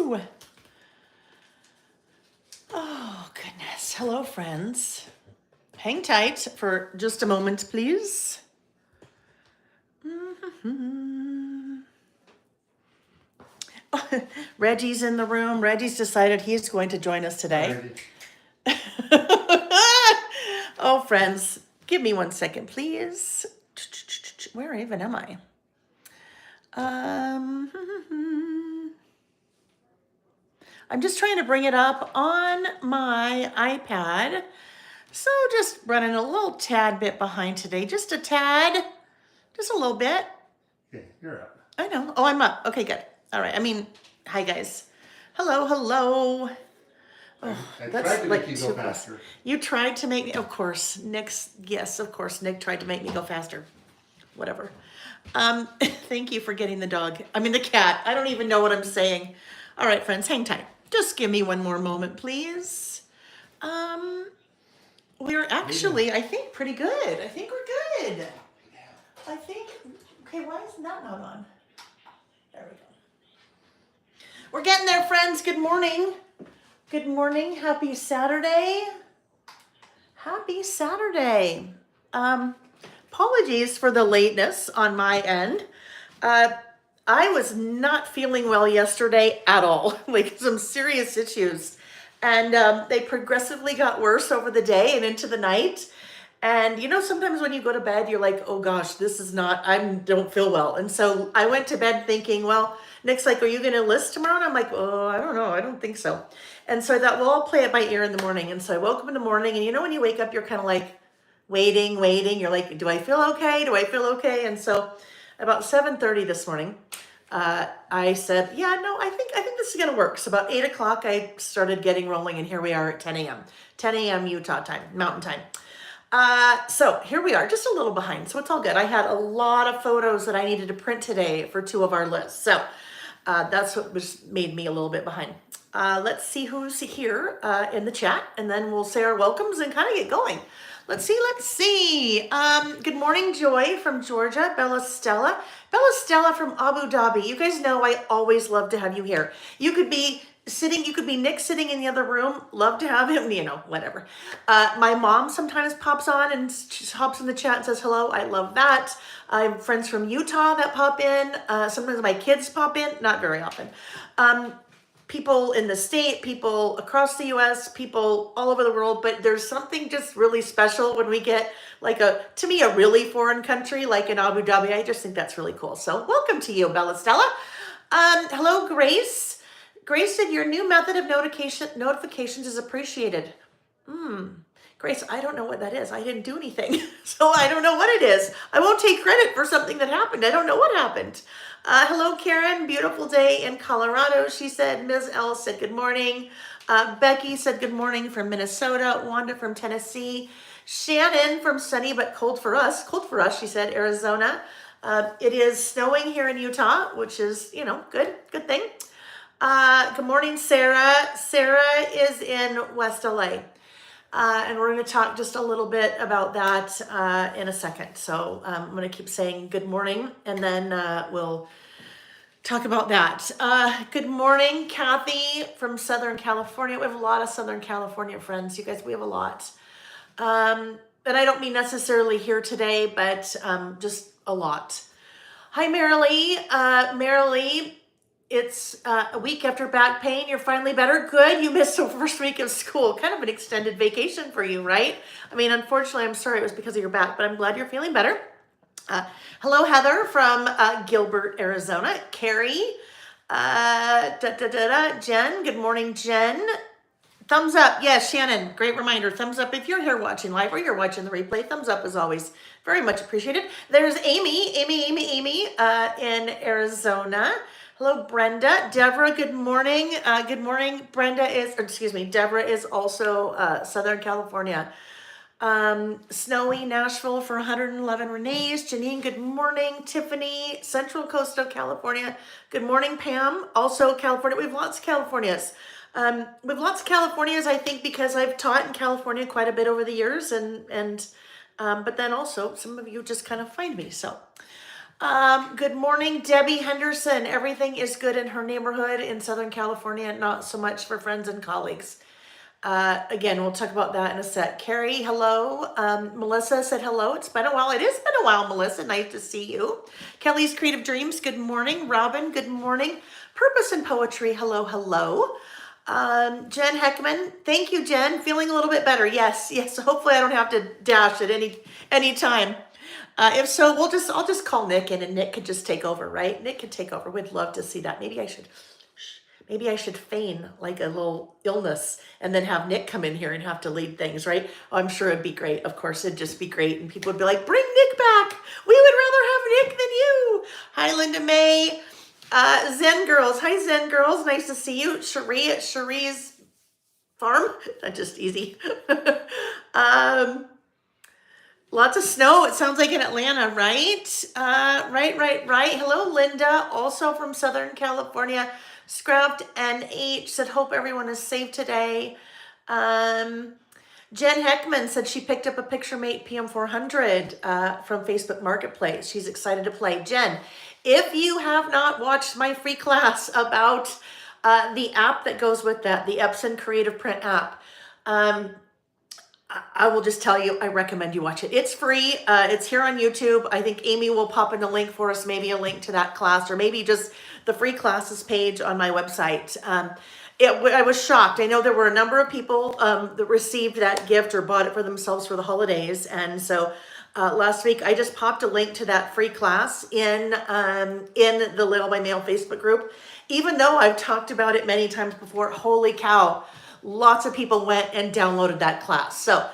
Woo! Oh, goodness. Hello, friends. Hang tight for just a moment, please. Reggie's in the room. Reggie's decided he's going to join us today. Oh, friends, give me 1 second, please. Where even am I? I'm just trying to bring it up on my iPad. So just running a little tad bit behind today. Just a tad. Just a little bit. Okay, you're up. I know. Oh, I'm up. Okay, good. All right. I mean, hi, guys. Hello, hello. Oh, I tried to make you go faster. You tried to make me, of course. Yes, of course. Nick tried to make me go faster. Whatever. Thank you for getting the dog. I mean, the cat. I don't even know what I'm saying. All right, friends, hang tight. Just give me one more moment, please. We're actually, I think, pretty good. I think we're good. I think, okay, why is that not on? There we go. We're getting there, friends. Good morning. Good morning. Happy Saturday. Happy Saturday. Apologies for the lateness on my end. I was not feeling well yesterday at all, like some serious issues. And they progressively got worse over the day and into the night. And you know, sometimes when you go to bed, you're like, oh gosh, this is not, I don't feel well. And so I went to bed thinking, well, Nick's like, are you going to list tomorrow? And I'm like, oh, I don't know. I don't think so. And so I thought, well, I'll play it by ear in the morning. And so I woke up in the morning, and you know, when you wake up, you're kind of like waiting. You're like, do I feel okay? Do I feel okay? And so about 7:30 this morning, I said, yeah, no, I think this is going to work. So about 8 o'clock, I started getting rolling, and here we are at 10 a.m. Utah time, Mountain Time. So here we are, just a little behind. So it's all good. I had a lot of photos that I needed to print today for 2 of our lists. So that's what made me a little bit behind. Let's see who's here in the chat, and then we'll say our welcomes and kind of get going. Let's see. Good morning, Joy from Georgia. Bella Stella from Abu Dhabi. You guys know I always love to have you here. You could be Nick sitting in the other room. Love to have him, you know, whatever. My mom sometimes pops on and she hops in the chat and says hello. I love that. I have friends from Utah that pop in. Sometimes my kids pop in, not very often. People in the state, people across the US, people all over the world, but there's something just really special when we get like to me, a really foreign country like in Abu Dhabi. I just think that's really cool. So welcome to you, Bella Stella. Hello, Grace. Grace said your new method of notifications is appreciated. Grace, I don't know what that is. I didn't do anything. So I don't know what it is. I won't take credit for something that happened. I don't know what happened. Hello, Karen. Beautiful day in Colorado. She said, Ms. L said good morning. Becky said good morning from Minnesota. Wanda from Tennessee. Shannon from sunny but cold for us, she said, Arizona. It is snowing here in Utah, which is, you know, good thing. Good morning, Sarah. Sarah is in West LA. And we're going to talk just a little bit about that in a second. So I'm going to keep saying good morning, and then we'll talk about that. Good morning, Kathy from Southern California. We have a lot of Southern California friends. You guys, we have a lot. And I don't mean necessarily here today, but just a lot. Hi, Marilee. Marilee. It's a week after back pain. You're finally better. Good. You missed the first week of school. Kind of an extended vacation for you, right? I mean, unfortunately, I'm sorry it was because of your back, but I'm glad you're feeling better. Hello, Heather from Gilbert, Arizona. Carrie. Jen. Good morning, Jen. Thumbs up. Yes, Shannon. Great reminder. Thumbs up if you're here watching live or you're watching the replay. Thumbs up is always very much appreciated. There's Amy in Arizona. Hello, Brenda. Deborah, good morning. Good morning. Deborah is also Southern California. Snowy Nashville for 111 Renee's. Janine, good morning. Tiffany, Central Coast of California. Good morning, Pam. Also California. We have lots of Californias. I think, because I've taught in California quite a bit over the years, but then also some of you just kind of find me. So Good morning, Debbie Henderson. Everything is good in her neighborhood in Southern California, not so much for friends and colleagues. Again, we'll talk about that in a sec. Carrie, hello. Melissa said hello. It's been a while. It has been a while, Melissa. Nice to see you. Kelly's Creative Dreams, good morning. Robin, good morning. Purpose and Poetry, hello, hello. Jen Heckman, thank you, Jen. Feeling a little bit better. Yes. Hopefully I don't have to dash at any time. If so, I'll just call Nick in and Nick could just take over, right? Nick could take over. We'd love to see that. Maybe I should feign like a little illness and then have Nick come in here and have to lead things, right? Oh, I'm sure it'd be great. Of course, it'd just be great. And people would be like, bring Nick back. We would rather have Nick than you. Hi, Linda May. Zen Girls. Hi, Zen Girls. Nice to see you. Cherie at Cherie's Farm. That's just easy. Lots of snow, it sounds like in Atlanta, right? Right. Hello, Linda, also from Southern California. Scrubbed NH said, hope everyone is safe today. Jen Heckman said she picked up a PictureMate PM400 from Facebook Marketplace. She's excited to play. Jen, if you have not watched my free class about the app that goes with that, the Epson Creative Print app, I will just tell you, I recommend you watch it. It's free. It's here on YouTube. I think Amy will pop in a link for us, maybe a link to that class, or maybe just the free classes page on my website. I was shocked. I know there were a number of people that received that gift or bought it for themselves for the holidays. And so last week, I just popped a link to that free class in the Layla by Mail Facebook group. Even though I've talked about it many times before, holy cow, lots of people went and downloaded that class. So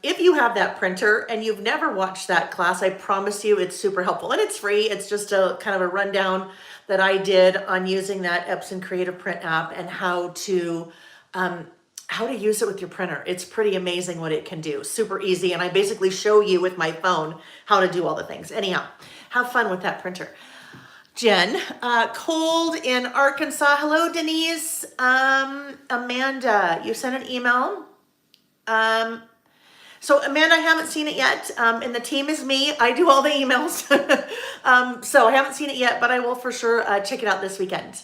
if you have that printer and you've never watched that class, I promise you it's super helpful and it's free. It's just a kind of a rundown that I did on using that Epson Creative Print app and how to use it with your printer. It's pretty amazing what it can do. Super easy. And I basically show you with my phone how to do all the things. Anyhow, have fun with that printer. Jen, cold in Arkansas. Hello, Denise. Amanda, you sent an email. So Amanda, I haven't seen it yet. And the team is me. I do all the emails. So I haven't seen it yet, but I will for sure check it out this weekend.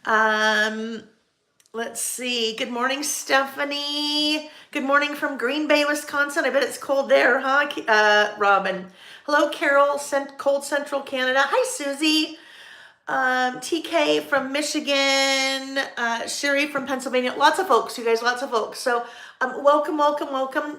Let's see. Good morning, Stephanie. Good morning from Green Bay, Wisconsin. I bet it's cold there, huh, Robin? Hello, Carol, cold Central Canada. Hi, Susie. TK from Michigan, Sherry from Pennsylvania, lots of folks, you guys, lots of folks. So welcome.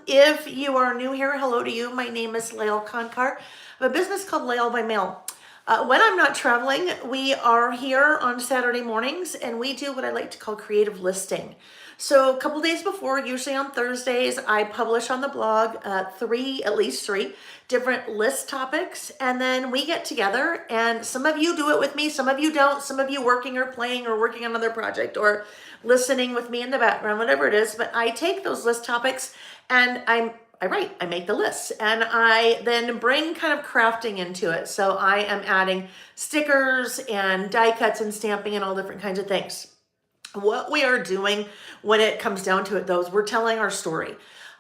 If you are new here, hello to you. My name is Lael Konkar. I have a business called Layla by Mail. When I'm not traveling, we are here on Saturday mornings and we do what I like to call creative listing. So a couple days before, usually on Thursdays, I publish on the blog at least three different list topics. And then we get together and some of you do it with me, some of you don't, some of you working or playing or working on another project or listening with me in the background, whatever it is. But I take those list topics and I write, I make the list and I then bring kind of crafting into it. So I am adding stickers and die cuts and stamping and all different kinds of things. What we are doing when it comes down to it, though, is we're telling our story.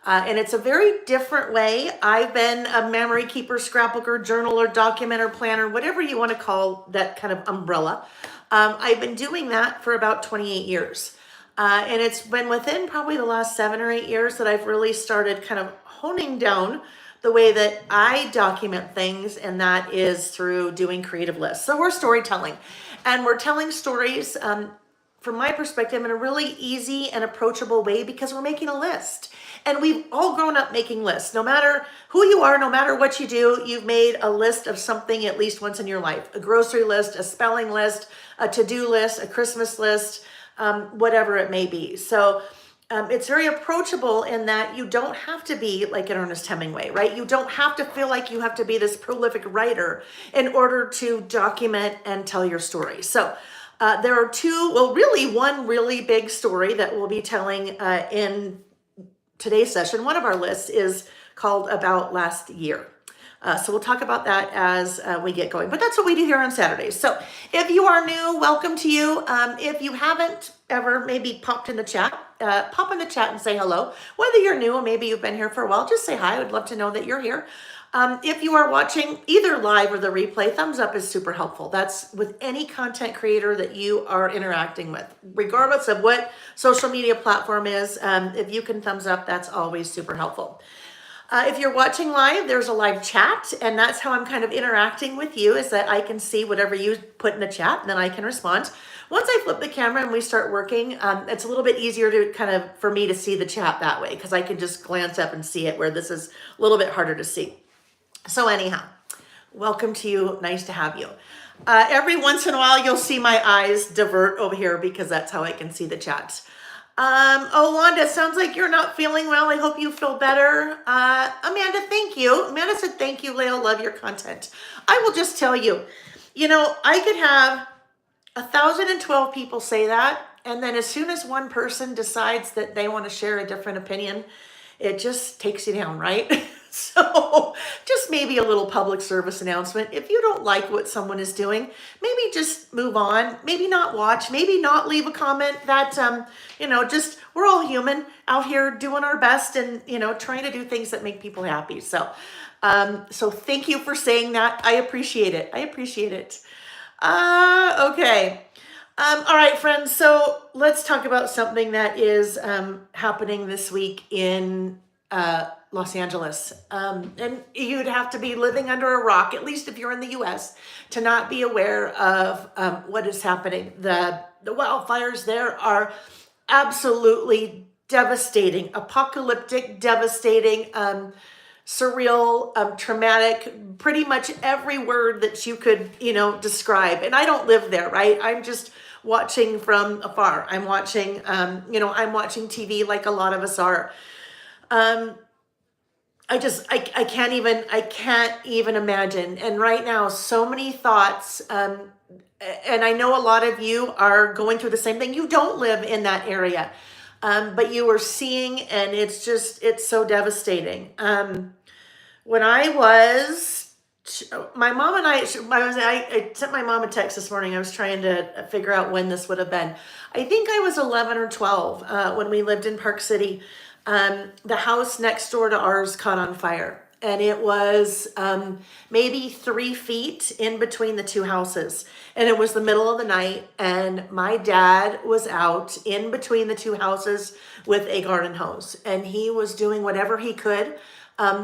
And it's a very different way. I've been a memory keeper, scrapbooker, journaler, documenter, planner, whatever you want to call that kind of umbrella. I've been doing that for about 28 years. And it's been within probably the last 7 or 8 years that I've really started kind of honing down the way that I document things, and that is through doing creative lists. So we're storytelling, and we're telling stories from my perspective in a really easy and approachable way because we're making a list. And we've all grown up making lists. No matter who you are, no matter what you do, you've made a list of something at least once in your life. A grocery list, a spelling list, a to-do list, a Christmas list, whatever it may be. So it's very approachable in that you don't have to be like an Ernest Hemingway, right? You don't have to feel like you have to be this prolific writer in order to document and tell your story. So there are one really big story that we'll be telling in today's session. One of our lists is called About Last Year. So we'll talk about that as we get going. But that's what we do here on Saturdays. So if you are new, welcome to you. If you haven't ever maybe popped in the chat, pop in the chat and say hello. Whether you're new or maybe you've been here for a while, just say hi. I would love to know that you're here. If you are watching either live or the replay, thumbs up is super helpful. That's with any content creator that you are interacting with, regardless of what social media platform is. If you can thumbs up, that's always super helpful. If you're watching live, there's a live chat, and that's how I'm kind of interacting with you, is that I can see whatever you put in the chat, and then I can respond. Once I flip the camera and we start working, it's a little bit easier to for me to see the chat that way, because I can just glance up and see it, where this is a little bit harder to see. So anyhow, welcome to you. Nice to have you. Every once in a while, you'll see my eyes divert over here because that's how I can see the chat. Oh, Wanda, sounds like you're not feeling well. I hope you feel better. Amanda, thank you. Amanda said, thank you, Leo. Love your content. I will just tell you, I could have 1,012 people say that. And then as soon as one person decides that they want to share a different opinion, it just takes you down, right? So just maybe a little public service announcement. If you don't like what someone is doing, maybe just move on, maybe not watch, maybe not leave a comment. That, just, we're all human out here doing our best and, trying to do things that make people happy. So thank you for saying that. I appreciate it. Okay. All right, friends. So let's talk about something that is happening this week in Los Angeles. And you'd have to be living under a rock, at least if you're in the US, to not be aware of what is happening. The wildfires there are absolutely devastating, apocalyptic, devastating, surreal, traumatic, pretty much every word that you could, describe. And I don't live there, right? I'm just watching from afar. I'm watching, I'm watching TV like a lot of us are. I can't even imagine. And right now, so many thoughts, and I know a lot of you are going through the same thing. You don't live in that area, but you are seeing, and it's so devastating. When I was, my mom and I sent my mom a text this morning. I was trying to figure out when this would have been. I think I was 11 or 12 when we lived in Park City. The house next door to ours caught on fire, and it was maybe 3 feet in between the two houses, and it was the middle of the night, and my dad was out in between the two houses with a garden hose, and he was doing whatever he could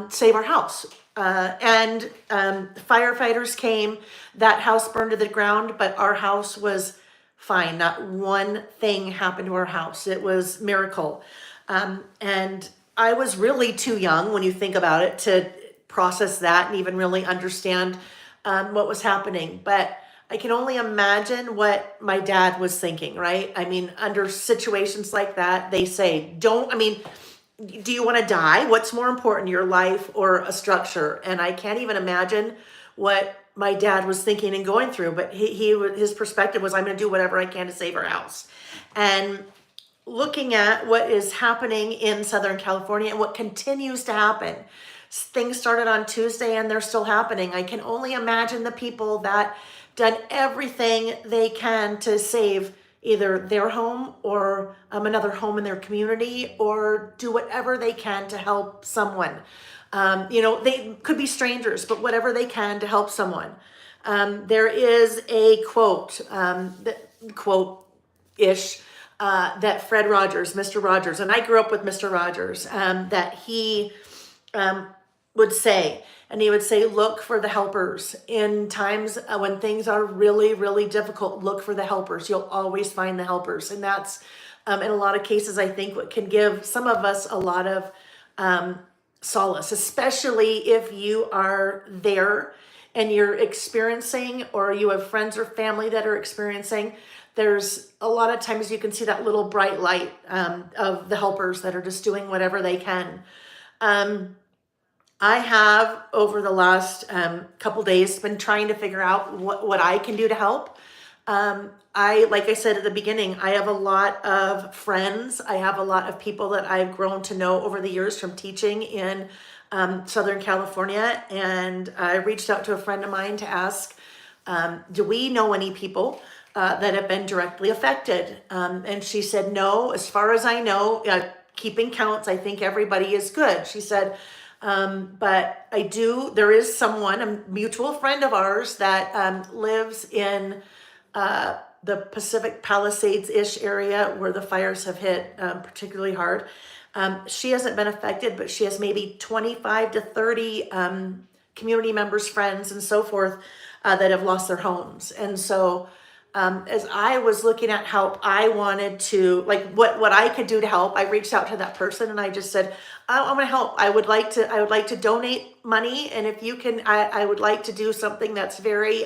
save our house. And firefighters came. That house burned to the ground, but our house was fine. Not one thing happened to our house. It was a miracle. And I was really too young, when you think about it, to process that and even really understand what was happening. But I can only imagine what my dad was thinking, right? I mean, under situations like that, they say, do you want to die? What's more important, your life or a structure? And I can't even imagine what my dad was thinking and going through. But his perspective was, I'm going to do whatever I can to save our house. And looking at what is happening in Southern California and what continues to happen. Things started on Tuesday and they're still happening. I can only imagine the people that done everything they can to save either their home or another home in their community, or do whatever they can to help someone. They could be strangers, but whatever they can to help someone. There is a quote, quote-ish, that Fred Rogers, Mr. Rogers, and I grew up with Mr. Rogers, that he would say, and he would say, look for the helpers. In times when things are really, really difficult, look for the helpers. You'll always find the helpers. And that's, in a lot of cases, I think what can give some of us a lot of solace, especially if you are there and you're experiencing, or you have friends or family that are experiencing. There's a lot of times you can see that little bright light of the helpers that are just doing whatever they can. I have, over the last couple days, been trying to figure out what I can do to help. Like I said at the beginning, I have a lot of friends. I have a lot of people that I've grown to know over the years from teaching in Southern California. And I reached out to a friend of mine to ask, do we know any people that have been directly affected? And she said, no, as far as I know, keeping counts, I think everybody is good. She said, But there is someone, a mutual friend of ours that lives in the Pacific Palisades-ish area where the fires have hit particularly hard. She hasn't been affected, but she has maybe 25 to 30 community members, friends, and so forth that have lost their homes. And so as I was looking at how I wanted to, like what I could do to help, I reached out to that person and I just said, I'm going to help. I would like to donate money. And if you can, I would like to do something that's very,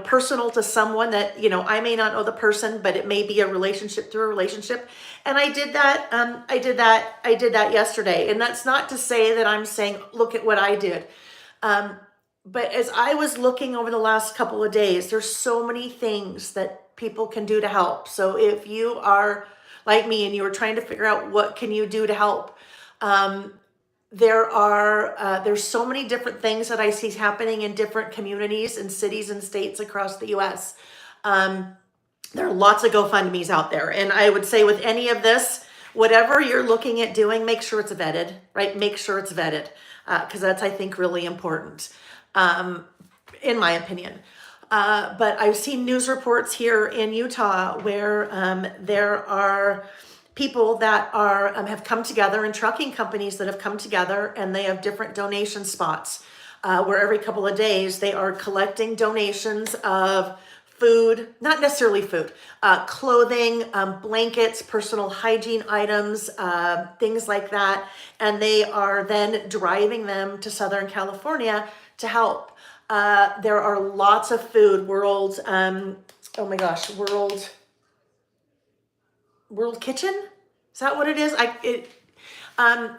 personal to someone that, I may not know the person, but it may be a relationship through a relationship. And I did that. I did that yesterday. And that's not to say that I'm saying, look at what I did. But as I was looking over the last couple of days, there's so many things that people can do to help. So if you are like me and you are trying to figure out what can you do to help, there's so many different things that I see happening in different communities and cities and states across the U.S. There are lots of GoFundMe's out there. And I would say with any of this, whatever you're looking at doing, make sure it's vetted, right? Make sure it's vetted, because that's, I think, really important, in my opinion. But I've seen news reports here in Utah where there are people that have come together, and trucking companies that have come together, and they have different donation spots where every couple of days they are collecting donations of food, not necessarily food, clothing, blankets, personal hygiene items, things like that. And they are then driving them to Southern California to help. There are lots of food, World Kitchen? Is that what it is?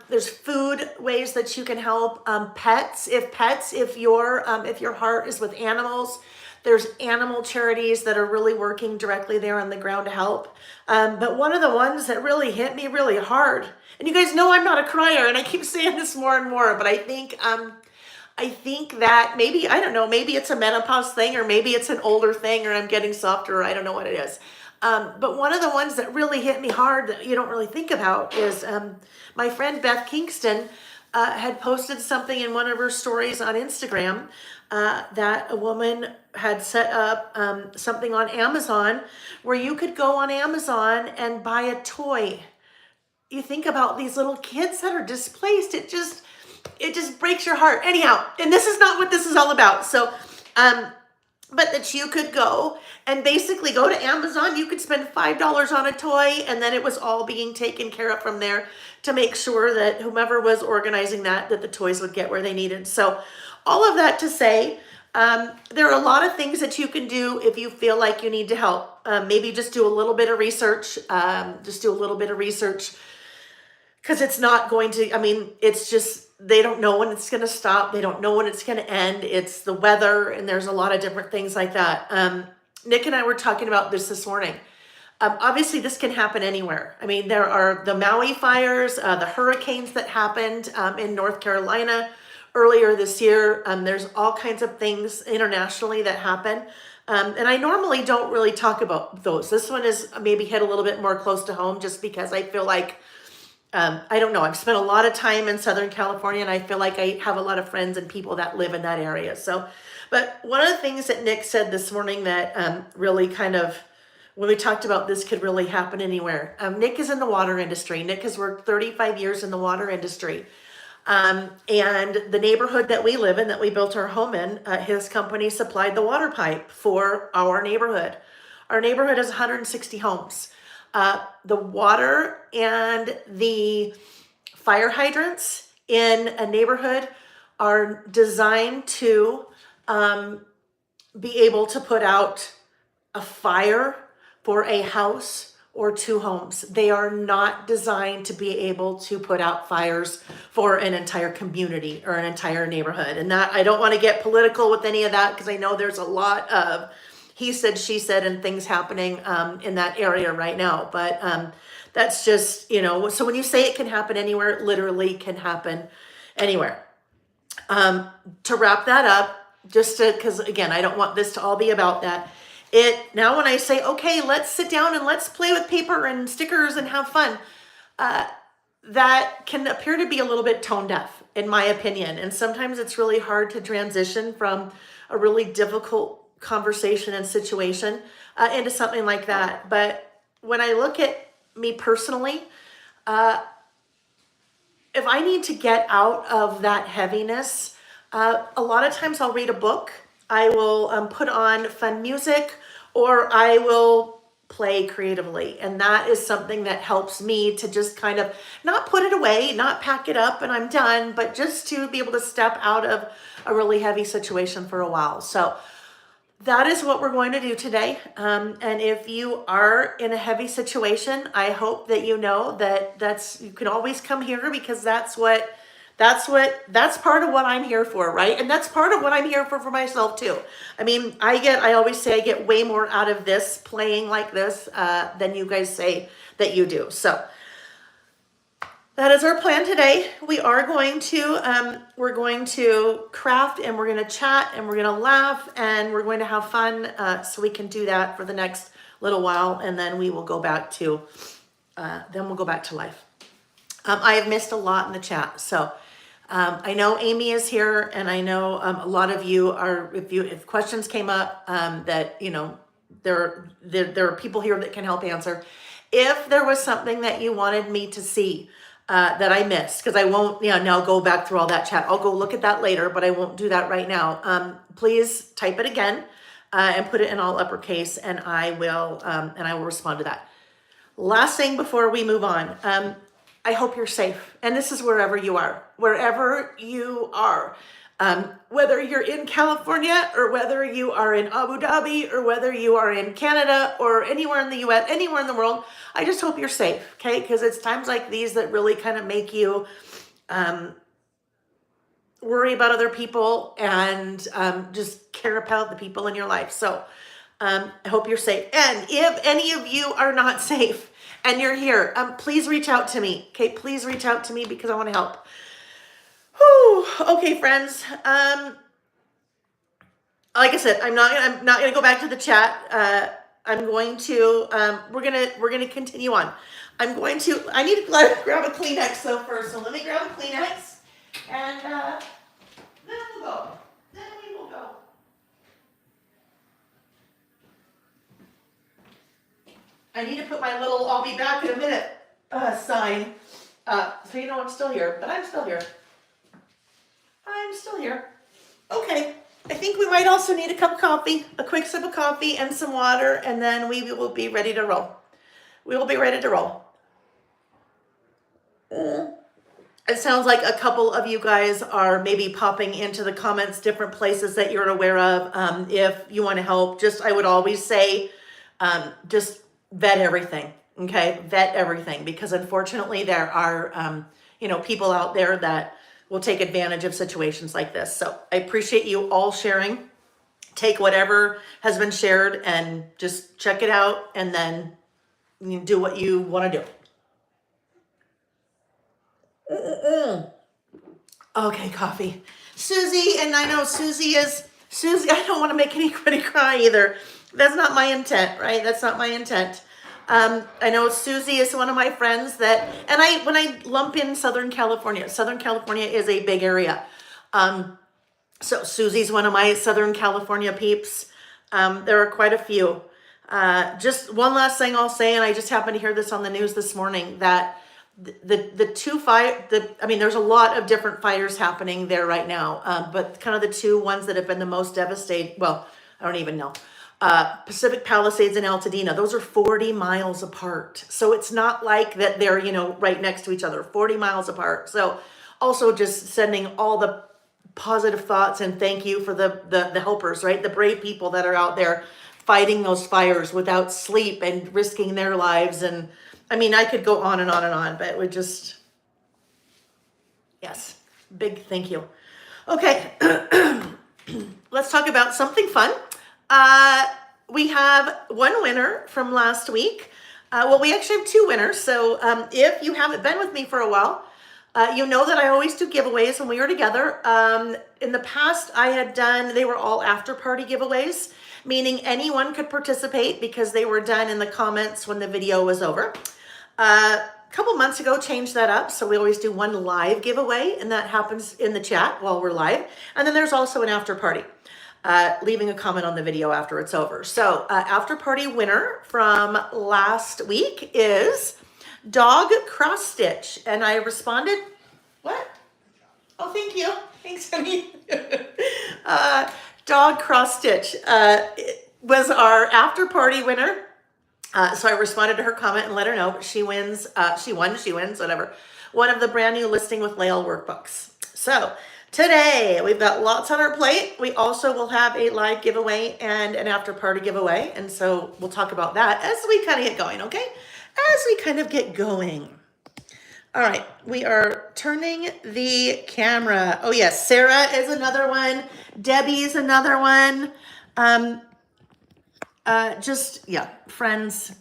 There's food ways that you can help. Pets, if your heart is with animals, there's animal charities that are really working directly there on the ground to help. But one of the ones that really hit me really hard, and you guys know I'm not a crier, and I keep saying this more and more, but I think that maybe, I don't know, maybe it's a menopause thing, or maybe it's an older thing, or I'm getting softer, or I don't know what it is. But one of the ones that really hit me hard that you don't really think about is my friend Beth Kingston had posted something in one of her stories on Instagram that a woman had set up something on Amazon where you could go on Amazon and buy a toy. You think about these little kids that are displaced, it just breaks your heart. Anyhow, and this is not what this is all about. So, but that you could go and basically go to Amazon, you could spend $5 on a toy, and then it was all being taken care of from there to make sure that whomever was organizing that the toys would get where they needed. So all of that to say, there are a lot of things that you can do if you feel like you need to help. Maybe just do a little bit of research, because it's not going to, it's just, they don't know when it's going to stop. They don't know when it's going to end. It's the weather, and there's a lot of different things like that. Nick and I were talking about this morning. Obviously, this can happen anywhere. There are the Maui fires, the hurricanes that happened in North Carolina earlier this year. There's all kinds of things internationally that happen. And I normally don't really talk about those. This one is maybe hit a little bit more close to home just because I feel like, I don't know, I've spent a lot of time in Southern California, and I feel like I have a lot of friends and people that live in that area. So, but one of the things that Nick said this morning that really kind of, when we talked about this could really happen anywhere. Nick is in the water industry. Nick has worked 35 years in the water industry. And the neighborhood that we live in, that we built our home in, his company supplied the water pipe for our neighborhood. Our neighborhood has 160 homes. The water and the fire hydrants in a neighborhood are designed to be able to put out a fire for a house or two homes. They are not designed to be able to put out fires for an entire community or an entire neighborhood. And that, I don't want to get political with any of that, because I know there's a lot of he said, she said, and things happening in that area right now. But that's just, so when you say it can happen anywhere, it literally can happen anywhere. To wrap that up, because again, I don't want this to all be about that. Now when I say, okay, let's sit down and let's play with paper and stickers and have fun, that can appear to be a little bit tone deaf. in my opinion. And sometimes it's really hard to transition from a really difficult conversation and situation into something like that. But when I look at me personally, if I need to get out of that heaviness, a lot of times I'll read a book. I will put on fun music, or I will play creatively. And that is something that helps me to just kind of not put it away, not pack it up and I'm done, but just to be able to step out of a really heavy situation for a while. So that is what we're going to do today. And if you are in a heavy situation, I hope that you know that you can always come here, because that's part of what I'm here for, right? And that's part of what I'm here for myself too. I mean, I always say I get way more out of this playing like this than you guys say that you do. So that is our plan today. We are going to we're going to craft, and we're going to chat, and we're going to laugh, and we're going to have fun. So we can do that for the next little while, and then we will go back to life. I have missed a lot in the chat, so I know Amy is here, and I know a lot of you are. If questions came up, that there are people here that can help answer. If there was something that you wanted me to see that I missed, because I won't now go back through all that chat. I'll go look at that later, but I won't do that right now. Please type it again and put it in all uppercase, and I will respond to that. Last thing before we move on, I hope you're safe, and this is wherever you are, whether you're in California, or whether you are in Abu Dhabi, or whether you are in Canada, or anywhere in the US, anywhere in the world. I just hope you're safe, okay? Because it's times like these that really kind of make you worry about other people and just care about the people in your life. So I hope you're safe. And if any of you are not safe and you're here, please reach out to me, okay? Please reach out to me, because I want to help. Whew. Okay, friends. Like I said, I'm not gonna go back to the chat. I'm going to. We're gonna continue on. I need to grab a Kleenex though first. So let me grab a Kleenex, and then we'll go. Then we will go. I need to put my little "I'll be back in a minute" sign, so you know I'm still here. But I'm still here. I'm still here. Okay, I think we might also need a cup of coffee, a quick sip of coffee and some water, and then we will be ready to roll. We will be ready to roll. It sounds like a couple of you guys are maybe popping into the comments, different places that you're aware of. If you want to help, I would always say, just vet everything, okay? Vet everything, because unfortunately there are, people out there that will take advantage of situations like this. So I appreciate you all sharing. Take whatever has been shared and just check it out, and then you do what you want to do. Okay, coffee. Susie, and I know Susie, I don't want to make anybody cry either. That's not my intent, right? That's not my intent. I know Susie is one of my friends when I lump in Southern California is a big area. So Susie's one of my Southern California peeps. There are quite a few. Just one last thing I'll say, and I just happened to hear this on the news this morning, that there's a lot of different fires happening there right now, but kind of the two ones that have been the most devastating, well, I don't even know. Pacific Palisades and Altadena, those are 40 miles apart. So it's not like that they're, right next to each other, 40 miles apart. So also just sending all the positive thoughts and thank you for the helpers, right? The brave people that are out there fighting those fires without sleep and risking their lives. And I could go on and on and on, but we just, yes, big thank you. Okay, let's talk about something fun. We have one winner from last week. We actually have two winners. So if you haven't been with me for a while, you know that I always do giveaways when we are together. In the past, they were all after party giveaways, meaning anyone could participate because they were done in the comments when the video was over. couple months ago changed that up. So we always do one live giveaway, and that happens in the chat while we're live. And then there's also an after party, leaving a comment on the video after it's over. So after party winner from last week is Dog Cross Stitch. And I responded, what? Oh, thank you. Thanks, honey. Dog Cross Stitch was our after party winner. So I responded to her comment and let her know she wins, she wins, whatever, one of the brand new Listing with Lael workbooks. So today we've got lots on our plate. We also will have a live giveaway and an after party giveaway. And so we'll talk about that as we kind of get going, okay? As we kind of get going. All right, we are turning the camera. Oh yes, Sarah is another one. Debbie's another one. Friends.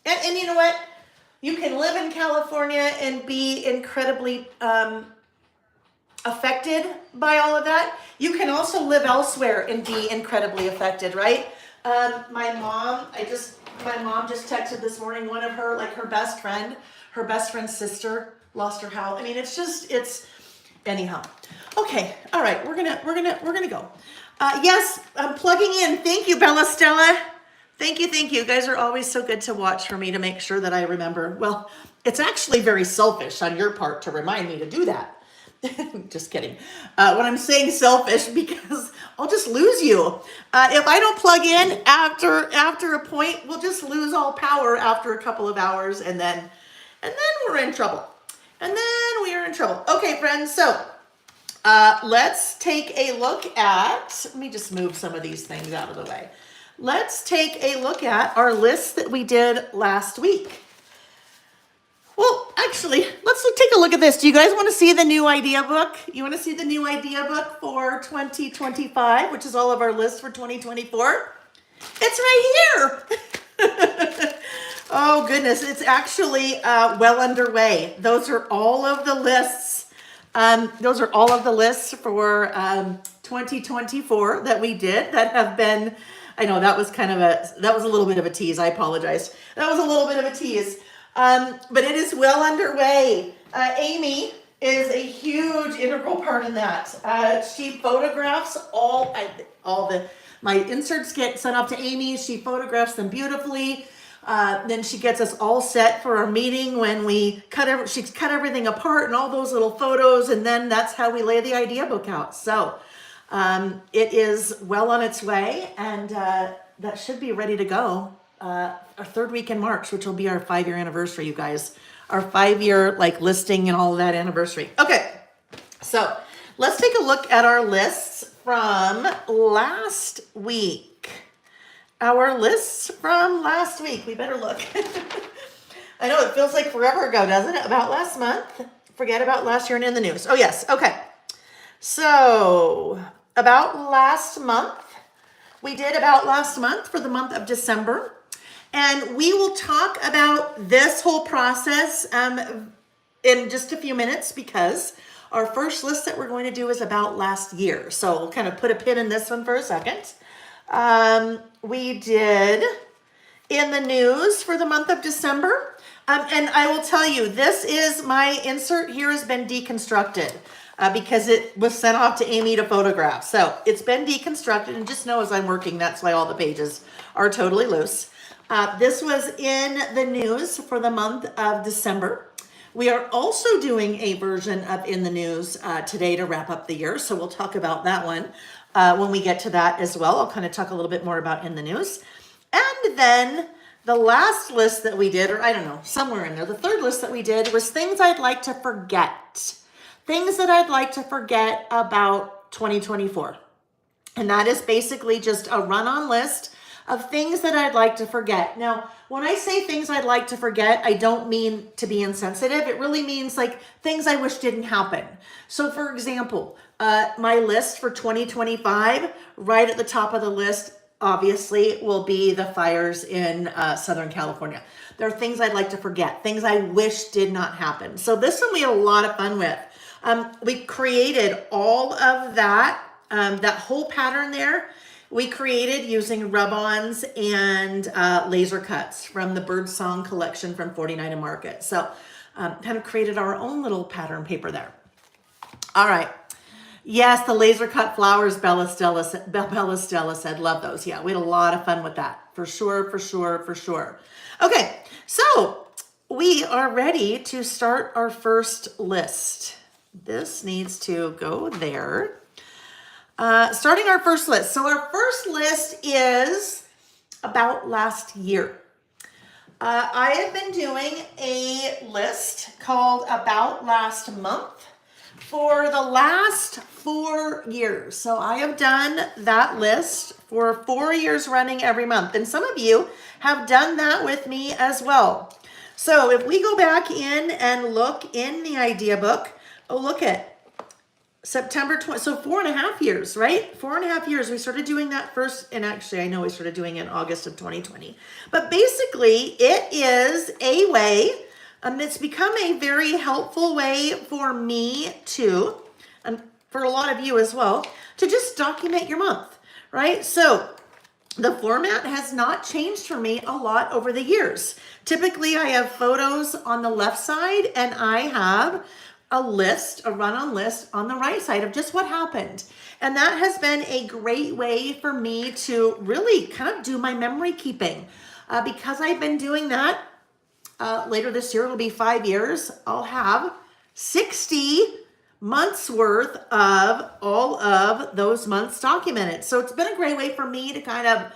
And you know what? You can live in California and be incredibly affected by all of that. You can also live elsewhere and be incredibly affected, right? My mom just texted this morning, one of her, like her best friend's sister lost her house. I mean, anyhow. Okay, all right, we're gonna go. Yes, I'm plugging in. Thank you, Bella Stella. Thank you. You guys are always so good to watch for me to make sure that I remember. Well, it's actually very selfish on your part to remind me to do that. Just kidding. When I'm saying selfish, because I'll just lose you. If I don't plug in after a point, we'll just lose all power after a couple of hours, and then we're in trouble. Okay, friends, so let's take a look at, let me just move some of these things out of the way. Let's take a look at our list that we did last week. Well, actually, let's take a look at this. Do you guys want to see the new idea book? You want to see the new idea book for 2025, which is all of our lists for 2024? It's right here. Oh, goodness. It's actually well underway. Those are all of the lists. Those are all of the lists for 2024 that we did that have been, I know that was a little bit of a tease. I apologize. That was a little bit of a tease. But it is well underway. Amy is a huge integral part in that. She photographs my inserts get sent up to Amy. She photographs them beautifully. Then she gets us all set for our meeting when she's cut everything apart and all those little photos. And then that's how we lay the idea book out. So, it is well on its way, and, that should be ready to go. Our third week in March, which will be our 5-year anniversary, you guys. Our 5-year listing and all of that anniversary. Okay, so let's take a look at our lists from last week. Our lists from last week. We better look. I know it feels like forever ago, doesn't it? About last month. Forget about last year and in the news. Oh yes, okay. So about last month. We did about last month for the month of December. And we will talk about this whole process in just a few minutes, because our first list that we're going to do is about last year. So we'll kind of put a pin in this one for a second. We did in the news for the month of December. And I will tell you, this is my insert here has been deconstructed. Because it was sent off to Amy to photograph. So it's been deconstructed, and just know as I'm working, that's why all the pages are totally loose. This was in the news for the month of December. We are also doing a version of In the News today to wrap up the year. So we'll talk about that one when we get to that as well. I'll kind of talk a little bit more about In the News. And then the last list that we did, or I don't know, somewhere in there, the third list that we did was things I'd like to forget. Things that I'd like to forget about 2024. And that is basically just a run-on list of things that I'd like to forget. Now, when I say things I'd like to forget, I don't mean to be insensitive. It really means things I wish didn't happen. So for example, my list for 2025, right at the top of the list, obviously, will be the fires in Southern California. There are things I'd like to forget, things I wish did not happen. So this one we had a lot of fun with. We created all of that, that whole pattern there. We created using rub-ons and laser cuts from the Birdsong collection from 49 and Market. So kind of created our own little pattern paper there. All right. Yes, the laser cut flowers, Bella Stella said, love those. Yeah, we had a lot of fun with that. For sure, for sure, for sure. Okay, so we are ready to start our first list. This needs to go there. Starting our first list. So our first list is about last year. I have been doing a list called About Last Month for the last 4 years. So I have done that list for 4 years running every month. And some of you have done that with me as well. So if we go back in and look in the idea book, look at September 20, so 4.5 years, right? 4.5 years. We started doing that first, and actually I know we started doing it in August of 2020. But basically it is a way, it's become a very helpful way for me to, and for a lot of you as well, to just document your month, right? So the format has not changed for me a lot over the years. Typically I have photos on the left side and I have a run-on list on the right side of just what happened. And that has been a great way for me to really kind of do my memory keeping. Because I've been doing that, later this year, it'll be 5 years, I'll have 60 months worth of all of those months documented. So it's been a great way for me to kind of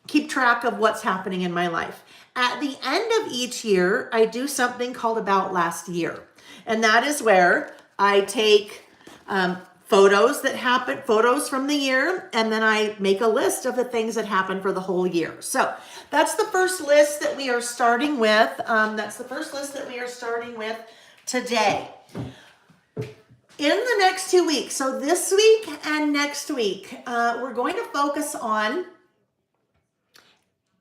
keep track of what's happening in my life. At the end of each year, I do something called About Last Year. And that is where I take photos from the year, and then I make a list of the things that happened for the whole year. So that's the first list that we are starting with. Today. In the next 2 weeks, so this week and next week, we're going to focus on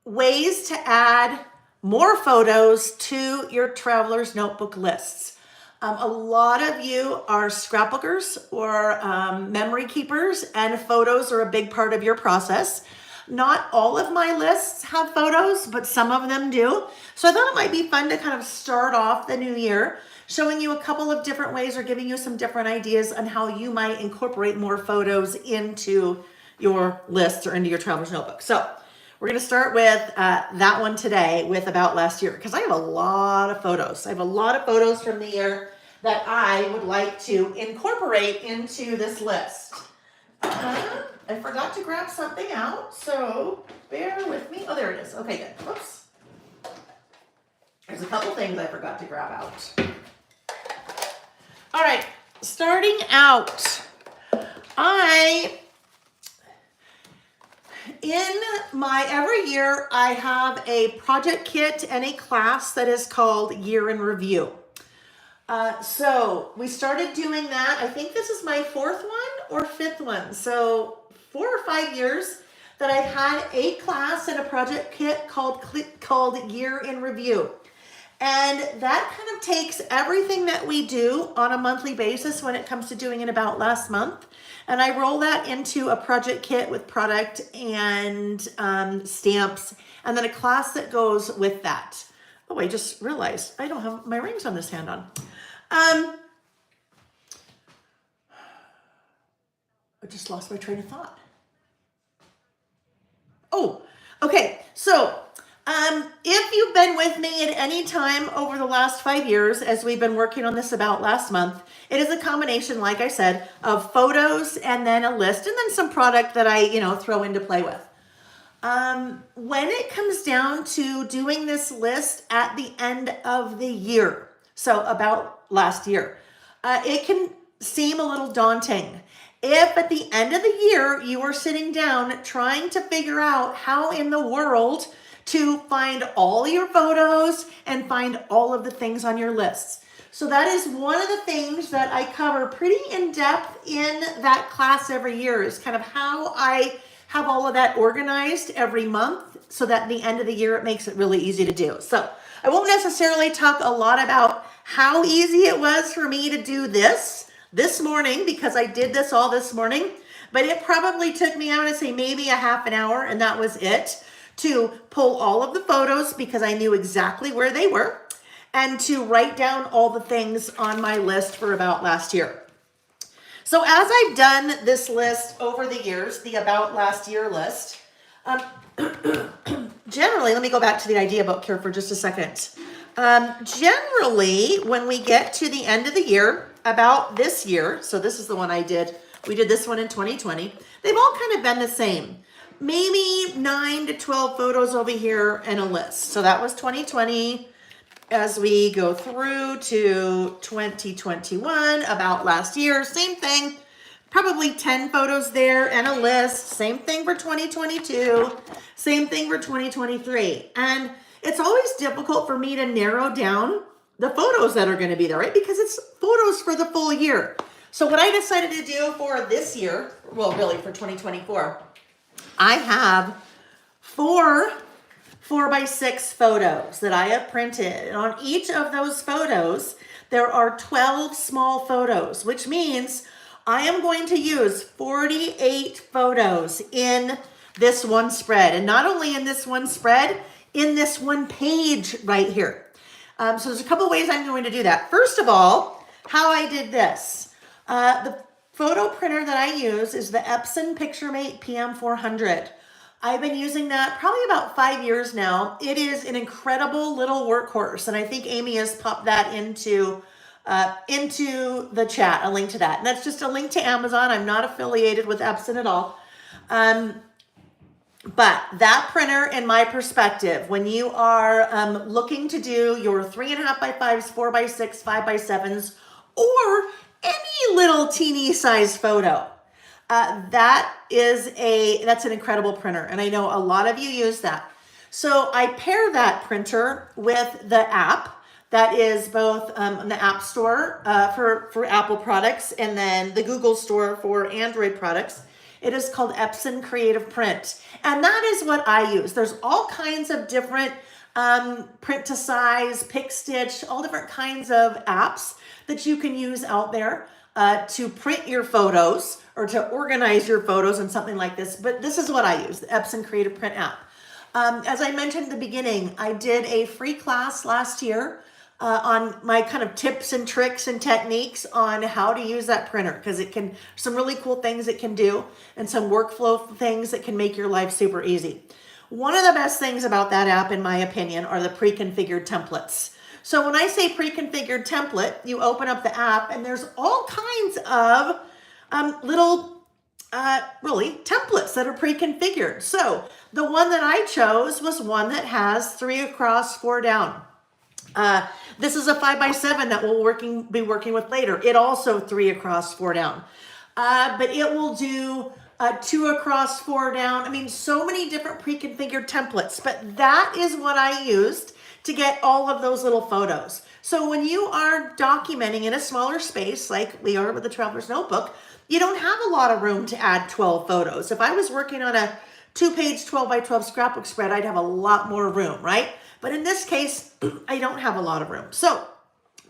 ways to add more photos to your traveler's notebook lists. A lot of you are scrapbookers or memory keepers, and photos are a big part of your process. Not all of my lists have photos, but some of them do. So I thought it might be fun to kind of start off the new year showing you a couple of different ways or giving you some different ideas on how you might incorporate more photos into your lists or into your traveler's notebook. So we're going to start with that one today with About Last Year, because I have a lot of photos. I have a lot of photos from the year that I would like to incorporate into this list. I forgot to grab something out, so bear with me. Oh, there it is. Okay, good. Whoops. There's a couple things I forgot to grab out. All right, starting out, every year I have a project kit and a class that is called Year in Review. So we started doing that. I think this is my 4th one or 5th one. So 4 or 5 years that I've had a class and a project kit called Year in Review. And that kind of takes everything that we do on a monthly basis when it comes to doing it About Last Month. And I roll that into a project kit with product and stamps, and then a class that goes with that. Oh, I just realized I don't have my rings on this hand on. I just lost my train of thought. Oh, okay. So if you've been with me at any time over the last 5 years as we've been working on this About Last Month, it is a combination, like I said, of photos and then a list and then some product that I, throw into play with. When it comes down to doing this list at the end of the year, so About Last Year, it can seem a little daunting. If at the end of the year you are sitting down trying to figure out how in the world to find all your photos and find all of the things on your lists. So that is one of the things that I cover pretty in depth in that class every year, is kind of how I have all of that organized every month so that at the end of the year it makes it really easy to do. So I won't necessarily talk a lot about how easy it was for me to do this morning, because I did this all this morning, but it probably took me, I want to say maybe a half an hour, and that was it, to pull all of the photos because I knew exactly where they were. and to write down all the things on my list for about last year. So as I've done this list over the years, the about last year list, generally, let me go back to the idea book here for just a second. Generally, when we get to the end of the year, about this year, so this is the one I did, we did this one in 2020, they've all kind of been the same. Maybe 9 to 12 photos over here and a list. So that was 2020. As we go through to 2021, about last year, same thing. Probably 10 photos there and a list. Same thing for 2022. Same thing for 2023. And it's always difficult for me to narrow down the photos that are going to be there, right? Because it's photos for the full year. So what I decided to do for this year, well, really for 2024, I have 4x6 photos that I have printed. And on each of those photos, there are 12 small photos, which means I am going to use 48 photos in this one spread. And not only in this one spread, in this one page right here. So there's a couple ways I'm going to do that. First of all, how I did this. The photo printer that I use is the Epson PictureMate PM400. I've been using that probably about 5 years now. It is an incredible little workhorse, and I think Amy has popped that into the chat, a link to that. And that's just a link to Amazon. I'm not affiliated with Epson at all. But that printer, in my perspective, when you are looking to do your 3.5x5s, 4x6, 5x7s, or any little teeny size photo, that's an incredible printer. And I know a lot of you use that. So I pair that printer with the app that is both in the App Store for Apple products and then the Google Store for Android products. It is called Epson Creative Print. And that is what I use. There's all kinds of different print to size, pick stitch, all different kinds of apps that you can use out there to print your photos or to organize your photos and something like this. But this is what I use, the Epson Creative Print app. As I mentioned at the beginning, I did a free class last year on my kind of tips and tricks and techniques on how to use that printer, because it can, some really cool things it can do and some workflow things that can make your life super easy. One of the best things about that app, in my opinion, are the pre-configured templates. So when I say pre-configured template, you open up the app and there's all kinds of little really templates that are pre-configured. So the one that I chose was one that has 3 across, 4 down. This is a 5x7 that we'll be working with later. It also 3 across, 4 down. But it will do 2 across, 4 down. I mean, so many different pre-configured templates, but that is what I used to get all of those little photos. So when you are documenting in a smaller space, like we are with the Traveler's Notebook, you don't have a lot of room to add 12 photos. If I was working on a 2-page 12x12 scrapbook spread, I'd have a lot more room, right? But in this case, I don't have a lot of room. So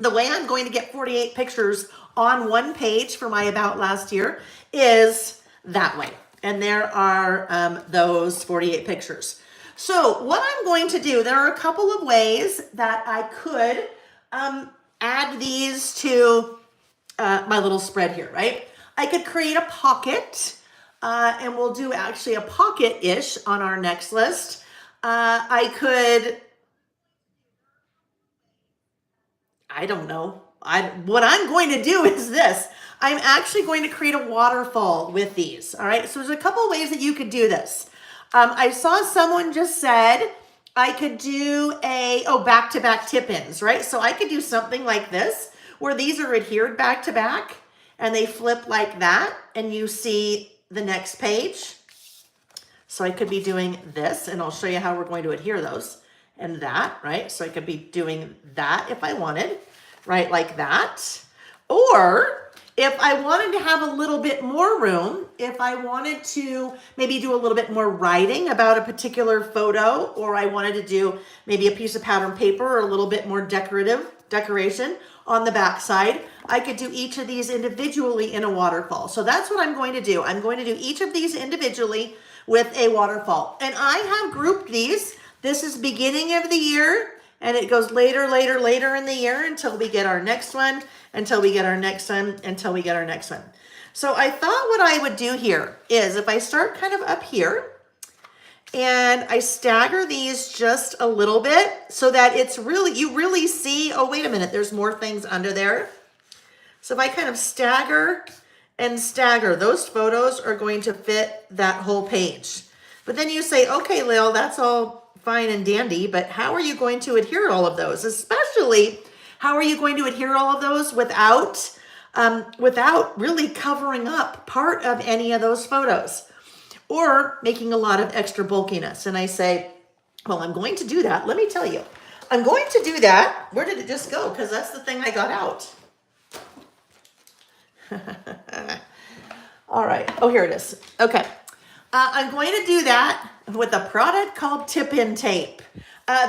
the way I'm going to get 48 pictures on one page for my About Last Year is that way. And there are those 48 pictures. So what I'm going to do, there are a couple of ways that I could add these to my little spread here, right? I could create a pocket, and we'll do actually a pocket-ish on our next list. I could, I don't know. What I'm going to do is this. I'm actually going to create a waterfall with these, all right? So there's a couple ways that you could do this. I saw someone just said I could do back-to-back tip-ins, right? So I could do something like this, where these are adhered back-to-back, and they flip like that, and you see the next page. So I could be doing this, and I'll show you how we're going to adhere those, and that, right? So I could be doing that if I wanted, right, like that. Or if I wanted to have a little bit more room, if I wanted to maybe do a little bit more writing about a particular photo, or I wanted to do maybe a piece of pattern paper or a little bit more decoration on the back side, I could do each of these individually in a waterfall. So that's what I'm going to do. I'm going to do each of these individually with a waterfall. And I have grouped these. This is beginning of the year, And it goes later, later, later in the year until we get our next one, until we get our next one, until we get our next one. So I thought what I would do here is if I start kind of up here and I stagger these just a little bit so that it's really, you really see, oh, wait a minute, there's more things under there. So if I kind of stagger and stagger, those photos are going to fit that whole page. But then you say, okay, Lil, that's all fine and dandy, but how are you going to adhere all of those? Especially, how are you going to adhere all of those without really covering up part of any of those photos or making a lot of extra bulkiness? And I say, well, I'm going to do that. Let me tell you, I'm going to do that. Where did it just go? Because that's the thing I got out. All right. Oh, here it is. Okay. I'm going to do that with a product called Tip-In Tape.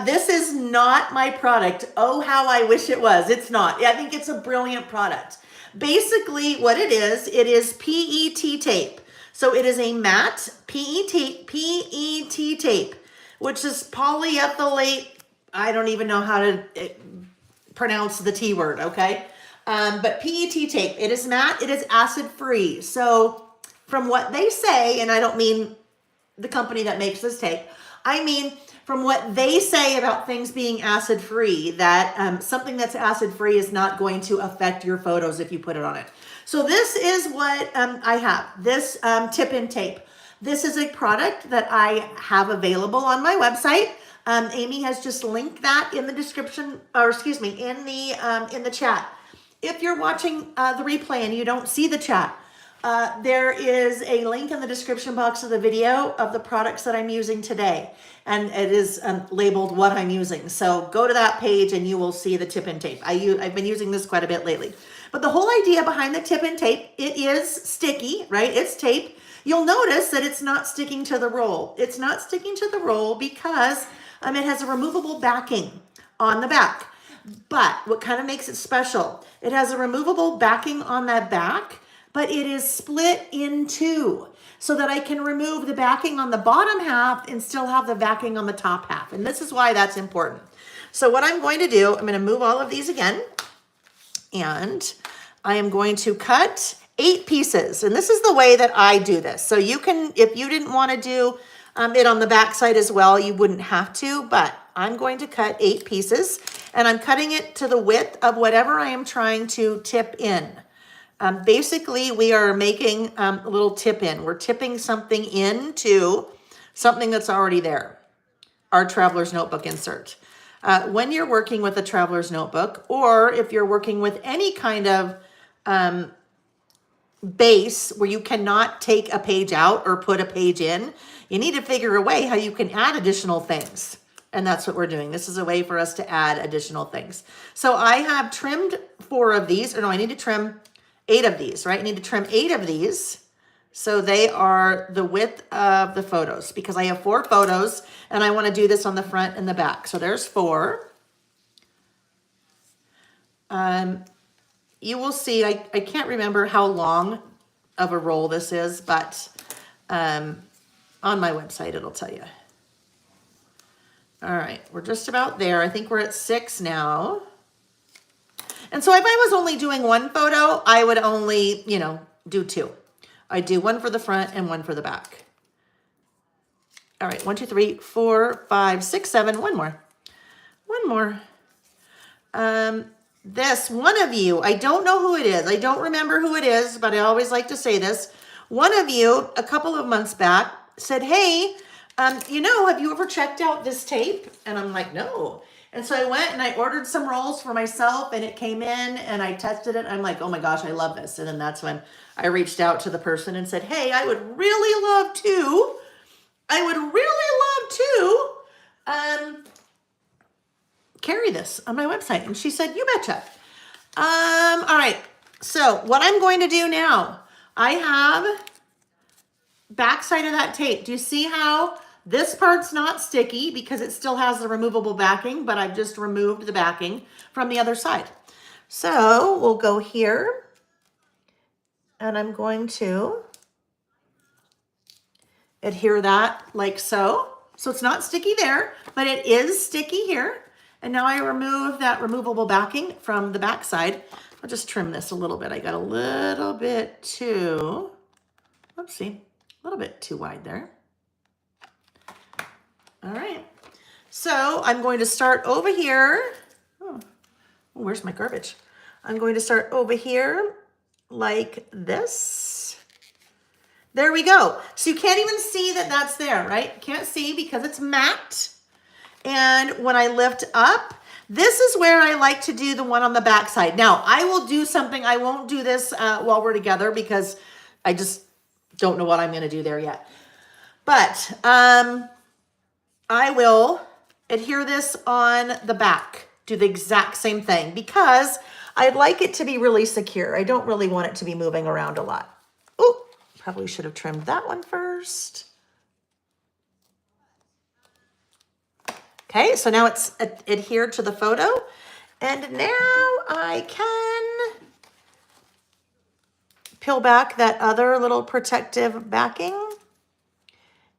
This is not my product. Oh, how I wish it was. It's not. I think it's a brilliant product. Basically, what it is PET tape. So it is a matte PET tape, which is polyethylate. I don't even know how to pronounce the T word, okay? But PET tape, it is matte, it is acid free. So from what they say, and I don't mean the company that makes this tape, I mean from what they say about things being acid free, that something that's acid free is not going to affect your photos if you put it on it. So this is what I have, this Tip-In Tape. This is a product that I have available on my website. Amy has just linked that in the description, or excuse me, in the chat. If you're watching the replay and you don't see the chat, there is a link in the description box of the video of the products that I'm using today. And it is labeled what I'm using. So go to that page and you will see the Tip-In Tape. I've been using this quite a bit lately. But the whole idea behind the Tip-In Tape, it is sticky, right? It's tape. You'll notice that it's not sticking to the roll. It's not sticking to the roll because it has a removable backing on the back. But what kind of makes it special, it has a removable backing on that back, but it is split in two so that I can remove the backing on the bottom half and still have the backing on the top half. And this is why that's important. So what I'm going to do, I'm going to move all of these again, and I am going to cut 8 pieces. And this is the way that I do this. So you can, if you didn't want to do it on the back side as well, you wouldn't have to, but I'm going to cut 8 pieces, and I'm cutting it to the width of whatever I am trying to tip in. Basically, we are making a little tip in. We're tipping something into something that's already there, our Traveler's Notebook insert. When you're working with a Traveler's Notebook, or if you're working with any kind of base where you cannot take a page out or put a page in, you need to figure a way how you can add additional things. And that's what we're doing. This is a way for us to add additional things. So I have trimmed 4 of these, or no, I need to trim 8 of these, right? I need to trim 8 of these so they are the width of the photos, because I have 4 photos and I want to do this on the front and the back. So there's 4. You will see, I can't remember how long of a roll this is, but on my website it'll tell you. All right, we're just about there. I think we're at 6 now. And so if I was only doing 1 photo, I would only, do 2. I do 1 for the front and 1 for the back. All right, 1, 2, 3, 4, 5, 6, 7, 1 more. 1 more. This, one of you, I don't know who it is. I don't remember who it is, but I always like to say this. One of you, a couple of months back, said, hey, have you ever checked out this tape? And I'm like, no. And so I went and I ordered some rolls for myself, and it came in and I tested it. I'm like, oh my gosh, I love this. And then that's when I reached out to the person and said, hey, I would really love to carry this on my website. And she said, you betcha. All right. So what I'm going to do now, I have backside of that tape. Do you see how this part's not sticky because it still has the removable backing, but I've just removed the backing from the other side. So we'll go here, and I'm going to adhere that like so. So it's not sticky there, but it is sticky here. And now I remove that removable backing from the back side. I'll just trim this a little bit. I got a little bit too, oopsie, a little bit too wide there. All right. So I'm going to start over here. Oh, where's my garbage? I'm going to start over here like this. There we go. So you can't even see that that's there, right? Can't see because it's matte. And when I lift up, this is where I like to do the one on the back side. Now, I will do something. I won't do this while we're together because I just don't know what I'm going to do there yet. But I will adhere this on the back, do the exact same thing because I'd like it to be really secure. I don't really want it to be moving around a lot. Oh, probably should have trimmed that one first. Okay, so now it's adhered to the photo. And now I can peel back that other little protective backing.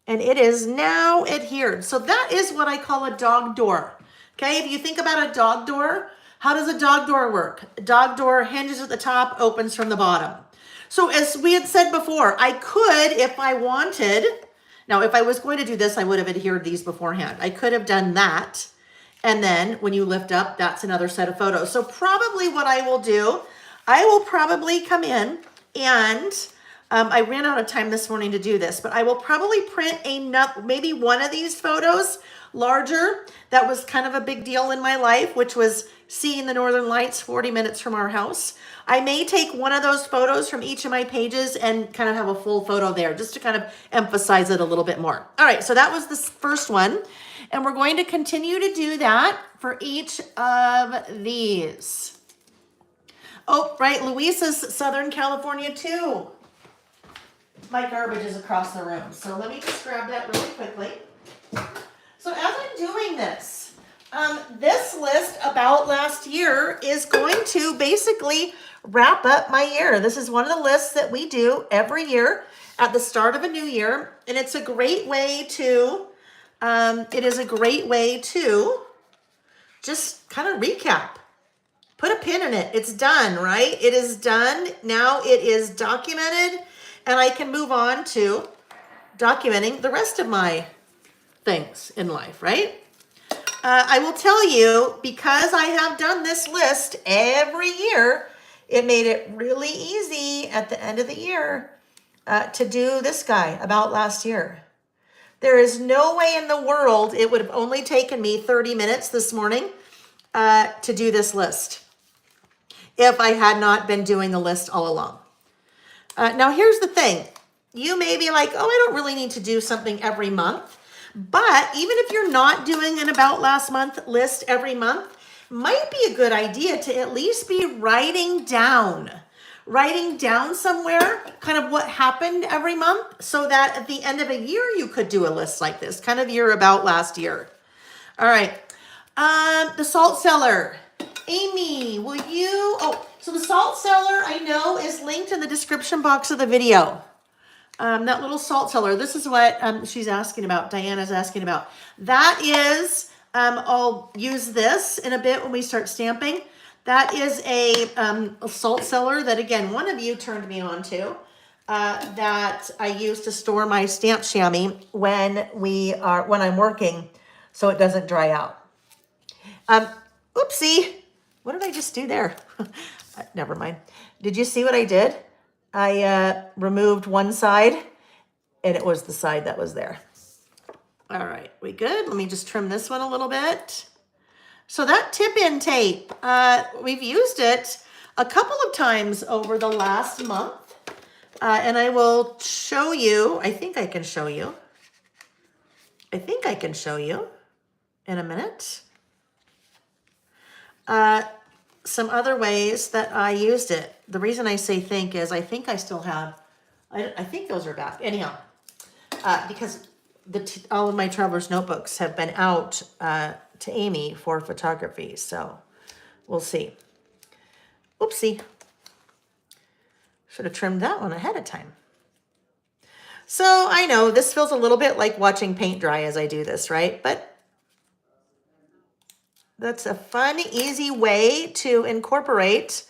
And it is now adhered. So that is what I call a dog door. Okay, if you think about a dog door, how does a dog door work? A dog door hinges at the top, opens from the bottom. So as we had said before, I could, if I wanted, now if I was going to do this, I would have adhered these beforehand. I could have done that. And then when you lift up, that's another set of photos. So probably what I will do, I will probably come in and I ran out of time this morning to do this, but I will probably print maybe one of these photos larger. That was kind of a big deal in my life, which was seeing the Northern Lights 40 minutes from our house. I may take one of those photos from each of my pages and kind of have a full photo there just to kind of emphasize it a little bit more. All right, so that was the first one. And we're going to continue to do that for each of these. Oh, right, Luisa's Southern California too. My garbage is across the room. So let me just grab that really quickly. So as I'm doing this, this list about last year is going to basically wrap up my year. This is one of the lists that we do every year at the start of a new year. And it's a great way to, just kind of recap. Put a pin in it. It's done, right? It is done. Now it is documented. And I can move on to documenting the rest of my things in life, right? I will tell you, because I have done this list every year, it made it really easy at the end of the year to do this guy about last year. There is no way in the world it would have only taken me 30 minutes this morning to do this list if I had not been doing the list all along. Now, here's the thing. You may be like, oh, I don't really need to do something every month. But even if you're not doing an about last month list every month, might be a good idea to at least be writing down somewhere kind of what happened every month so that at the end of a year, you could do a list like this, kind of your about last year. All right. The salt cellar. Amy, will you, so the salt cellar I know is linked in the description box of the video. That little salt cellar, this is what she's asking about, Diana's asking about. That is, I'll use this in a bit when we start stamping. That is a salt cellar that, again, one of you turned me on to, that I use to store my stamp chamois when I'm working so it doesn't dry out. Oopsie. What did I just do there? Never mind. Did you see what I did? I removed one side and it was the side that was there. All right, we good? Let me just trim this one a little bit. So that tip-in tape, we've used it a couple of times over the last month. And I will show you, I think I can show you in a minute. Some other ways that I used it. The reason I say think is I think I still have, I think those are back. Anyhow, because all of my traveler's notebooks have been out to Amy for photography. So we'll see. Oopsie. Should have trimmed that one ahead of time. So I know this feels a little bit like watching paint dry as I do this, right? But That's a fun, easy way to incorporate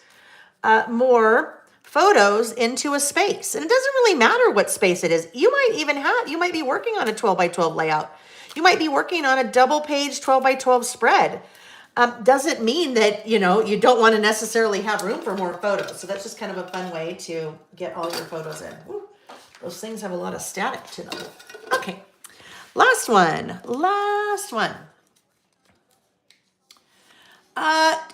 more photos into a space. And it doesn't really matter what space it is. You might be working on a 12 by 12 layout. You might be working on a double page 12 by 12 spread. Doesn't mean that, you don't want to necessarily have room for more photos. So that's just kind of a fun way to get all your photos in. Ooh, those things have a lot of static to them. Okay, last one.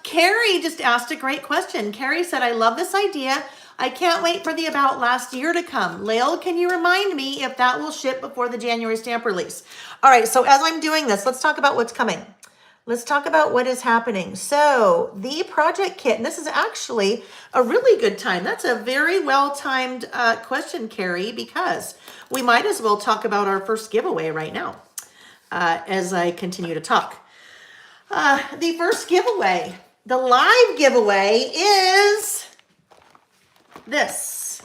Carrie just asked a great question. Carrie said, I love this idea. I can't wait for the About Last Year to come. Lael, can you remind me if that will ship before the January stamp release? All right, so as I'm doing this, let's talk about what's coming. Let's talk about what is happening. So the project kit, and this is actually a really good time. That's a very well-timed question, Carrie, because we might as well talk about our first giveaway right now as I continue to talk. The first giveaway, the live giveaway is this.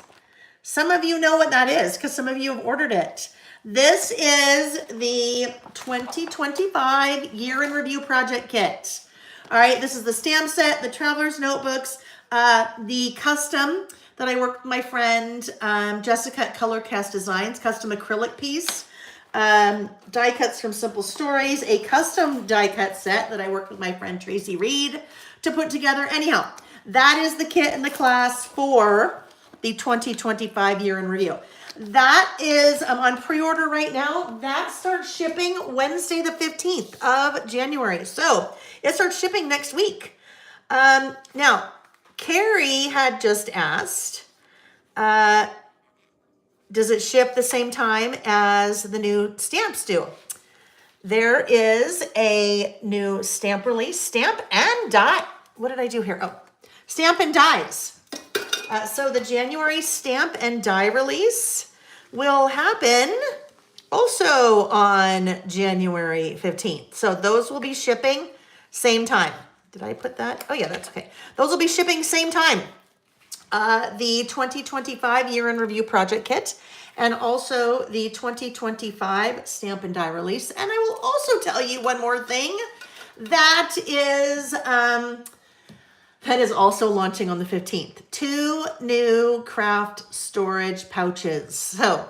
Some of you know what that is because some of you have ordered it. This is the 2025 Year in Review Project Kit. All right, this is the stamp set, the Traveler's Notebooks, the custom that I worked with my friend Jessica at Color Cast Designs, custom acrylic piece, die cuts from Simple Stories, a custom die cut set that I worked with my friend Tracy Reed to put together. Anyhow, that is the kit in the class for the 2025 Year in Review. That is on pre-order right now. That starts shipping Wednesday, the 15th of January. So it starts shipping next week. Now, Carrie had just asked, does it ship the same time as the new stamps do? There is a new stamp release, stamp and die. What did I do here? Oh, stamp and dies. So the January stamp and die release will happen also on January 15th. So those will be shipping same time. Did I put that? Oh yeah, that's okay. Those will be shipping same time. The 2025 Year in Review Project Kit and also the 2025 stamp and die release. And I will also tell you one more thing that is also launching on the 15th. 2 new craft storage pouches. So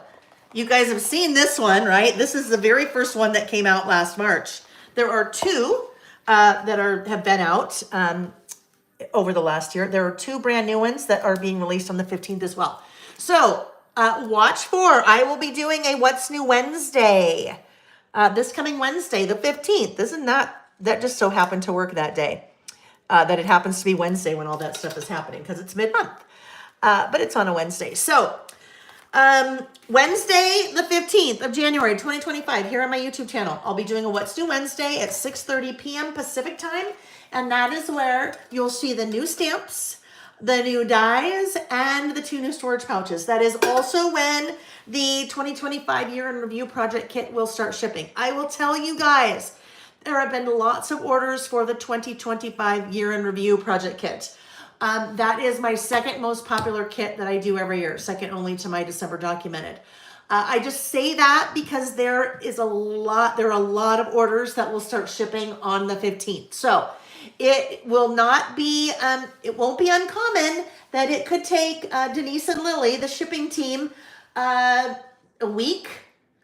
you guys have seen this one, right? This is the very first one that came out last March. There are 2 that have been out over the last year. There are 2 brand new ones that are being released on the 15th as well. So watch for, I will be doing a What's New Wednesday this coming Wednesday, the 15th. That just so happened to work that day. That it happens to be Wednesday when all that stuff is happening because it's mid-month. But it's on a Wednesday. So Wednesday, the 15th of January, 2025, here on my YouTube channel, I'll be doing a What's New Wednesday at 6:30 p.m. Pacific time. And that is where you'll see the new stamps, the new dies, and the 2 new storage pouches. That is also when the 2025 Year in Review Project Kit will start shipping. I will tell you guys, there have been lots of orders for the 2025 Year in Review Project Kit. That is my second most popular kit that I do every year, second only to my December Documented. I just say that because there are a lot of orders that will start shipping on the 15th. So it will not be, it won't be uncommon that it could take Denise and Lily, the shipping team, a week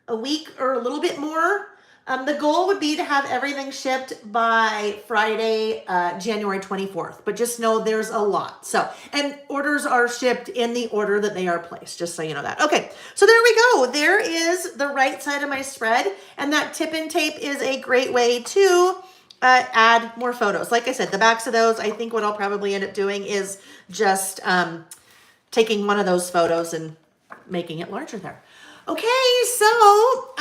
or a little bit more. The goal would be to have everything shipped by Friday, January 24th, but just know there's a lot. So, and orders are shipped in the order that they are placed, just so you know that. Okay, so there we go. There is the right side of my spread, and that tip and tape is a great way to add more photos. Like I said, the backs of those, I think what I'll probably end up doing is just taking one of those photos and making it larger there. Okay, so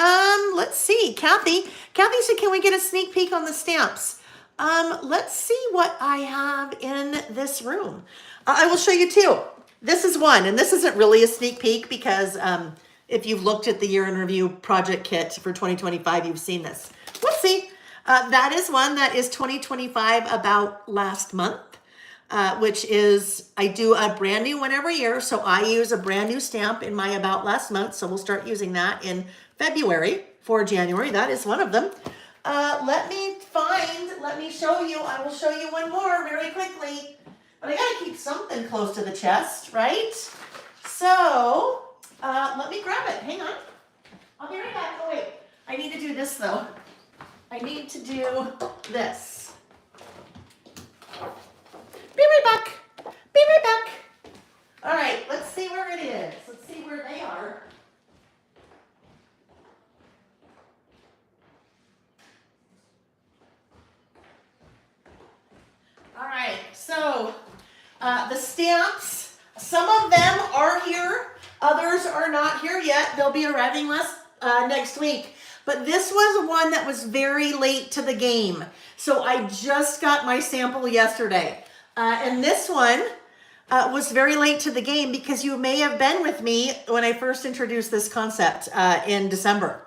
let's see. Kathy said, can we get a sneak peek on the stamps? Let's see what I have in this room. I will show you 2. This is one, and this isn't really a sneak peek because if you've looked at the Year in Review Project Kit for 2025, you've seen this. Let's see. That is one that is 2025 About Last Month. Which is, I do a brand new one every year. So I use a brand new stamp in my About Last Month. So we'll start using that in February for January. That is one of them. Let me show you. I will show you one more very quickly. But I gotta keep something close to the chest, right? So, let me grab it. Hang on. I'll be right back. Oh, wait. I need to do this, though. I need to do this. Be right back. Be right back. All right, let's see where it is. Let's see where they are. All right, so the stamps, some of them are here, others are not here yet. They'll be arriving next week. But this was one that was very late to the game. So I just got my sample yesterday. And this one was very late to the game because you may have been with me when I first introduced this concept in December.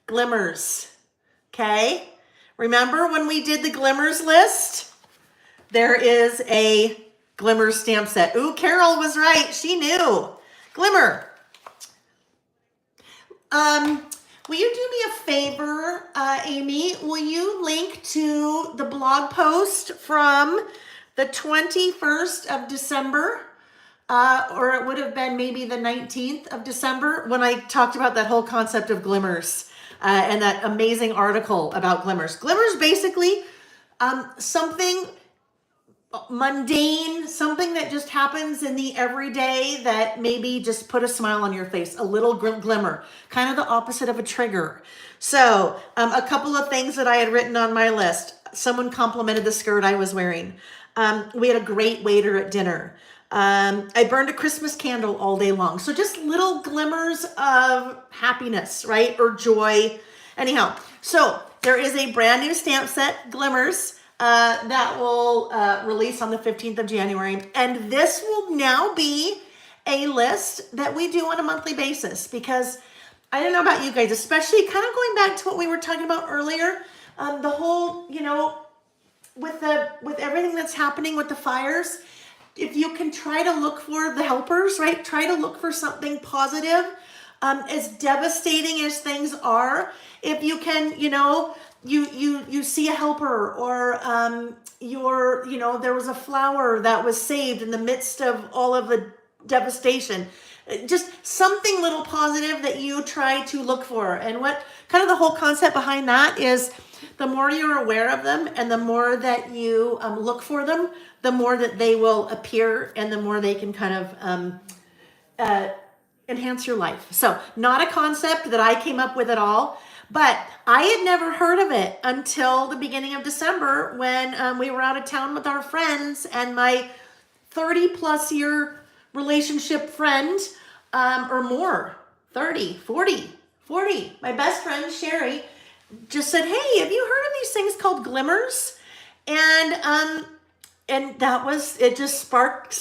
Glimmers, okay? Remember when we did the glimmers list? There is a glimmer stamp set. Ooh, Carol was right. She knew. Glimmer. Will you do me a favor, Amy? Will you link to the blog post from the 21st of December? Or it would have been maybe the 19th of December when I talked about that whole concept of glimmers and that amazing article about glimmers. Glimmers basically something mundane, something that just happens in the everyday that maybe just put a smile on your face, a little glimmer, kind of the opposite of a trigger. So a couple of things that I had written on my list. Someone complimented the skirt I was wearing. We had a great waiter at dinner. I burned a Christmas candle all day long. So just little glimmers of happiness, right? Or joy. Anyhow, so there is a brand new stamp set, Glimmers, that will release on the 15th of January. And this will now be a list that we do on a monthly basis because I don't know about you guys, especially kind of going back to what we were talking about earlier, the whole, with everything that's happening with the fires, if you can try to look for the helpers, right? Try to look for something positive. As devastating as things are, if you can, you see a helper or there was a flower that was saved in the midst of all of the devastation. Just something little positive that you try to look for. And what kind of the whole concept behind that is the more you're aware of them and the more that you look for them, the more that they will appear and the more they can kind of enhance your life. So not a concept that I came up with at all, but I had never heard of it until the beginning of December when we were out of town with our friends and my 30 plus year relationship friend, or more, 30, 40, my best friend Sherry just said, hey, have you heard of these things called glimmers? And that was, it just sparked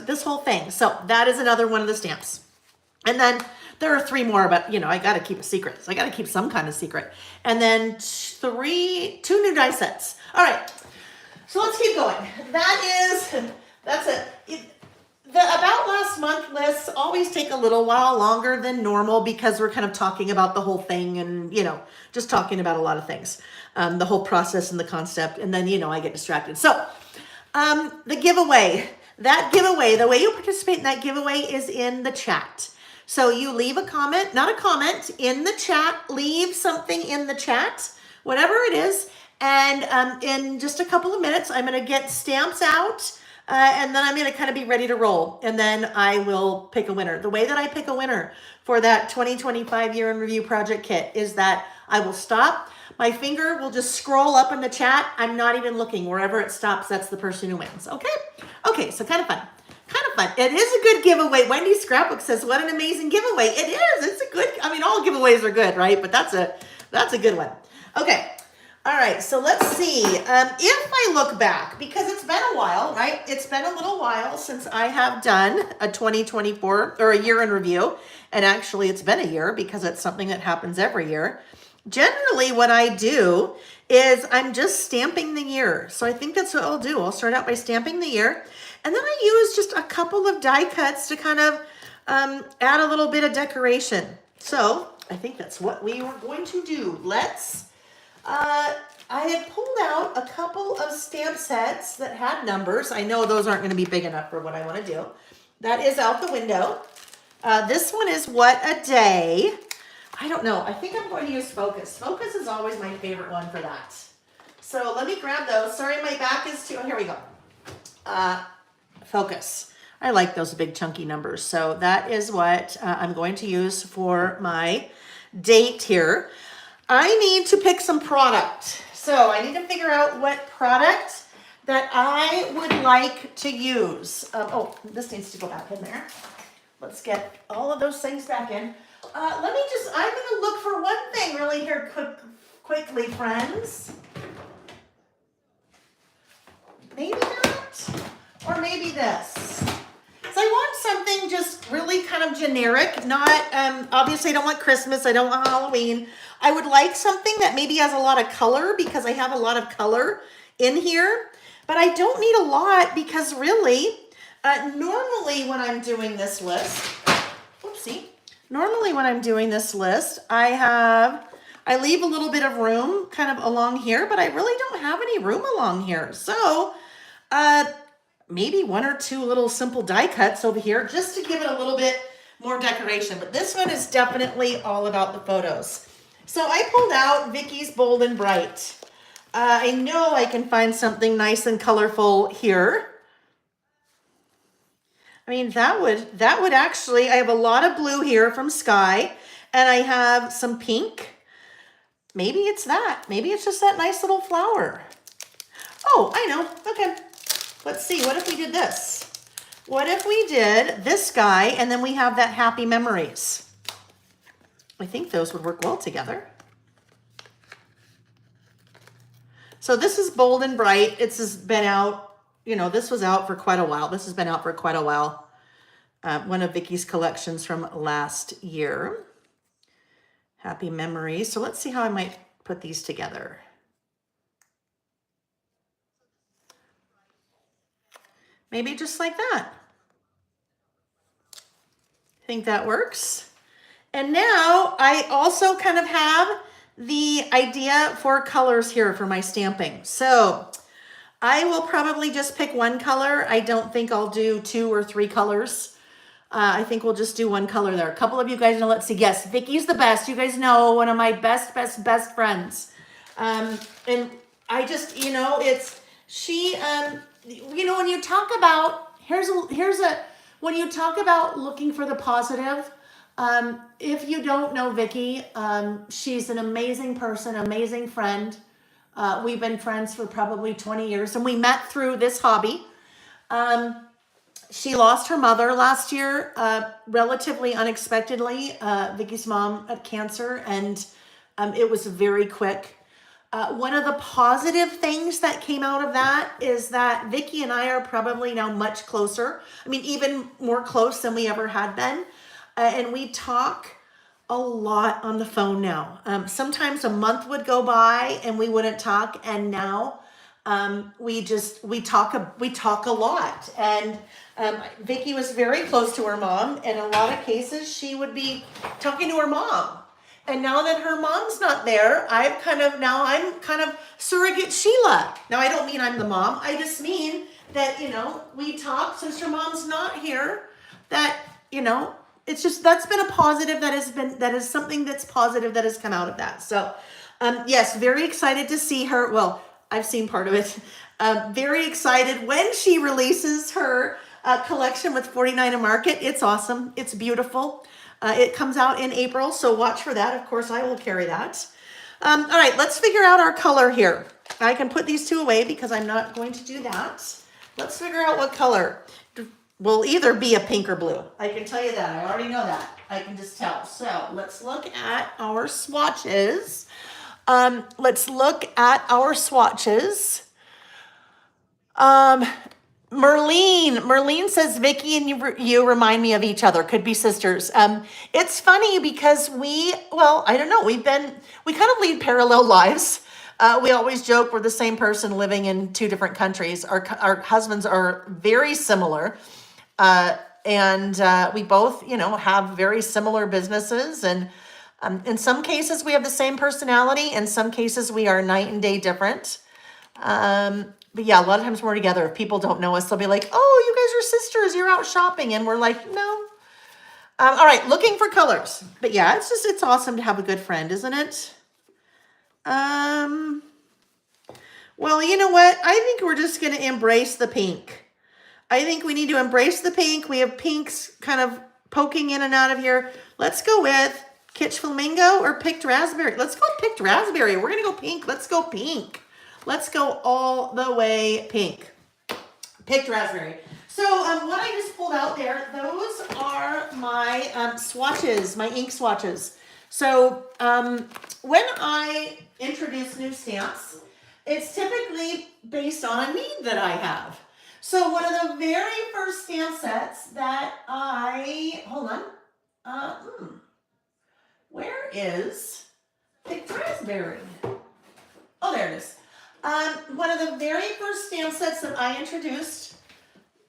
this whole thing. So that is another one of the stamps. And then there are 3 more, but I got to keep a secret. So I got to keep some kind of secret. And then 2 new die sets. All right. So let's keep going. That's it. The About Last Month lists always take a little while longer than normal because we're kind of talking about the whole thing and, just talking about a lot of things, the whole process and the concept. And then, I get distracted. So the giveaway, the way you participate in that giveaway is in the chat. So you leave a comment, not a comment, in the chat, leave something in the chat, whatever it is. And in just a couple of minutes, I'm going to get stamps out. And then I'm going to kind of be ready to roll. And then I will pick a winner. The way that I pick a winner for that 2025 Year in Review Project Kit is that I will stop. My finger will just scroll up in the chat. I'm not even looking. Wherever it stops, that's the person who wins. Okay, so kind of fun. It is a good giveaway. Wendy Scrapbook says, what an amazing giveaway. It is. It's a good, all giveaways are good, right? But that's a good one. Okay. All right, so let's see. If I look back, because it's been a while, right? It's been a little while since I have done a 2024 or a year in review. And actually, it's been a year because it's something that happens every year. Generally, what I do is I'm just stamping the year. So I think that's what I'll do. I'll start out by stamping the year. And then I use just a couple of die cuts to kind of add a little bit of decoration. So I think that's what we were going to do. Let's I had pulled out a couple of stamp sets that had numbers. I know those aren't going to be big enough for what I want to do. That is out the window. This one is What a Day. I don't know. I think I'm going to use Focus. Focus is always my favorite one for that. So let me grab those. Sorry, my back is too. Oh, here we go. Focus. I like those big chunky numbers. So that is what I'm going to use for my date here. I need to pick some product. So I need to figure out what product that I would like to use. Oh, this needs to go back in there. Let's get all of those things back in. I'm going to look for one thing really here quickly, friends. Maybe not, or maybe this. So I want something just really kind of generic, not, obviously I don't want Christmas, I don't want Halloween. I would like something that maybe has a lot of color because I have a lot of color in here, but I don't need a lot because really, normally when I'm doing this list, I leave a little bit of room kind of along here, but I really don't have any room along here. So, maybe one or two little simple die cuts over here just to give it a little bit more decoration. But this one is definitely all about the photos. So I pulled out Vicky's Bold and Bright. I know I can find something nice and colorful here. I mean, that would actually, I have a lot of blue here from Sky, and I have some pink. Maybe it's that. Maybe it's just that nice little flower. Oh, I know. Okay. Let's see. What if we did this? What if we did this guy, and then we have that Happy Memories? I think those would work well together. So this is Bold and Bright. It's been out, this was out for quite a while. This has been out for quite a while. One of Vicky's collections from last year. Happy Memories. So let's see how I might put these together. Maybe just like that. Think that works? And now I also kind of have the idea for colors here for my stamping. So I will probably just pick one color. I don't think I'll do 2 or 3 colors. I think we'll just do one color there. A couple of you guys know, let's see. Yes, Vicky's the best. You guys know, one of my best friends. And I just, when you talk about, when you talk about looking for the positive, if you don't know Vicky, she's an amazing person, amazing friend. We've been friends for probably 20 years, and we met through this hobby. She lost her mother last year, relatively unexpectedly. Vicky's mom had cancer, and it was very quick. One of the positive things that came out of that is that Vicky and I are probably now much closer. I mean, even more close than we ever had been. And we talk a lot on the phone now. Sometimes a month would go by and we wouldn't talk. And now we talk a lot. And Vicky was very close to her mom. In a lot of cases, she would be talking to her mom. And now that her mom's not there, I'm kind of surrogate Sheila. Now, I don't mean I'm the mom. I just mean that, we talk since her mom's not here, that, it's just, that's been a positive that is something that's positive that has come out of that. So, yes, very excited to see her. Well, I've seen part of it. Very excited when she releases her collection with 49 and Market. It's awesome. It's beautiful. It comes out in April, so watch for that. Of course, I will carry that. All right, let's figure out our color here. I can put these 2 away because I'm not going to do that. Let's figure out what color. Will either be a pink or blue. I can tell you that. I already know that. I can just tell. So let's look at our swatches. Merlene says, Vicky and you remind me of each other. Could be sisters. It's funny because we kind of lead parallel lives. We always joke we're the same person living in 2 different countries. Our husbands are very similar. And we both, have very similar businesses. And In some cases, we have the same personality. In some cases, we are night and day different. But yeah, a lot of times we're together. If people don't know us, they'll be like, oh, you guys are sisters. You're out shopping. And we're like, no. All right, looking for colors. But yeah, it's awesome to have a good friend, isn't it? Well, you know what? I think we're just going to embrace the pink. I think we need to embrace the pink. We have pinks kind of poking in and out of here. Let's go with Kitsch Flamingo or Picked Raspberry. Let's go Picked Raspberry. We're going to go pink. Let's go pink. Let's go all the way pink. Picked Raspberry. So what I just pulled out there, those are my swatches, my ink swatches. So when I introduce new stamps, it's typically based on a need that I have. So one of the very first stamp sets that hold on, where is Picked Raspberry? Oh, there it is. One of the very first stamp sets that I introduced,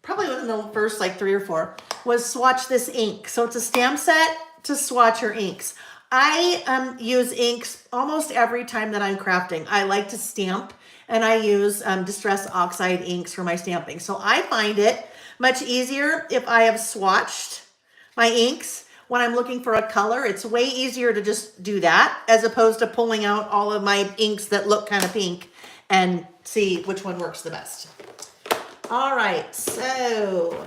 probably within the first like 3 or 4, was Swatch This Ink. So it's a stamp set to swatch your inks. I use inks almost every time that I'm crafting. I like to stamp, and I use Distress Oxide inks for my stamping. So I find it much easier if I have swatched my inks when I'm looking for a color. It's way easier to just do that as opposed to pulling out all of my inks that look kind of pink and see which one works the best. All right, so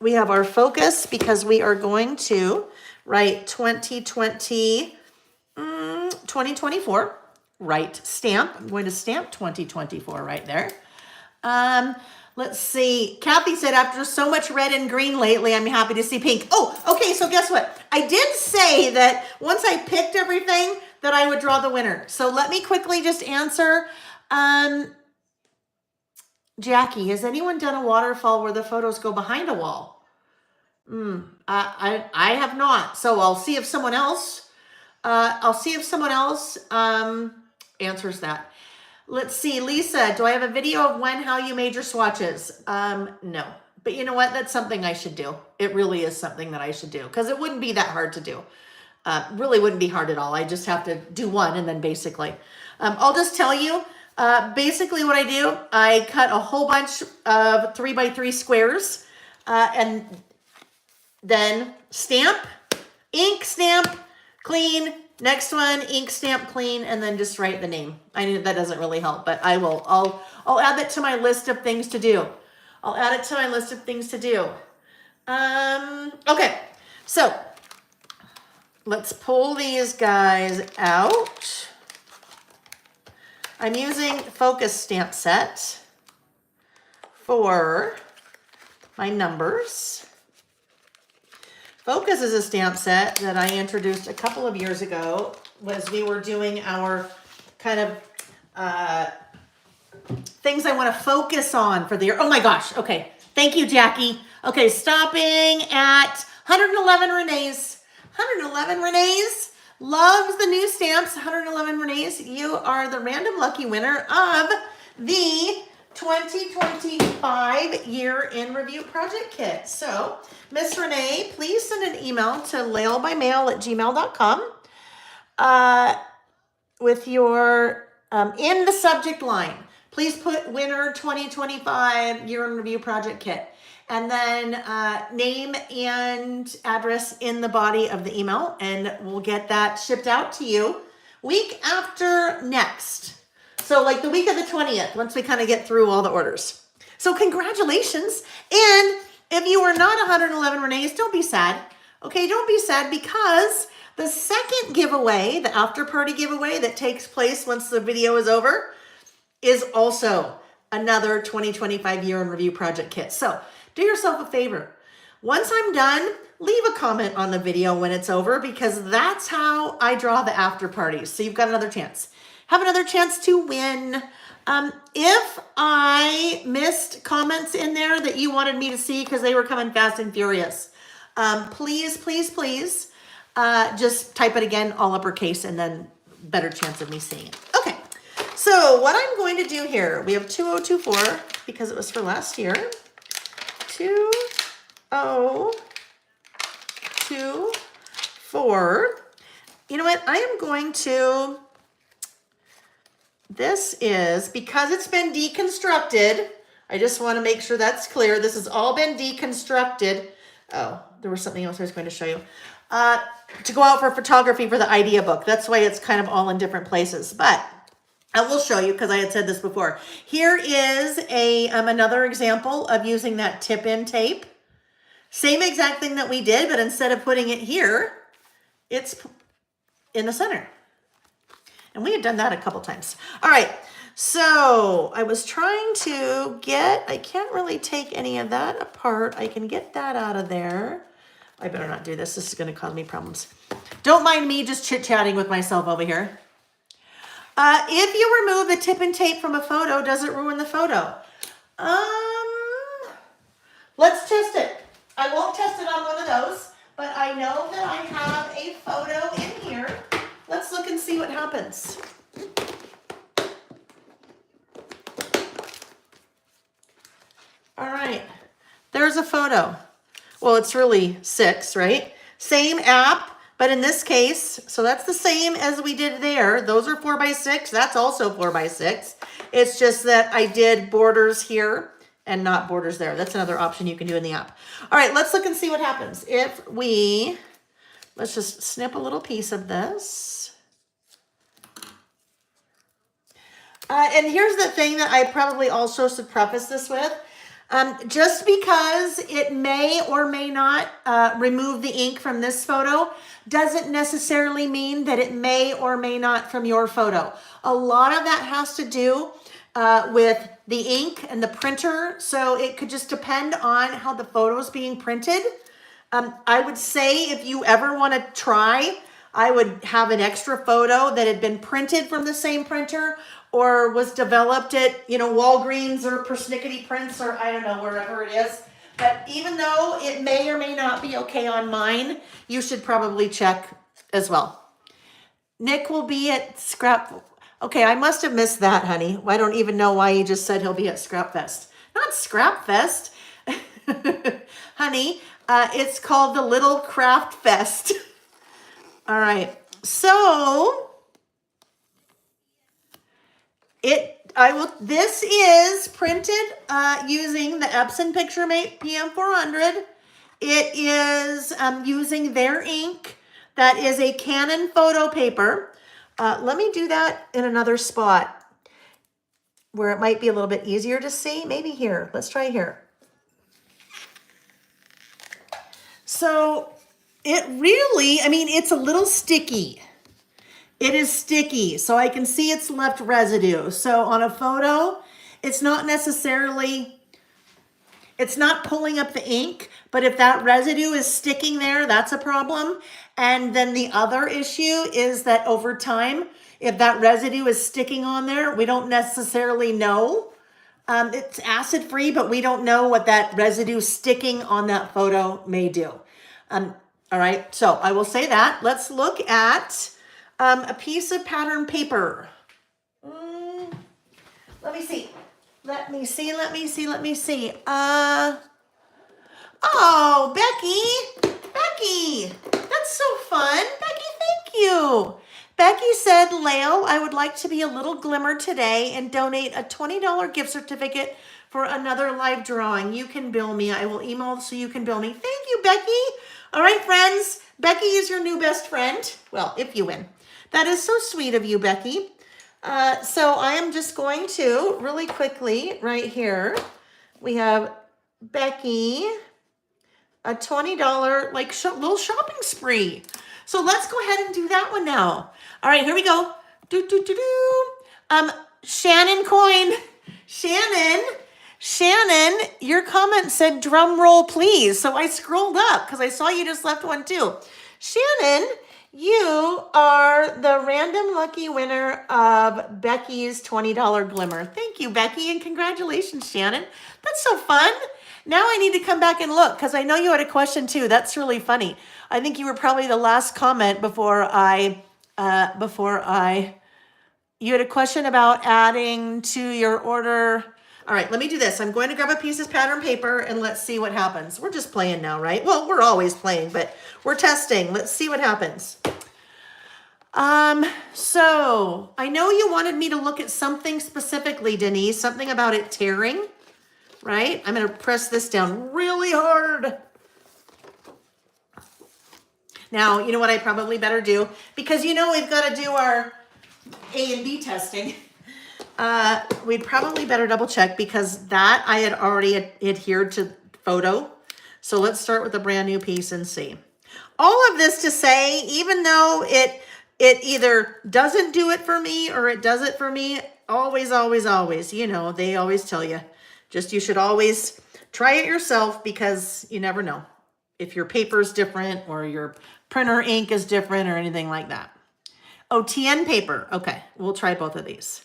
we have our focus because we are going to write 2024, write stamp. I'm going to stamp 2024 right there. Let's see. Kathy said, after so much red and green lately, I'm happy to see pink. Oh, okay, so guess what? I did say that once I picked everything that I would draw the winner. So let me quickly just answer. Jackie, has anyone done a waterfall where the photos go behind a wall? I have not. So I'll see if someone else, answers that. Let's see, Lisa, do I have a video of how you made your swatches? No, but you know what? That's something I should do. It really is something that I should do because it wouldn't be that hard to do. Really wouldn't be hard at all. I just have to do one and then basically, I'll just tell you, basically what I do, I cut a whole bunch of 3x3 squares, and then stamp, ink, stamp, clean, next one, ink, stamp, clean, and then just write the name. I know that doesn't really help, but I will. I'll add that to my list of things to do. Okay, so let's pull these guys out. I'm using Focus Stamp Set for my numbers. Focus is a stamp set that I introduced a couple of years ago as we were doing our kind of things I want to focus on for the year. Oh my gosh. Okay. Thank you, Jackie. Okay. Stopping at 111 Renee's. 111 Renee's loves the new stamps. 111 Renee's. You are the random lucky winner of the 2025 Year in Review Project Kit. So, Miss Renee, please send an email to lailbymail@gmail.com with your, in the subject line, please put winner 2025 Year in Review Project Kit. And then name and address in the body of the email, and we'll get that shipped out to you week after next. So like the week of the 20th, once we kind of get through all the orders. So congratulations. And if you are not 111 Renee's, don't be sad. Okay, don't be sad because the second giveaway, the after party giveaway that takes place once the video is over, is also another 2025 Year in Review Project Kit. So do yourself a favor. Once I'm done, leave a comment on the video when it's over because that's how I draw the after parties. So you've got another chance. Have another chance to win. If I missed comments in there that you wanted me to see because they were coming fast and furious, please, please, please, just type it again, all uppercase, and then better chance of me seeing it. Okay, so what I'm going to do here, we have 2024 because it was for last year. 2024. you know what? I am going to, this is, because it's been deconstructed, I just want to make sure that's clear. This has all been deconstructed. Oh, there was something else I was going to show you. To go out for photography for the idea book. That's why it's kind of all in different places. But I will show you because I had said this before. Here is another example of using that tip-in tape. Same exact thing that we did, but instead of putting it here, it's in the center. And we had done that a couple times. All right, so I was trying to get, I can't really take any of that apart. I can get that out of there. I better not do this. This is going to cause me problems. Don't mind me just chit-chatting with myself over here. If you remove the tip and tape from a photo, does it ruin the photo? Let's test it. I won't test it on one of those, but I know that I have a photo in here. Let's look and see what happens. All right, there's a photo. Well, it's really 6, right? Same app, but in this case, so that's the same as we did there. Those are 4x6. That's also 4x6. It's just that I did borders here and not borders there. That's another option you can do in the app. All right, let's look and see what happens. If we, let's just snip a little piece of this. And here's the thing that I probably also should preface this with. Just because it may or may not remove the ink from this photo doesn't necessarily mean that it may or may not from your photo. A lot of that has to do with the ink and the printer. So it could just depend on how the photo is being printed. I would say if you ever want to try, I would have an extra photo that had been printed from the same printer or was developed at, Walgreens or Persnickety Prints or I don't know, wherever it is. But even though it may or may not be okay on mine, you should probably check as well. Nick will be at Scrap. Okay, I must have missed that, honey. I don't even know why you just said he'll be at Scrap Fest. Not Scrap Fest. Honey, it's called the Little Craft Fest. All right, so this is printed using the Epson PictureMate PM400. It is using their ink. That is a Canon photo paper. Let me do that in another spot where it might be a little bit easier to see. Maybe here. Let's try here. So it really, it's a little sticky. It is sticky, so I can see it's left residue. So on a photo, it's not pulling up the ink, but if that residue is sticking there, that's a problem. And then the other issue is that over time, if that residue is sticking on there, we don't necessarily know. It's acid-free, but we don't know what that residue sticking on that photo may do. All right, so I will say that. Let's look at a piece of pattern paper. Let me see. Oh, Becky, that's so fun. Becky, thank you. Becky said, Leo, I would like to be a little glimmer today and donate a $20 gift certificate for another live drawing. You can bill me. I will email so you can bill me. Thank you, Becky. All right, friends. Becky is your new best friend. Well, if you win. That is so sweet of you, Becky. So I am just going to really quickly right here. We have Becky, a $20 little shopping spree. So let's go ahead and do that one now. All right, here we go. Shannon Coyne. Shannon, your comment said drum roll, please. So I scrolled up because I saw you just left one too. Shannon, you are the random lucky winner of Becky's $20 Glimmer. Thank you, Becky, and congratulations, Shannon. That's so fun. Now I need to come back and look because I know you had a question too. That's really funny. I think you were probably the last comment before I you had a question about adding to your order. All right, let me do this. I'm going to grab a piece of pattern paper and let's see what happens. We're just playing now, right? Well, we're always playing, but we're testing. Let's see what happens. So I know you wanted me to look at something specifically, Denise, something about it tearing, right? I'm going to press this down really hard. Now, you know what I probably better do? Because you know we've got to do our A and B testing. We'd probably better double check because that I had already adhered to photo. So let's start with a brand new piece and see. All of this to say, even though it either doesn't do it for me or it does it for me, always, always, always, you know, they always tell you, just you should always try it yourself because you never know if your paper is different or your printer ink is different or anything like that. Oh, TN paper. Okay, we'll try both of these.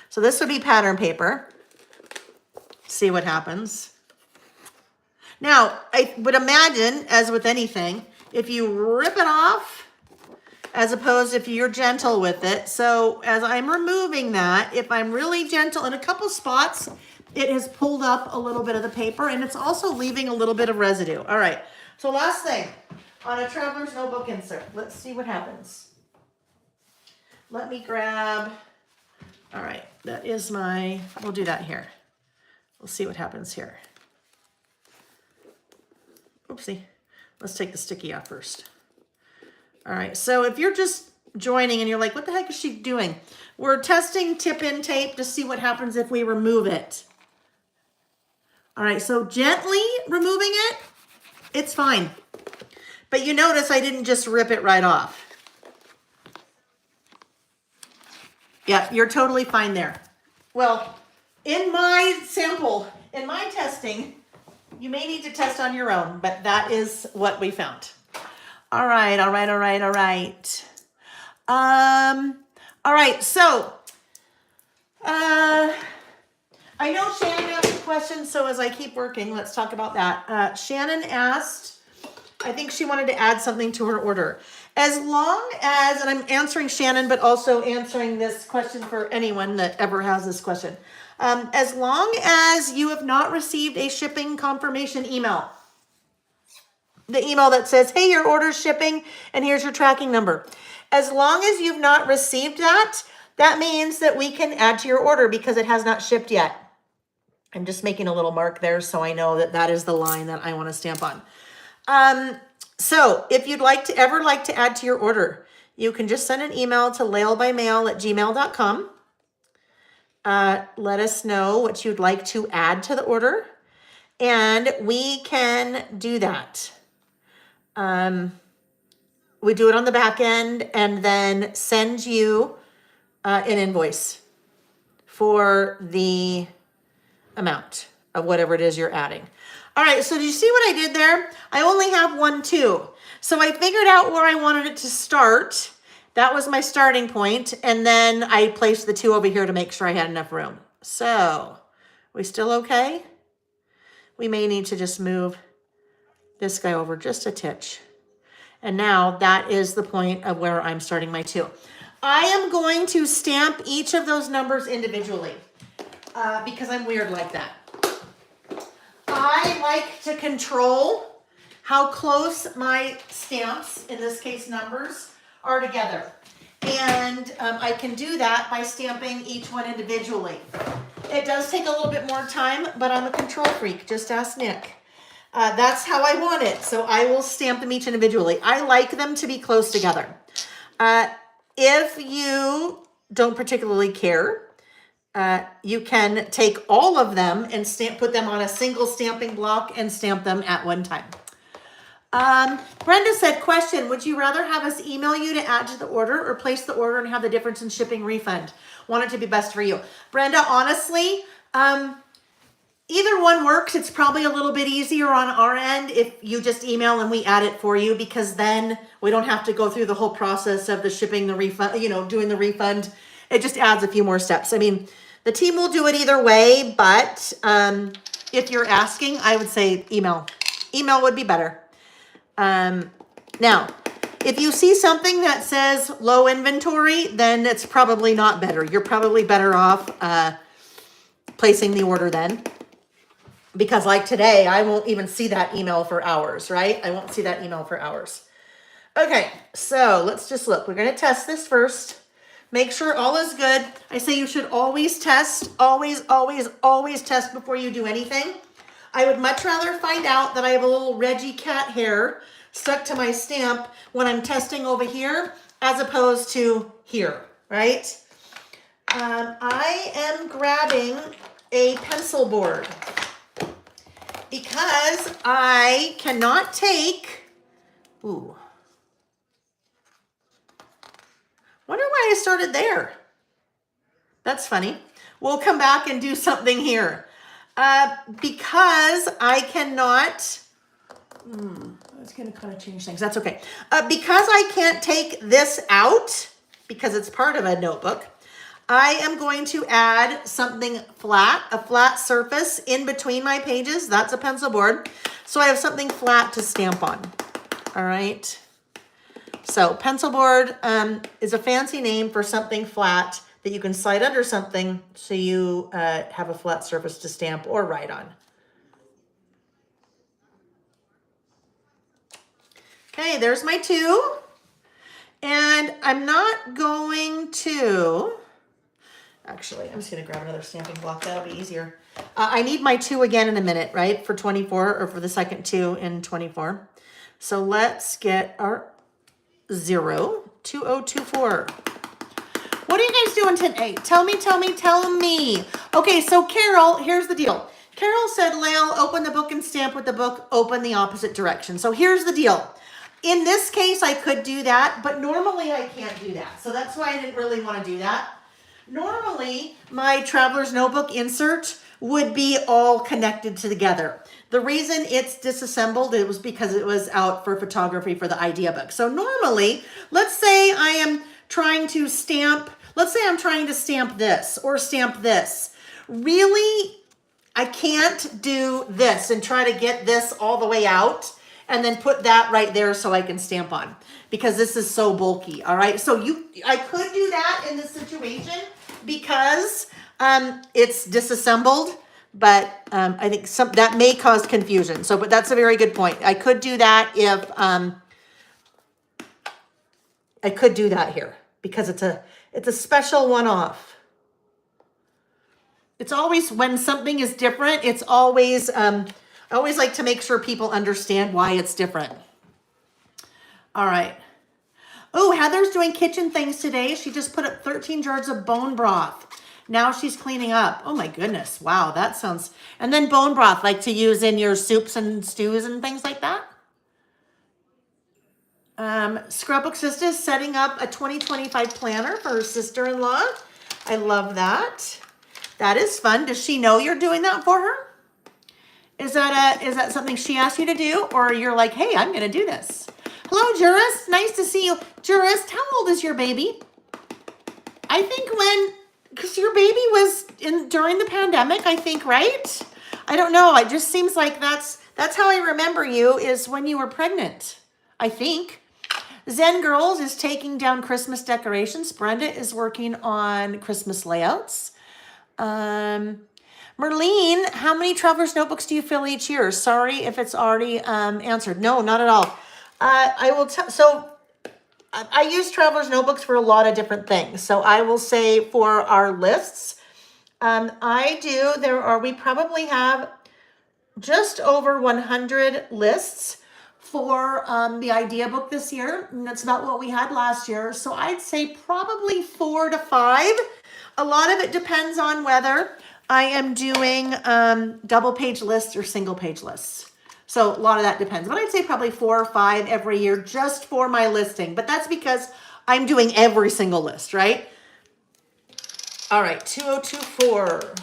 So this would be pattern paper. See what happens. Now, I would imagine, as with anything, if you rip it off, as opposed if you're gentle with it. So as I'm removing that, if I'm really gentle in a couple spots, it has pulled up a little bit of the paper and it's also leaving a little bit of residue. All right, so last thing, on a traveler's notebook insert, let's see what happens. Let me grab, all right, that is my, we'll do that here. We'll see what happens here. Oopsie, let's take the sticky off first. All right, so if you're just joining and you're like, what the heck is she doing? We're testing tip-in tape to see what happens if we remove it. All right, so gently removing it, it's fine. But you notice I didn't just rip it right off. Yeah, you're totally fine there. Well, in my sample, in my testing, you may need to test on your own, but that is what we found. All right, all right, all right, all right. All right, so I know Shannon asked a question, so as I keep working, let's talk about that. Shannon asked, I think she wanted to add something to her order. As long as, and I'm answering Shannon, but also answering this question for anyone that ever has this question. As long as you have not received a shipping confirmation email, the email that says, hey, your order's shipping and here's your tracking number. As long as you've not received that, that means that we can add to your order because it has not shipped yet. I'm just making a little mark there so I know that that is the line that I want to stamp on. So if you'd like to add to your order, you can just send an email to lailbymail@gmail.com. Let us know what you'd like to add to the order and we can do that. We do it on the back end and then send you an invoice for the amount of whatever it is you're adding. All right, so did you see what I did there? I only have 1, 2. So I figured out where I wanted it to start. That was my starting point. And then I placed the 2 over here to make sure I had enough room. So, we still okay? We may need to just move this guy over just a titch. And now that is the point of where I'm starting my 2. I am going to stamp each of those numbers individually because I'm weird like that. I like to control how close my stamps, in this case numbers, are together. And I can do that by stamping each one individually. It does take a little bit more time, but I'm a control freak. Just ask Nick. That's how I want it. So I will stamp them each individually. I like them to be close together. If you don't particularly care, you can take all of them and put them on a single stamping block and stamp them at one time. Brenda said, question, would you rather have us email you to add to the order or place the order and have the difference in shipping refund? Want it to be best for you. Brenda, honestly, either one works. It's probably a little bit easier on our end if you just email and we add it for you, because then we don't have to go through the whole process of the shipping, the refund, doing the refund. It just adds a few more steps. I mean, the team will do it either way, but if you're asking, I would say email. Email would be better. Now, if you see something that says low inventory, then it's probably not better. You're probably better off placing the order then. Because like today, I won't even see that email for hours, right? I won't see that email for hours. Okay, so let's just look. We're going to test this first. Make sure all is good. I say you should always test, always, always, always test before you do anything. I would much rather find out that I have a little Reggie cat hair stuck to my stamp when I'm testing over here as opposed to here, right? I am grabbing a pencil board because I cannot take, ooh. Wonder why I started there. That's funny. We'll come back and do something here. Because I cannot, it's going to kind of change things. That's okay. Because I can't take this out, because it's part of a notebook, I am going to add something flat, a flat surface in between my pages. That's a pencil board. So I have something flat to stamp on. All right. So pencil board is a fancy name for something flat that you can slide under something so you have a flat surface to stamp or write on. Okay, there's my two. And I'm not going to, actually, I'm just gonna grab another stamping block. That'll be easier. I need my two again in a minute, right? For 24 or for the second two in 24. So let's get our 2024. What are you guys doing today? Tell me. Okay, so Carol, here's the deal. Carol said, Lael, open the book and stamp with the book, open the opposite direction. So here's the deal. In this case, I could do that, but normally I can't do that. So that's why I didn't really want to do that. Normally, my Traveler's Notebook insert would be all connected together. The reason it's disassembled, it was because it was out for photography for the idea book. So normally, let's say I am trying to stamp, let's say I'm trying to stamp this or stamp this. Really, I can't do this and try to get this all the way out and then put that right there so I can stamp on because this is so bulky. All right. So I could do that in this situation because it's disassembled, but I think that may cause confusion. So, but that's a very good point. I could do that if I could do that here because it's a special one-off. It's always when something is different, it's always I always like to make sure people understand why it's different. All right. Oh, Heather's doing kitchen things today. She just put up 13 jars of bone broth. Now she's cleaning up. Oh my goodness. Wow, that sounds... And then bone broth, like to use in your soups and stews and things like that. Scrapbook Sister is setting up a 2025 planner for her sister-in-law. I love that. That is fun. Does she know you're doing that for her? Is that something she asked you to do? Or you're like, hey, I'm going to do this. Hello, Juris. Nice to see you. Juris, how old is your baby? I think because your baby was during the pandemic, I think, right? I don't know. It just seems like that's how I remember you is when you were pregnant, I think. Zen Girls is taking down Christmas decorations. Brenda is working on Christmas layouts. Merlene, how many Traveler's Notebooks do you fill each year? Sorry if it's already answered. No, not at all. I will tell. So I use Traveler's Notebooks for a lot of different things. So I will say for our lists, we probably have just over 100 lists for the idea book this year. And that's about what we had last year. So I'd say probably 4 to 5. A lot of it depends on whether I am doing double page lists or single page lists. So a lot of that depends, but I'd say probably 4 or 5 every year just for my listing. But that's because I'm doing every single list, right? All right, 2024.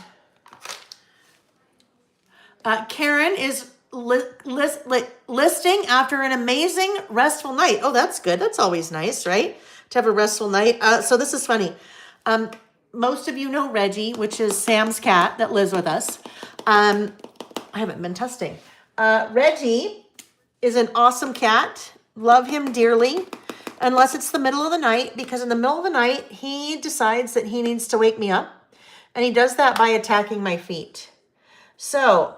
Karen is listing after an amazing restful night. Oh, that's good. That's always nice, right? To have a restful night. So this is funny. Most of you know Reggie, which is Sam's cat that lives with us. I haven't been testing. Reggie is an awesome cat. Love him dearly, unless it's the middle of the night, because in the middle of the night, he decides that he needs to wake me up. And he does that by attacking my feet. So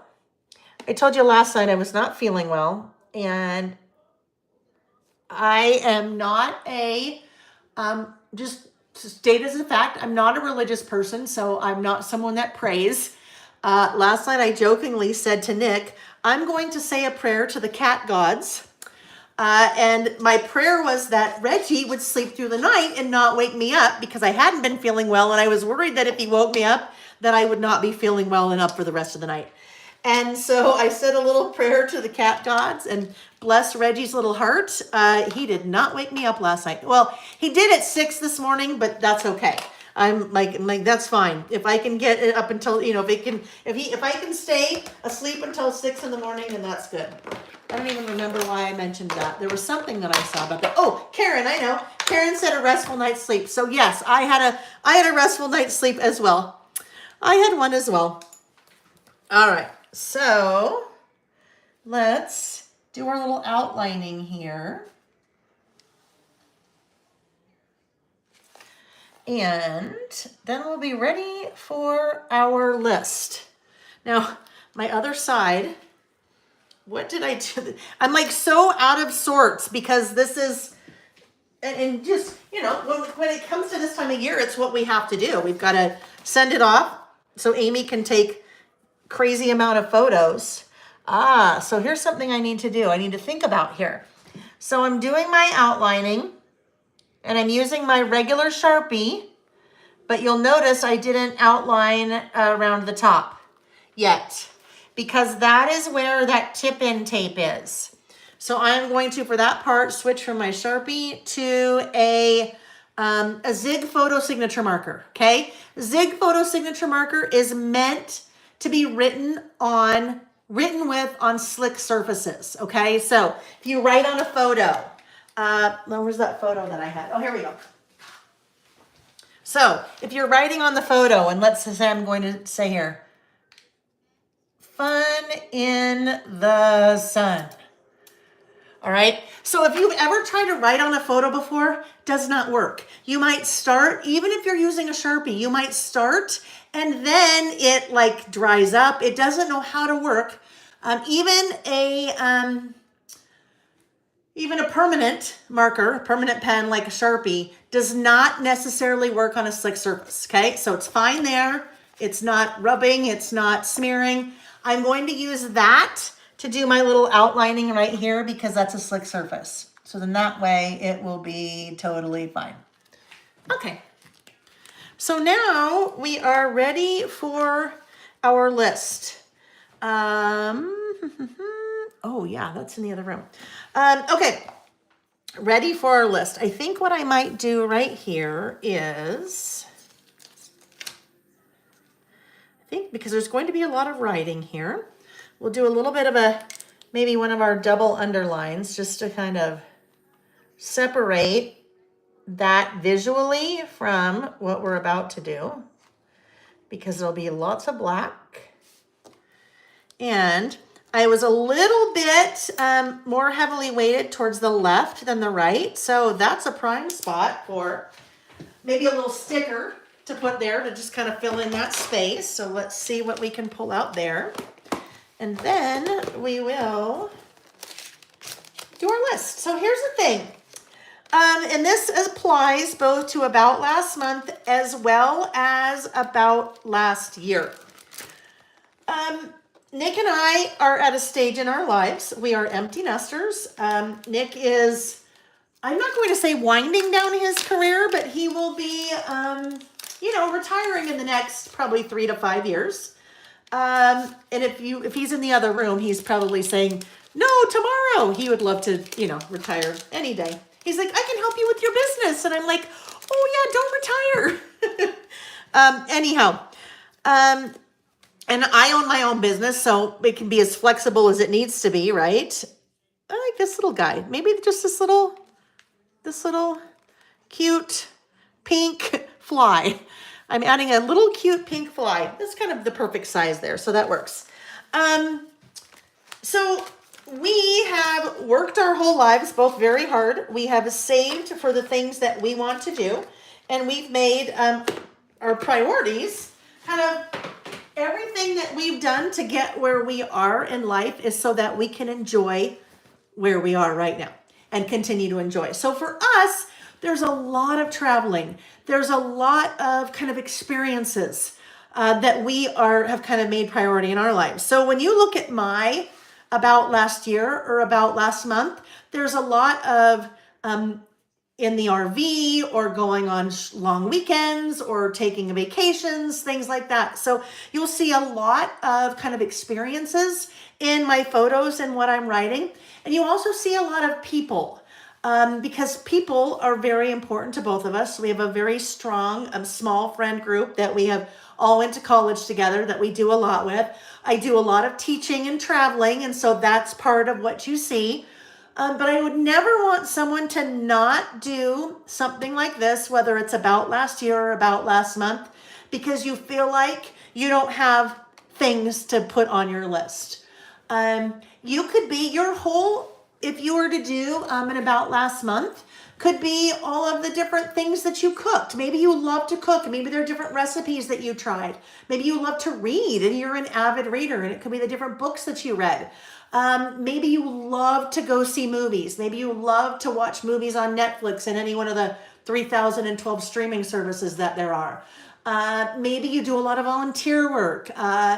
I told you last night I was not feeling well. And I am not just to state as a fact, I'm not a religious person, so I'm not someone that prays. Last night I jokingly said to Nick, I'm going to say a prayer to the cat gods. And my prayer was that Reggie would sleep through the night and not wake me up because I hadn't been feeling well. And I was worried that if he woke me up, that I would not be feeling well enough for the rest of the night. And so I said a little prayer to the cat gods and bless Reggie's little heart. He did not wake me up last night. Well, he did at 6 this morning, but that's okay. I'm like that's fine. If I can get it up until, if I can stay asleep until 6 in the morning, then that's good. I don't even remember why I mentioned that. There was something that I saw about that. Oh, Karen, I know. Karen said a restful night's sleep. So yes, I had a restful night's sleep as well. I had one as well. All right. So let's do our little outlining here. And then we'll be ready for our list. Now, my other side, what did I do? I'm like so out of sorts because this is, and just, when it comes to this time of year, it's what we have to do. We've got to send it off so Amy can take crazy amount of photos. So here's something I need to do. I need to think about here. So I'm doing my outlining and I'm using my regular Sharpie, but you'll notice I didn't outline around the top yet because that is where that tip-in tape is. So I'm going to, for that part, switch from my Sharpie to a Zig Photo Signature marker, okay? Zig Photo Signature marker is meant to be written with on slick surfaces, okay? So if you write on a photo, where's that photo that I had? Oh, here we go. So if you're writing on the photo, and let's say I'm going to say here, fun in the sun. All right. So if you've ever tried to write on a photo before, does not work. You might start, even if you're using a Sharpie, you might start and then it like dries up. It doesn't know how to work. Even a permanent marker, a permanent pen like a Sharpie, does not necessarily work on a slick surface, okay? So it's fine there. It's not rubbing, it's not smearing. I'm going to use that to do my little outlining right here because that's a slick surface. So then that way it will be totally fine. Okay. So now we are ready for our list. Oh yeah, that's in the other room. Okay, ready for our list. I think what I might do right here is, because there's going to be a lot of writing here, we'll do a little bit of maybe one of our double underlines just to kind of separate that visually from what we're about to do, because there'll be lots of black. And I was a little bit more heavily weighted towards the left than the right. So that's a prime spot for maybe a little sticker to put there to just kind of fill in that space. So let's see what we can pull out there. And then we will do our list. So here's the thing. And this applies both to About Last Month as well as About Last Year. Nick and I are at a stage in our lives. We are empty nesters. Nick is, I'm not going to say winding down his career, but he will be, retiring in the next probably 3 to 5 years. And if he's in the other room, he's probably saying, no, tomorrow. He would love to, retire any day. He's like, I can help you with your business. And I'm like, oh yeah, don't retire. Anyhow, and I own my own business, so it can be as flexible as it needs to be, right? I like this little guy. Maybe just this little cute pink fly. I'm adding a little cute pink fly. That's kind of the perfect size there, so that works. So we have worked our whole lives both very hard. We have saved for the things that we want to do, and we've made our priorities kind of everything that we've done to get where we are in life is so that we can enjoy where we are right now. and continue to enjoy. So for us, there's a lot of traveling. There's a lot of kind of experiences that we have kind of made priority in our lives. So when you look at my about last year or about last month, there's a lot of in the RV or going on long weekends or taking vacations, things like that. So you'll see a lot of kind of experiences in my photos and what I'm writing. And you also see a lot of people. Because people are very important to both of us. We have a very strong, small friend group that we have all went to college together that we do a lot with. I do a lot of teaching and traveling, and so that's part of what you see. But I would never want someone to not do something like this, whether it's about last year or about last month, because you feel like you don't have things to put on your list. You could be your whole, if you were to do an about last month, could be all of the different things that you cooked. Maybe you love to cook. Maybe there are different recipes that you tried. Maybe you love to read and you're an avid reader, and it could be the different books that you read. Maybe you love to go see movies. Maybe you love to watch movies on Netflix and any one of the 3,012 streaming services that there are. Maybe you do a lot of volunteer work.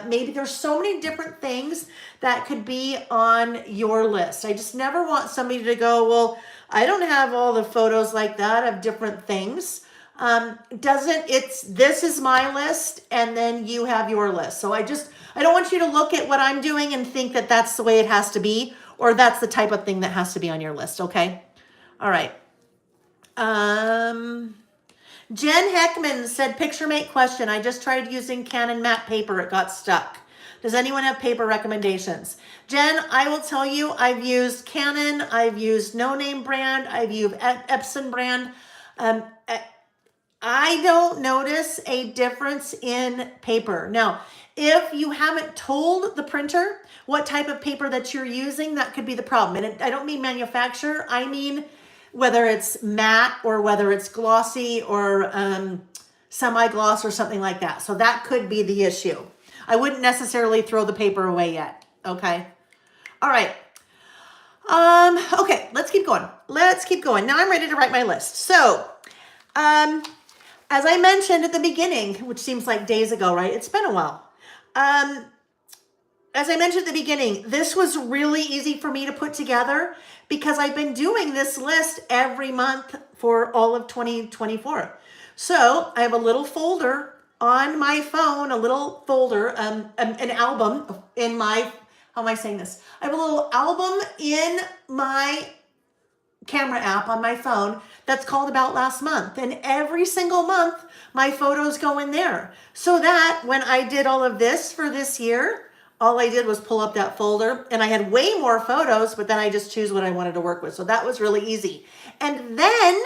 Maybe there's so many different things that could be on your list. I just never want somebody to go, well, I don't have all the photos like that of different things. This is my list and then you have your list. So I don't want you to look at what I'm doing and think that that's the way it has to be, or that's the type of thing that has to be on your list. Okay. All right. Jen Heckman said, picture mate question. I just tried using Canon matte paper. It got stuck. Does anyone have paper recommendations? Jen, I will tell you, I've used Canon. I've used No Name brand. I've used Epson brand. I don't notice a difference in paper. Now, if you haven't told the printer what type of paper that you're using, that could be the problem. And I don't mean manufacturer. I mean whether it's matte or whether it's glossy or semi-gloss or something like that. So that could be the issue. I wouldn't necessarily throw the paper away yet. Okay. All right. Okay, let's keep going. Now I'm ready to write my list. So, as I mentioned at the beginning, which seems like days ago, right? It's been a while. As I mentioned at the beginning, this was really easy for me to put together because I've been doing this list every month for all of 2024. So I have a little folder on my phone, an album in my, how am I saying this? I have a little album in my camera app on my phone that's called About Last Month. And every single month, my photos go in there. So that when I did all of this for this year, all I did was pull up that folder and I had way more photos, but then I just choose what I wanted to work with. So that was really easy. And then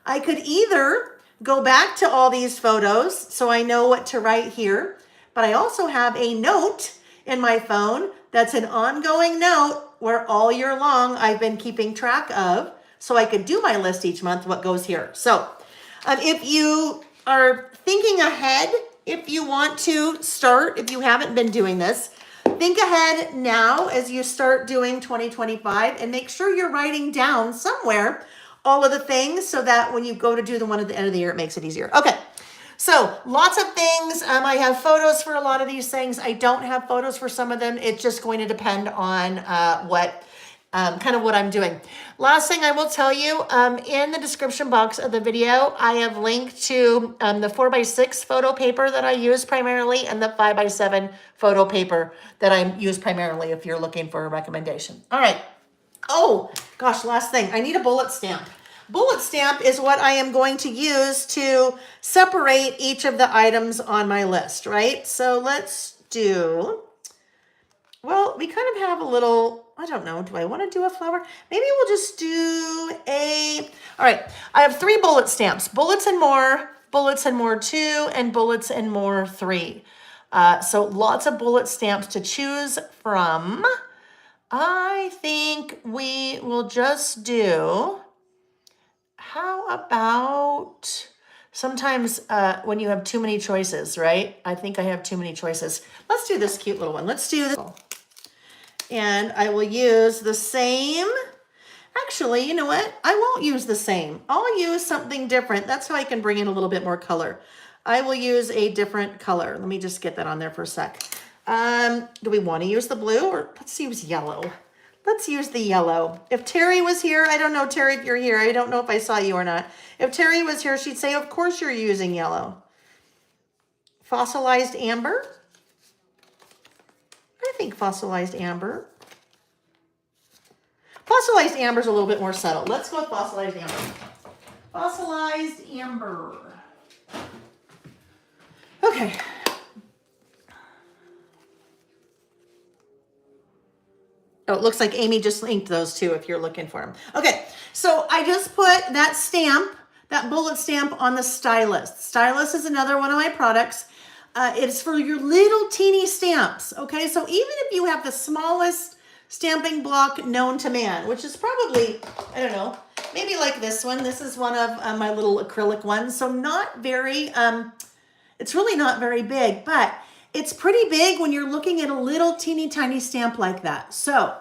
I could either go back to all these photos so I know what to write here, but I also have a note in my phone that's an ongoing note where all year long I've been keeping track of, so I could do my list each month, what goes here. So if you are thinking ahead, if you want to start, if you haven't been doing this, think ahead now as you start doing 2025 and make sure you're writing down somewhere all of the things so that when you go to do the one at the end of the year, it makes it easier. Okay, so lots of things. I have photos for a lot of these things. I don't have photos for some of them. It's just going to depend on kind of what I'm doing. Last thing I will tell you, in the description box of the video, I have linked to the 4x6 photo paper that I use primarily and the 5x7 photo paper that I use primarily if you're looking for a recommendation. All right. Oh, gosh, last thing. I need a bullet stamp. Bullet stamp is what I am going to use to separate each of the items on my list, right? So let's do, well, we kind of have a little, I don't know, do I want to do a flower? Maybe we'll just do all right, I have 3 bullet stamps, bullets and more 2, and bullets and more 3. So lots of bullet stamps to choose from. I think we will just do, how about, sometimes when you have too many choices, right? I think I have too many choices. Let's do this cute little one. Let's do this. And I will use the same Actually, you know what? I won't use the same. I'll use something different. That's how I can bring in a little bit more color. I will use a different color. Let me just get that on there for a sec. Do we want to use the blue or let's use yellow? Let's use the yellow. If Terry was here, I don't know, Terry, if you're here. I don't know if I saw you or not. If Terry was here, she'd say, of course you're using yellow. Fossilized amber. I think fossilized amber. Fossilized amber is a little bit more subtle. Let's go with fossilized amber. Fossilized amber. Okay. Oh, it looks like Amy just linked those two if you're looking for them. Okay, so I just put that stamp, that bullet stamp on the stylus. Stylus is another one of my products. It's for your little teeny stamps, okay? So even if you have the smallest stamping block known to man, which is probably, I don't know, maybe like this one. This is one of my little acrylic ones. So not very, it's really not very big, but it's pretty big when you're looking at a little teeny tiny stamp like that. So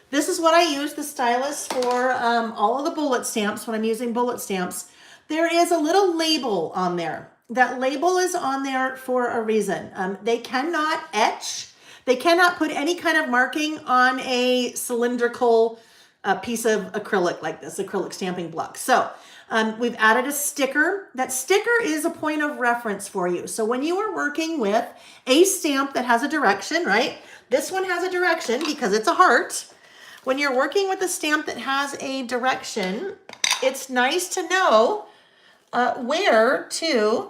this is what I use the stylus for all of the bullet stamps when I'm using bullet stamps. There is a little label on there. That label is on there for a reason. They cannot etch. They cannot put any kind of marking on a cylindrical piece of acrylic like this, acrylic stamping block. So we've added a sticker. That sticker is a point of reference for you. So when you are working with a stamp that has a direction, right? This one has a direction because it's a heart. When you're working with a stamp that has a direction, it's nice to know where to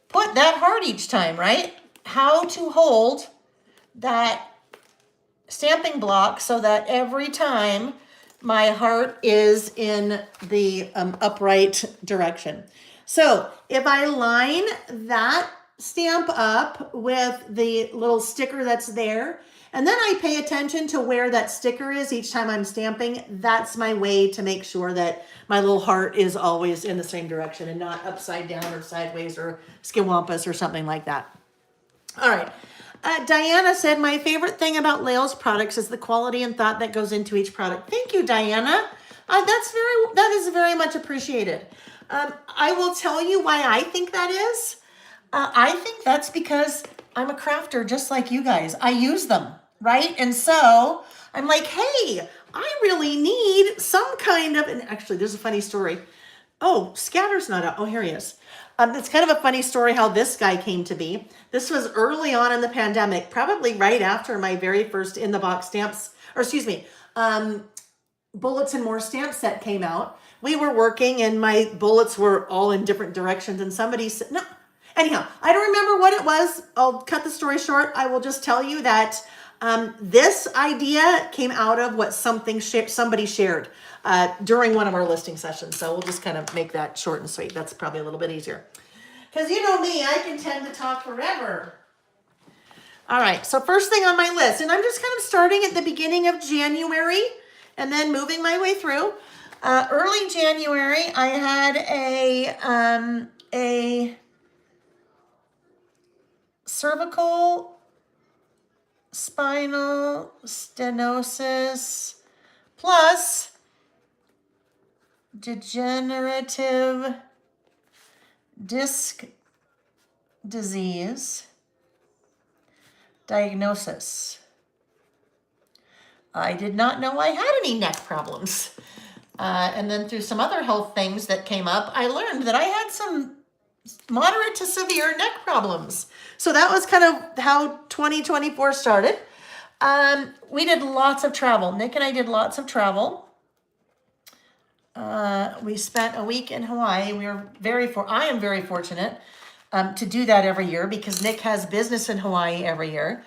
put that heart each time, right? How to hold that stamping block so that every time my heart is in the upright direction. So if I line that stamp up with the little sticker that's there, and then I pay attention to where that sticker is each time I'm stamping, that's my way to make sure that my little heart is always in the same direction and not upside down or sideways or skiwampus or something like that. All right. Diana said, my favorite thing about Lael's products is the quality and thought that goes into each product. Thank you, Diana. That is very much appreciated. I will tell you why I think that is. I think that's because I'm a crafter just like you guys. I use them, right? And so I'm like, hey, I really need some kind of, and actually there's a funny story. Oh, Scatter's not out. Oh, here he is. It's kind of a funny story how this guy came to be. This was early on in the pandemic, probably right after my very first in the box stamps, or excuse me, Bullets and More stamp set came out. We were working and my bullets were all in different directions and somebody said, no, anyhow, I don't remember what it was. I'll cut the story short. I will just tell you that this idea came out of what somebody shared during one of our listing sessions. So we'll just kind of make that short and sweet. That's probably a little bit easier. Because you know me, I can tend to talk forever. All right, so first thing on my list, and I'm just kind of starting at the beginning of January and then moving my way through. Early January, I had a cervical spinal stenosis plus degenerative disc disease diagnosis. I did not know I had any neck problems. And then through some other health things that came up, I learned that I had some moderate to severe neck problems. So that was kind of how 2024 started. We did lots of travel. Nick and I did lots of travel. We spent a week in Hawaii. I am very fortunate to do that every year because Nick has business in Hawaii every year.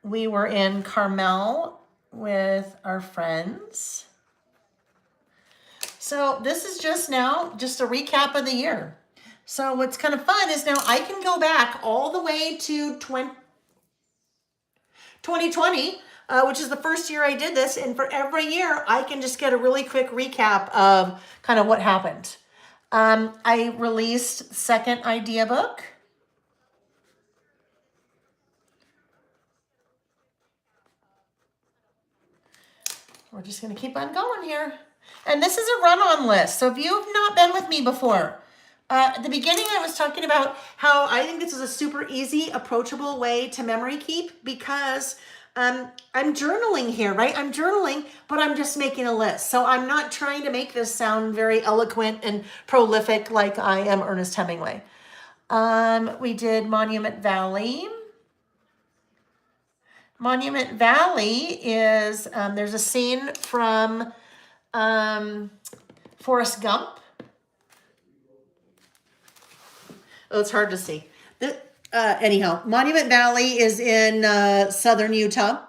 We were in Carmel with our friends. So this is just a recap of the year. So what's kind of fun is now I can go back all the way to 2020, which is the first year I did this. And for every year, I can just get a really quick recap of kind of what happened. I released second idea book. we're just going to keep on going here. And this is a run-on list. So if you've not been with me before, at the beginning I was talking about how I think this is a super easy, approachable way to memory keep because I'm journaling here, right? I'm journaling, but I'm just making a list. So I'm not trying to make this sound very eloquent and prolific like I am Ernest Hemingway. We did Monument Valley. Monument Valley is, there's a scene from Forrest Gump. Oh, it's hard to see. Anyhow, Monument Valley is in southern Utah.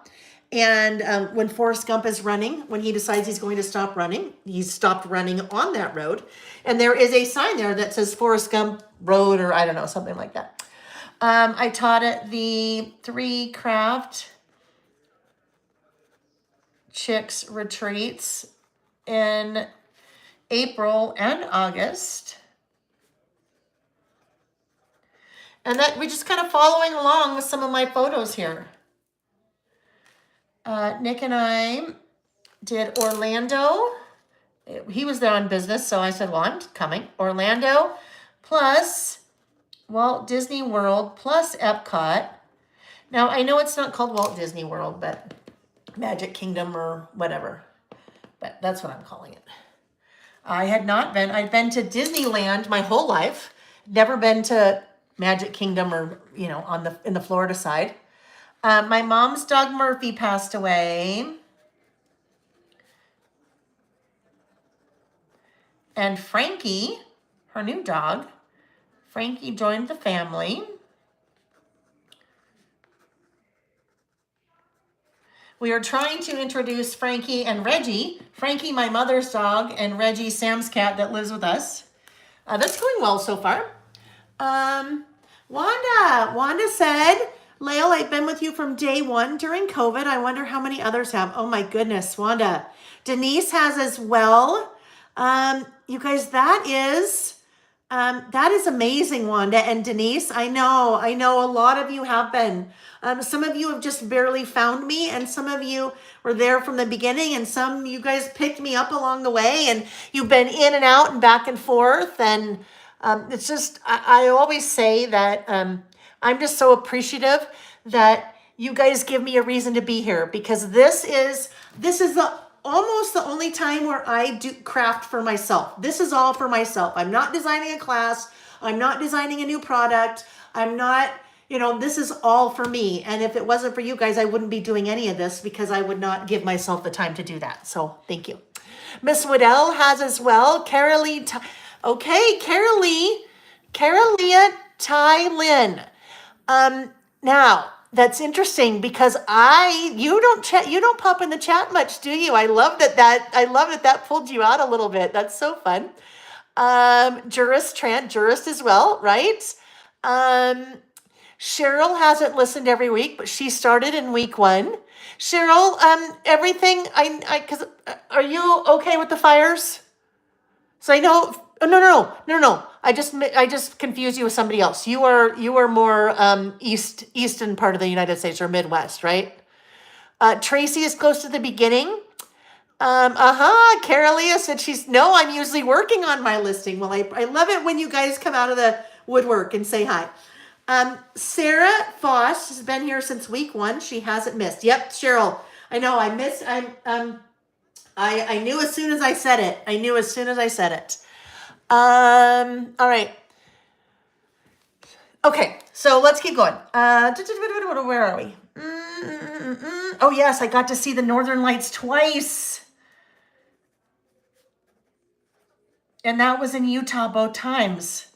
And when Forrest Gump is running, when he decides he's going to stop running, he's stopped running on that road. And there is a sign there that says Forrest Gump Road, or I don't know, something like that. I taught at the 3 Craft Chicks retreats in April and August. And that we're just kind of following along with some of my photos here. Nick and I did Orlando. He was there on business, so I said, well, I'm coming. Orlando plus Walt Disney World plus Epcot. Now, I know it's not called Walt Disney World, but Magic Kingdom or whatever. But that's what I'm calling it. I'd been to Disneyland my whole life. Never been to Magic Kingdom or, in the Florida side. My mom's dog Murphy passed away. And Frankie, her new dog, Frankie joined the family. We are trying to introduce Frankie and Reggie. Frankie, my mother's dog, and Reggie, Sam's cat that lives with us. That's going well so far. Wanda said, Lael, I've been with you from day one during COVID. I wonder how many others have. Oh my goodness, Wanda. Denise has as well. You guys, that is amazing, Wanda and Denise. I know a lot of you have been. Some of you have just barely found me, and some of you were there from the beginning, and some you guys picked me up along the way, and you've been in and out and back and forth. And it's just, I always say that I'm just so appreciative that you guys give me a reason to be here, because this is almost the only time where I do craft for myself. This is all for myself. I'm not designing a class. I'm not designing a new product. I'm not, this is all for me. And if it wasn't for you guys, I wouldn't be doing any of this, because I would not give myself the time to do that. So thank you. Miss Waddell has as well. Carolee Ty Lynn. Now, that's interesting because you don't pop in the chat much, do you? I love that pulled you out a little bit. That's so fun. Jurist as well, right? Cheryl hasn't listened every week, but she started in week 1. Cheryl, everything are you okay with the fires? So I know, no. I just confused you with somebody else. You are more eastern part of the United States, or Midwest, right? Tracy is close to the beginning. Carolea said I'm usually working on my listing. Well, I love it when you guys come out of the woodwork and say hi. Sarah Foss has been here since week 1. She hasn't missed. Yep, Cheryl. I know I missed. I knew as soon as I said it. All right. Okay, so let's keep going. Where are we? Oh yes, I got to see the Northern Lights twice. And that was in Utah both times.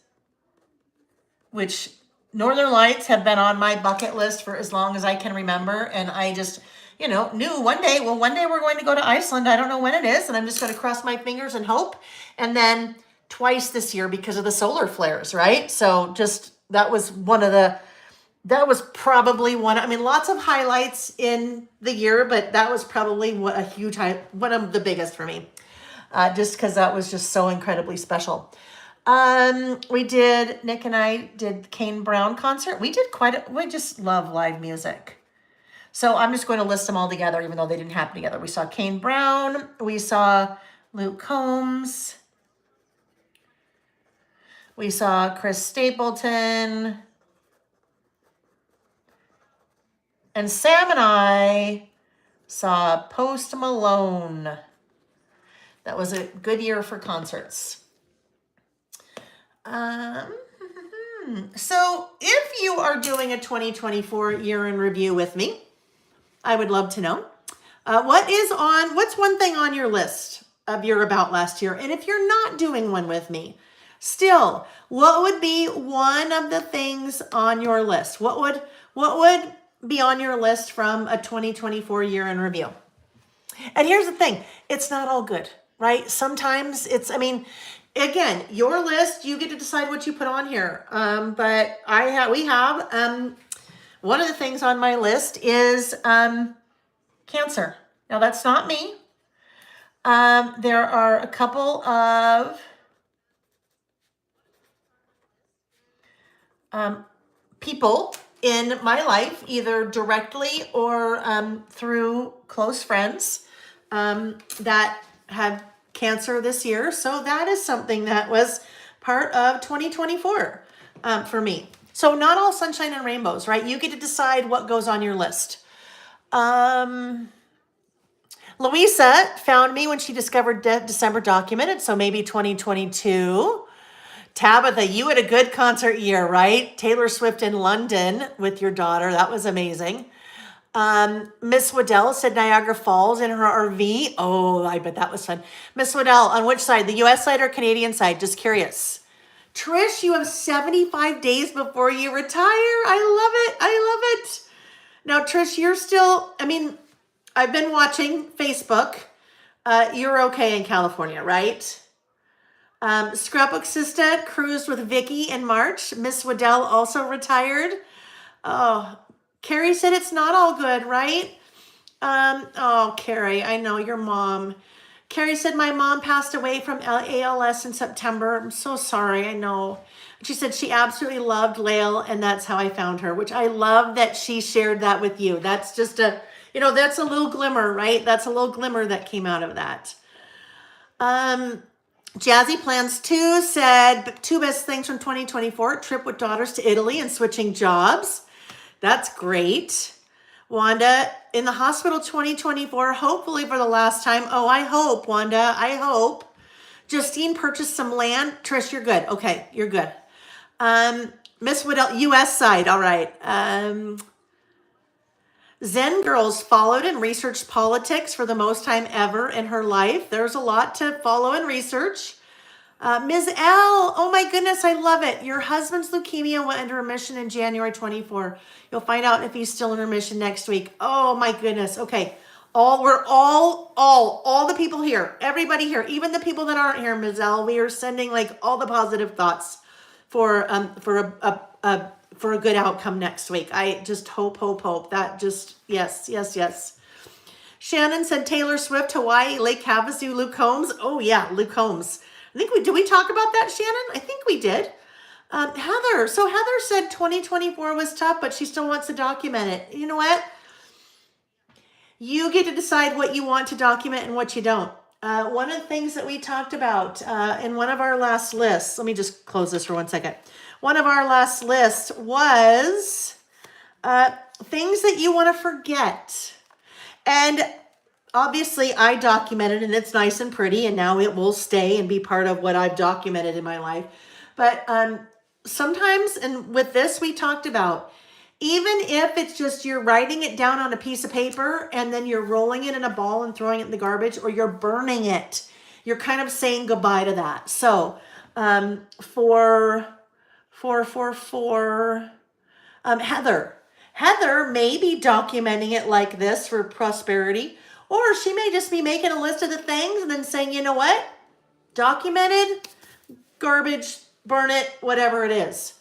Which Northern Lights have been on my bucket list for as long as I can remember. And I just, knew one day we're going to go to Iceland. I don't know when it is. And I'm just going to cross my fingers and hope. And then twice this year because of the solar flares, right? So that was probably lots of highlights in the year, but that was probably one of the biggest for me. Just because that was just so incredibly special. Nick and I did the Kane Brown concert. We just love live music. So I'm just going to list them all together, even though they didn't happen together. We saw Kane Brown. We saw Luke Combs. We saw Chris Stapleton. And Sam and I saw Post Malone. That was a good year for concerts. So if you are doing a 2024 year in review with me, I would love to know. What's one thing on your list of your about last year? And if you're not doing one with me, still, what would be one of the things on your list? What would be on your list from a 2024 year in review? And here's the thing, it's not all good, right? Sometimes again, your list, you get to decide what you put on here. But we have one of the things on my list is cancer. Now that's not me. There are a couple of people in my life, either directly or through close friends, that have cancer this year. So that is something that was part of 2024 for me. So not all sunshine and rainbows, right? You get to decide what goes on your list. Louisa found me when she discovered December Documented, so maybe 2022. Tabitha, you had a good concert year, right? Taylor Swift in London with your daughter. That was amazing. Miss Waddell said Niagara Falls in her RV. Oh, I bet that was fun. Miss Waddell, on which side? The US side or Canadian side? Just curious. Trish, you have 75 days before you retire. I love it. Now, Trish, you're still, I've been watching Facebook. You're okay in California, right? Scrapbook Sister cruised with Vicky in March. Miss Waddell also retired. Oh, Carrie said it's not all good, right? Carrie, I know your mom. Carrie said my mom passed away from ALS in September. I'm so sorry, I know. She said she absolutely loved Lael, and that's how I found her, which I love that she shared that with you. That's just that's a little glimmer, right? That's a little glimmer that came out of that. Jazzy Plans 2 said, 2 best things from 2024, trip with daughters to Italy and switching jobs. That's great. Wanda, in the hospital 2024, hopefully for the last time. Oh, I hope, Wanda, I hope. Justine purchased some land. Trish, you're good. Okay, you're good. Miss Waddell, US side, all right. Zen Girls followed and researched politics for the most time ever in her life. There's a lot to follow and research. Ms. L, oh my goodness, I love it. Your husband's leukemia went into remission in January 24. You'll find out if he's still in remission next week. Oh my goodness. Okay. All the people here, everybody here, even the people that aren't here, Ms. L, we are sending all the positive thoughts for a good outcome next week. I just hope that just, yes. Shannon said Taylor Swift, Hawaii, Lake Havasu, Luke Combs. Oh yeah, Luke Combs. Did we talk about that, Shannon? I think we did. Heather said 2024 was tough, but she still wants to document it. You know what? You get to decide what you want to document and what you don't. One of the things that we talked about in one of our last lists, let me just close this for 1 second. One of our last lists was things that you want to forget. And obviously I documented, and it's nice and pretty, and now it will stay and be part of what I've documented in my life. But sometimes, and with this we talked about, even if it's just you're writing it down on a piece of paper and then you're rolling it in a ball and throwing it in the garbage, or you're burning it, you're kind of saying goodbye to that. So Heather may be documenting it like this for prosperity, or she may just be making a list of the things and then saying, you know what, documented, garbage, burn it, whatever it is.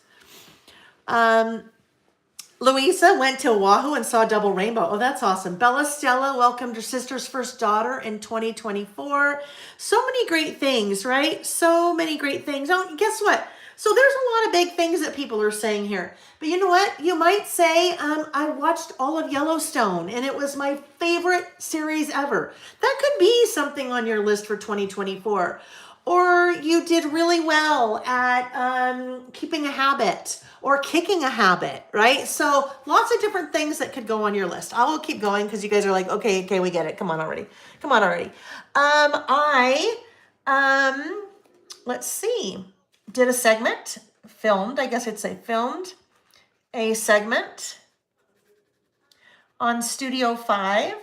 Louisa went to Oahu and saw double rainbow. Oh, that's awesome. Bella Stella welcomed her sister's first daughter in 2024. So many great things, right? So many great things. Oh, guess what? So there's a lot of big things that people are saying here. But you know what? You might say, I watched all of Yellowstone and it was my favorite series ever. That could be something on your list for 2024. Or you did really well at keeping a habit or kicking a habit, right? So lots of different things that could go on your list. I will keep going because you guys are like, okay, we get it. Come on already. Let's see, did a segment, filmed, I guess I'd say filmed a segment on Studio 5,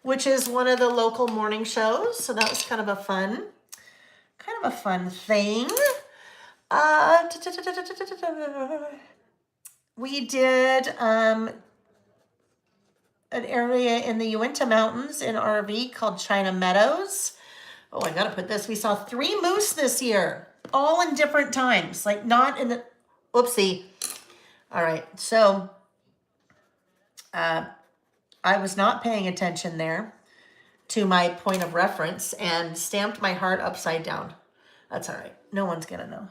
which is one of the local morning shows. So that was kind of a fun thing. We did an area in the Uinta Mountains in RV called China Meadows. Oh, I gotta put this. We saw 3 moose this year, all in different times, like not in the, whoopsie. All right, so I was not paying attention there to my point of reference and stamped my heart upside down. That's all right. No one's gonna know,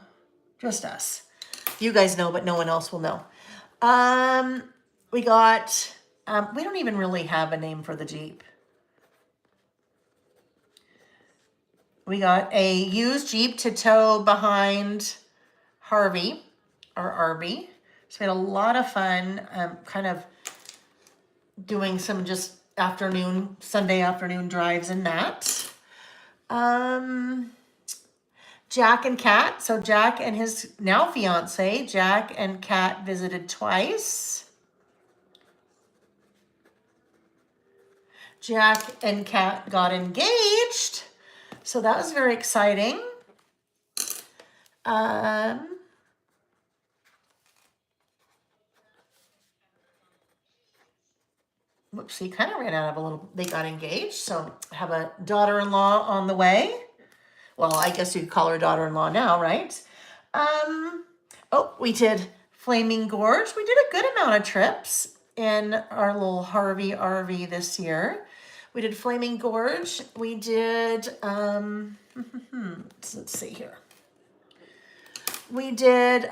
just us. You guys know, but no one else will know. We got, we don't even really have a name for the Jeep. We got a used Jeep to tow behind Harvey, or RV. So we had a lot of fun, kind of doing some just Sunday afternoon drives in that. Jack and Kat. So Jack and his now fiance, Jack and Kat visited twice. Jack and Kat got engaged. So that was very exciting. Whoopsie, kind of ran out of a little, they got engaged. So I have a daughter-in-law on the way. Well, I guess you could call her daughter-in-law now, right? We did Flaming Gorge. We did a good amount of trips in our little Harvey RV this year. We did Flaming Gorge. We did, let's see here. We did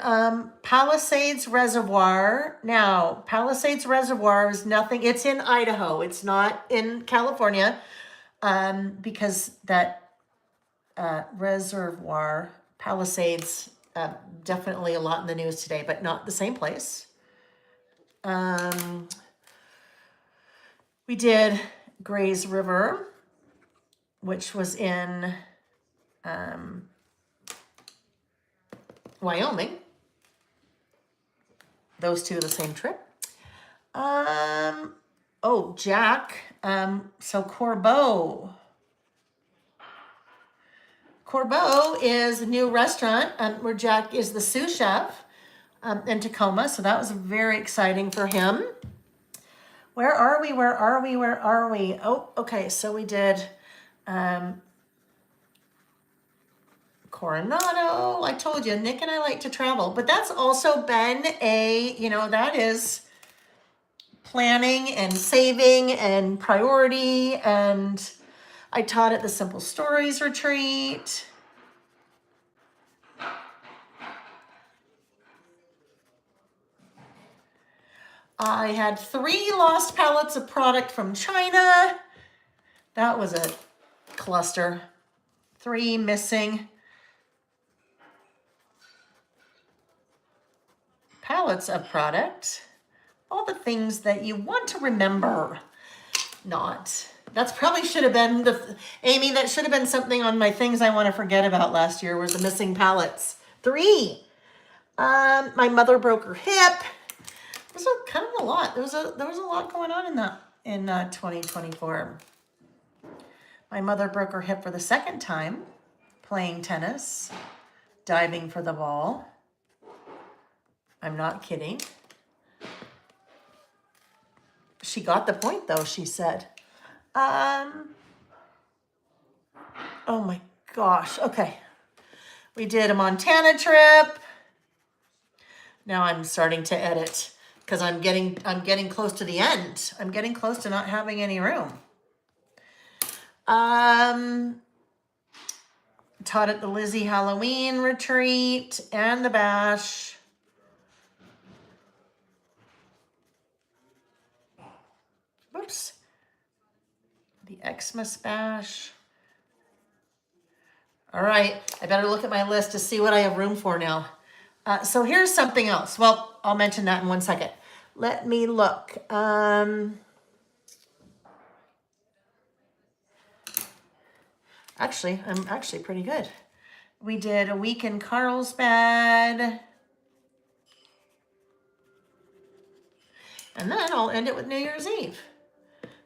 Palisades Reservoir. Now, Palisades Reservoir is nothing. It's in Idaho. It's not in California because that reservoir, Palisades, definitely a lot in the news today, but not the same place. We did Grays River, which was in Wyoming. Those two the same trip. Jack. So Corbeau. Corbeau is a new restaurant where Jack is the sous chef in Tacoma. So that was very exciting for him. Where are we? Oh, okay. So we did Coronado. I told you, Nick and I like to travel. But that's also been that is planning and saving and priority. And I taught at the Simple Stories retreat. I had 3 lost pallets of product from China. That was a cluster. 3 missing pallets of product. All the things that you want to remember. Not. That's probably should have been Amy, that should have been something on my things I want to forget about last year was the missing pallets. 3. My mother broke her hip. It was kind of a lot. There was a lot going on in 2024. My mother broke her hip for the 2nd time playing tennis, diving for the ball. I'm not kidding. She got the point though, she said. Oh my gosh. Okay. We did a Montana trip. Now I'm starting to edit because I'm getting close to the end. I'm getting close to not having any room. Taught at the Lizzie Halloween retreat and the bash. Whoops. The Xmas bash. All right, I better look at my list to see what I have room for now. So here's something else. Well, I'll mention that in 1 second. Let me look. Actually, I'm actually pretty good. We did a week in Carlsbad. And then I'll end it with New Year's Eve.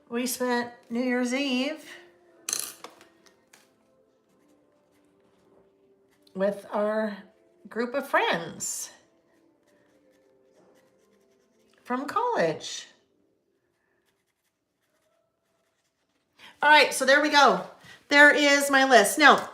We spent New Year's Eve with our group of friends from college. All right, so there we go. There is my list. Now,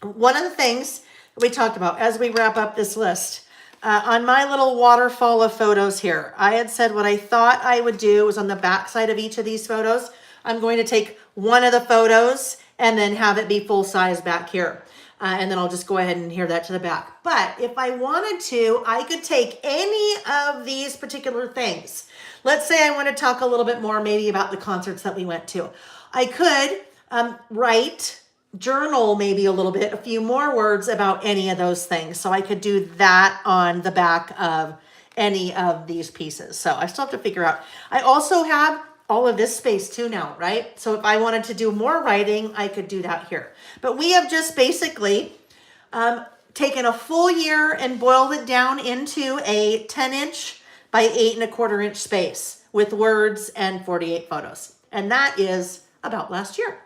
one of the things we talked about as we wrap up this list, on my little waterfall of photos here, I had said what I thought I would do was on the back side of each of these photos, I'm going to take one of the photos and then have it be full size back here. And then I'll just go ahead and adhere that to the back. But if I wanted to, I could take any of these particular things. Let's say I want to talk a little bit more maybe about the concerts that we went to. I could write, journal maybe a little bit, a few more words about any of those things. So I could do that on the back of any of these pieces. So I still have to figure out. I also have all of this space too now, right? So if I wanted to do more writing, I could do that here. But we have just basically taken a full year and boiled it down into a 10-inch by 8¼ inch space with words and 48 photos. And that is about last year.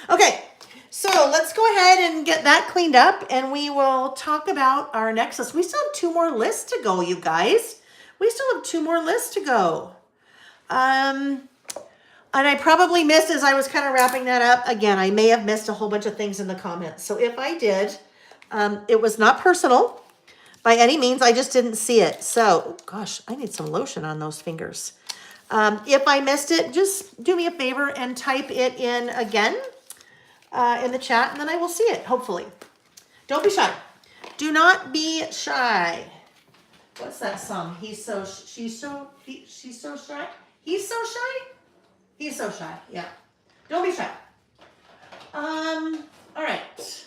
Okay, so let's go ahead and get that cleaned up and we will talk about our next list. We still have 2 more lists to go, you guys. We still have 2 more lists to go. And I probably missed, as I was kind of wrapping that up, again, I may have missed a whole bunch of things in the comments. So if I did, it was not personal by any means. I just didn't see it. So, oh gosh, I need some lotion on those fingers. If I missed it, just do me a favor and type it in again in the chat, and then I will see it, hopefully. Don't be shy. Do not be shy. What's that song? She's so shy? He's so shy? He's so shy, yeah. Don't be shy. All right.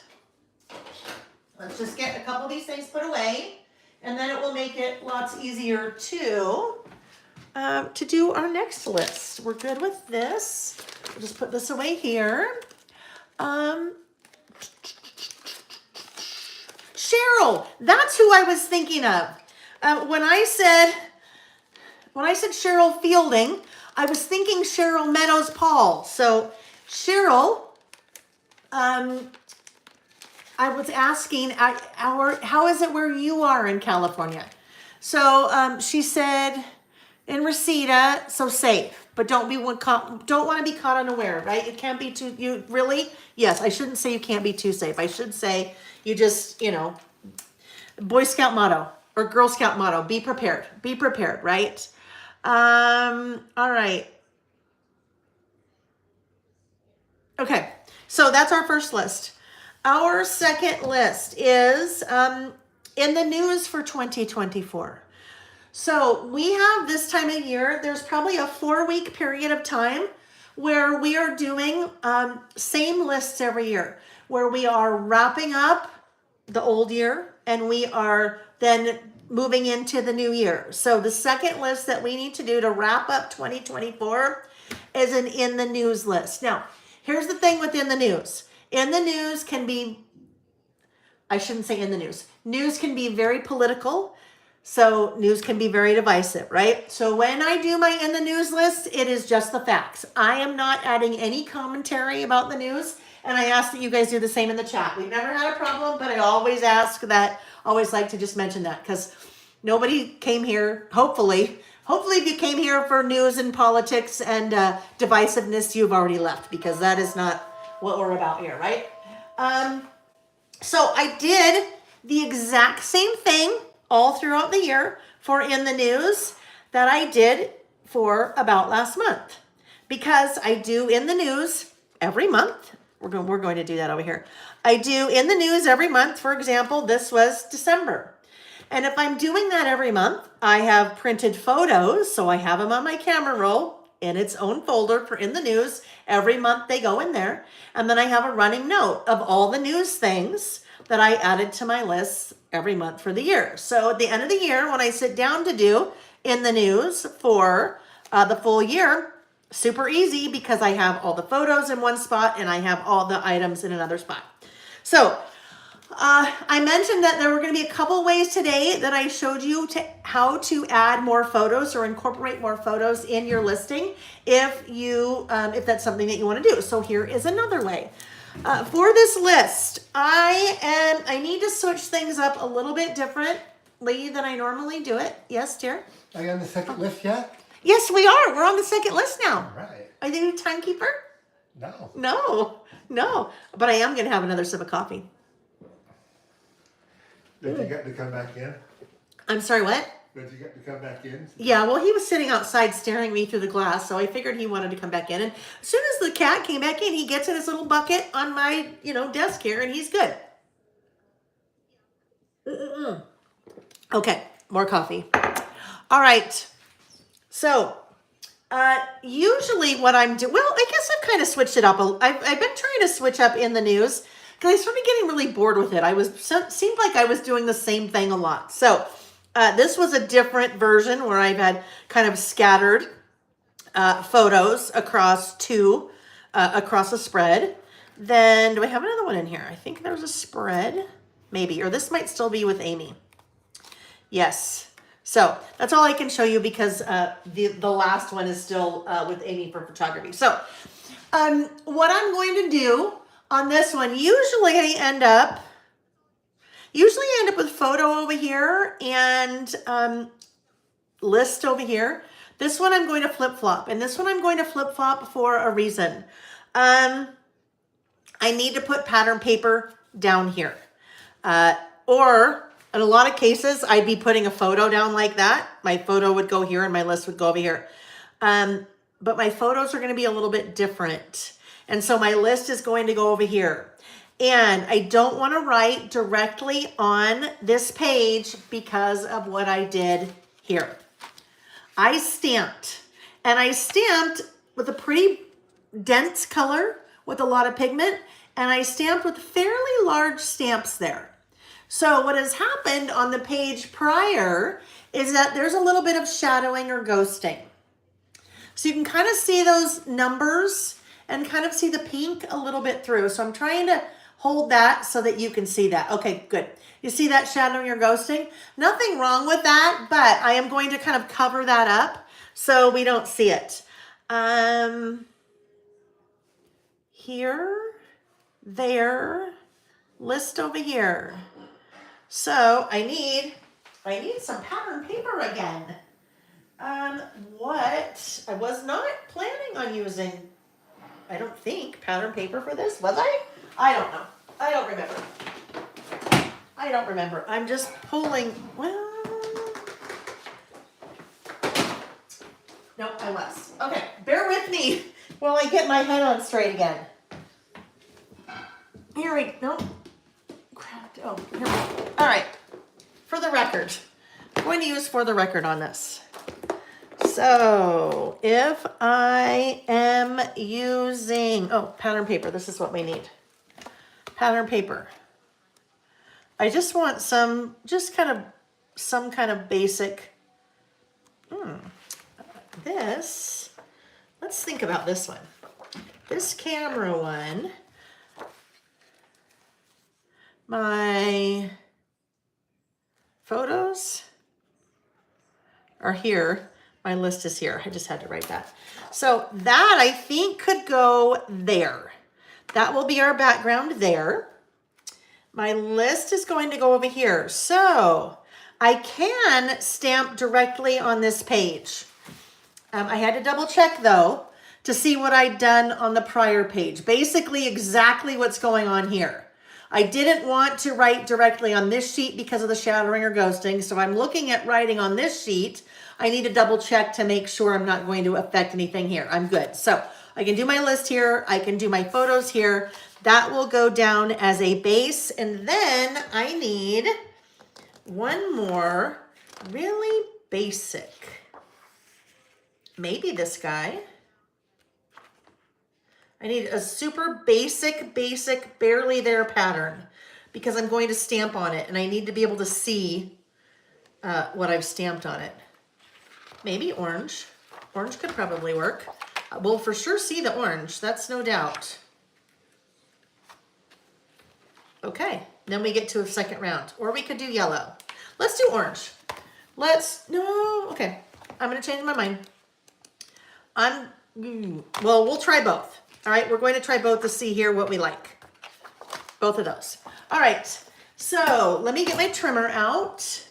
Let's just get a couple of these things put away, and then it will make it lots easier to do our next list. We're good with this. We'll just put this away here. Cheryl, that's who I was thinking of. When I said Cheryl Fielding, I was thinking Cheryl Meadows Paul. So Cheryl, I was asking how is it where you are in California? So she said in Reseda, so safe, but don't want to be caught unaware, right? It can't be too, you really? Yes, I shouldn't say you can't be too safe. I should say you just, Boy Scout motto or Girl Scout motto, be prepared, right? All right. Okay, so that's our first list. Our second list is in the news for 2024. So we have this time of year, there's probably a 4-week period of time where we are doing same lists every year, where we are wrapping up the old year and we are then moving into the new year. So the second list that we need to do to wrap up 2024 is an in the news list. Now, here's the thing with in the news. In the news can be, I shouldn't say in the news. News can be very political. So news can be very divisive, right? So when I do my in the news list, it is just the facts. I am not adding any commentary about the news. And I ask that you guys do the same in the chat. We've never had a problem, but I always ask that, always like to just mention that because nobody came here, hopefully if you came here for news and politics and divisiveness, you've already left because that is not what we're about here, right? So I did the exact same thing all throughout the year for in the news that I did for about last month because I do in the news every month. We're going to do that over here. I do in the news every month. For example, this was December. And if I'm doing that every month, I have printed photos. So I have them on my camera roll in its own folder for in the news. Every month they go in there. And then I have a running note of all the news things that I added to my list every month for the year. So at the end of the year, when I sit down to do in the news for the full year, super easy because I have all the photos in one spot and I have all the items in another spot. So I mentioned that there were going to be a couple ways today that I showed you how to add more photos or incorporate more photos in your listing if that's something that you want to do. So here is another way. For this list, I need to switch things up a little bit differently than I normally do it. Yes, dear? Are you on the second list yet? Yes, we are. We're on the second list now. All right. Are you a timekeeper? No. No. But I am going to have another sip of coffee. Did you get to come back in? I'm sorry, what? Did you get to come back in? Yeah, well, he was sitting outside staring at me through the glass, so I figured he wanted to come back in. And as soon as the cat came back in, he gets in his little bucket on my, desk here, and he's good. Okay, more coffee. All right. So, usually what I'm doing, well, I guess I've kind of switched it up. I've been trying to switch up in the news because I started getting really bored with it. Seemed like I was doing the same thing a lot. So, this was a different version where I've had kind of scattered photos across a spread. Then, do I have another one in here? I think there's a spread, maybe, or this might still be with Amy. Yes. So that's all I can show you because the last one is still with Amy for photography. So what I'm going to do on this one, usually I end up with photo over here and list over here. This one I'm going to flip-flop, and this one I'm going to flip-flop for a reason. I need to put pattern paper down here. Or in a lot of cases, I'd be putting a photo down like that. My photo would go here and my list would go over here. But my photos are going to be a little bit different. And so my list is going to go over here. And I don't want to write directly on this page because of what I did here. I stamped. And I stamped with a pretty dense color with a lot of pigment. And I stamped with fairly large stamps there. So what has happened on the page prior is that there's a little bit of shadowing or ghosting. So you can kind of see those numbers and kind of see the pink a little bit through. So I'm trying to hold that so that you can see that. Okay, good. You see that shadowing or ghosting? Nothing wrong with that, but I am going to kind of cover that up so we don't see it. Here, there, list over here. So I need some pattern paper again. What I was not planning on using, I don't think, pattern paper for this, was I? I don't know. I don't remember. I'm just pulling, well, nope, I was. Okay, bear with me while I get my head on straight again. Here we go. Oh, here we go. All right, for the record, I'm going to use for the record on this. So if I am using, pattern paper, this is what we need. Pattern paper. I just want some kind of basic, this, let's think about this one. This camera one, my photos are here. My list is here. I just had to write that. So that I think could go there. That will be our background there. My list is going to go over here. So I can stamp directly on this page. I had to double check though to see what I'd done on the prior page. Basically exactly what's going on here. I didn't want to write directly on this sheet because of the shadowing or ghosting. So I'm looking at writing on this sheet I need to double check to make sure I'm not going to affect anything here. I'm good. So I can do my list here. I can do my photos here. That will go down as a base. And then I need one more really basic. Maybe this guy. I need a super basic, barely there pattern because I'm going to stamp on it and I need to be able to see what I've stamped on it. Maybe orange. Orange could probably work. We'll for sure see the orange, that's no doubt. Okay, then we get to a second round. Or we could do yellow. Let's do orange. Okay. I'm gonna change my mind. Well, we'll try both. All right, we're going to try both to see here what we like. Both of those. All right, so let me get my trimmer out.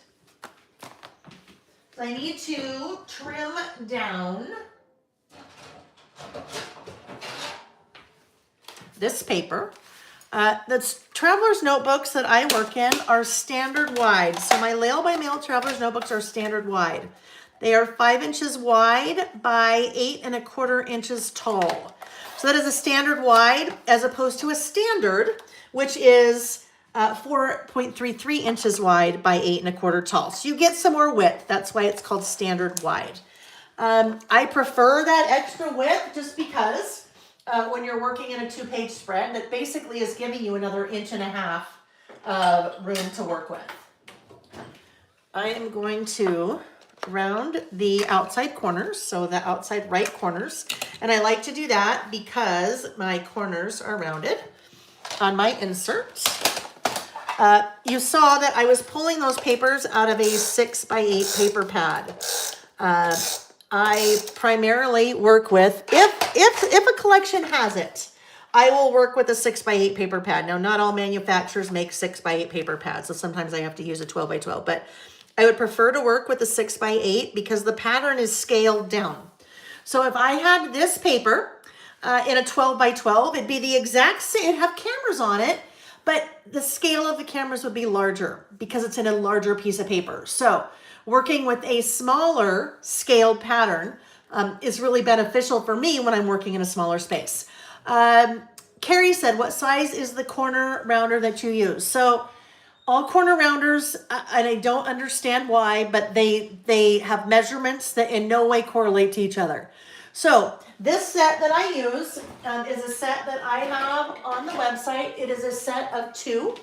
I need to trim down this paper. The traveler's notebooks that I work in are standard wide. So my Lail by Mail traveler's notebooks are standard wide. They are 5 inches wide by 8 1/4 inches tall. So that is a standard wide as opposed to a standard, which is 4.33 inches wide by 8 1/4 tall. So you get some more width. That's why it's called standard wide. I prefer that extra width just because when you're working in a 2-page spread, that basically is giving you another 1.5 inches of room to work with. I am going to round the outside corners, so the outside right corners. And I like to do that because my corners are rounded on my insert. You saw that I was pulling those papers out of a 6x8 paper pad. I primarily work with, if a collection has it, I will work with a 6x8 paper pad. Now, not all manufacturers make 6x8 paper pads, so sometimes I have to use a 12x12, but I would prefer to work with a 6x8 because the pattern is scaled down. So if I had this paper in a 12x12, it'd be the exact same, it'd have cameras on it, but the scale of the cameras would be larger because it's in a larger piece of paper. So working with a smaller scaled pattern is really beneficial for me when I'm working in a smaller space. Carrie said, what size is the corner rounder that you use? So all corner rounders, and I don't understand why, but they have measurements that in no way correlate to each other. So this set that I use is a set that I have on the website. It is a set of 2.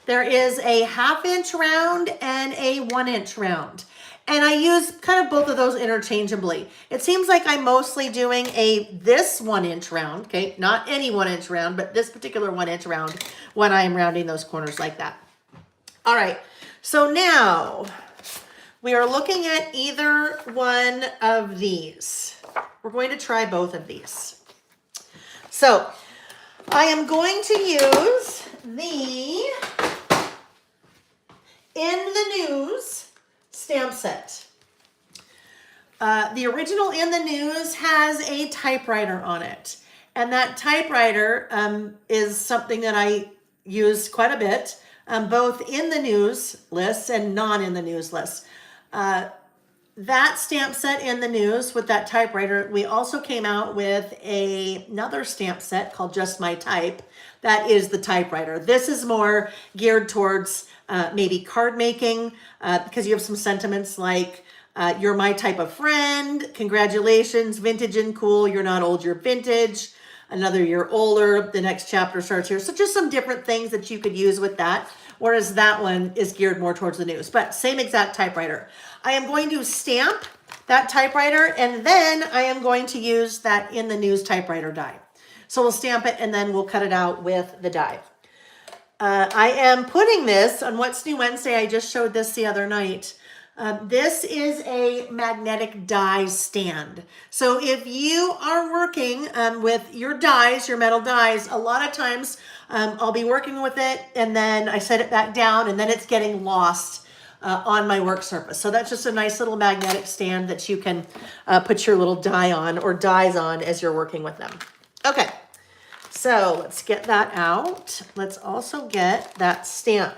There is a 1/2 inch round and a 1 inch round. And I use kind of both of those interchangeably. It seems like I'm mostly doing this 1 inch round, okay? Not any 1 inch round, but this particular 1 inch round when I am rounding those corners like that. All right, so now we are looking at either one of these. We're going to try both of these. So I am going to use the In the News stamp set. The original In the News has a typewriter on it. And that typewriter is something that I use quite a bit, both in the news lists and non in the news lists. That stamp set In the News with that typewriter, we also came out with another stamp set called Just My Type. That is the typewriter. This is more geared towards maybe card making because you have some sentiments like you're my type of friend, congratulations, vintage and cool, you're not old, you're vintage, another year older, the next chapter starts here. So just some different things that you could use with that, whereas that one is geared more towards the news, but same exact typewriter. I am going to stamp that typewriter and then I am going to use that In the News typewriter die. So we'll stamp it and then we'll cut it out with the die. I am putting this on What's New Wednesday. I just showed this the other night. This is a magnetic die stand. So if you are working with your dies, your metal dies, a lot of times I'll be working with it and then I set it back down and then it's getting lost on my work surface. So that's just a nice little magnetic stand that you can put your little die on or dies on as you're working with them. Okay, so let's get that out. Let's also get that stamp.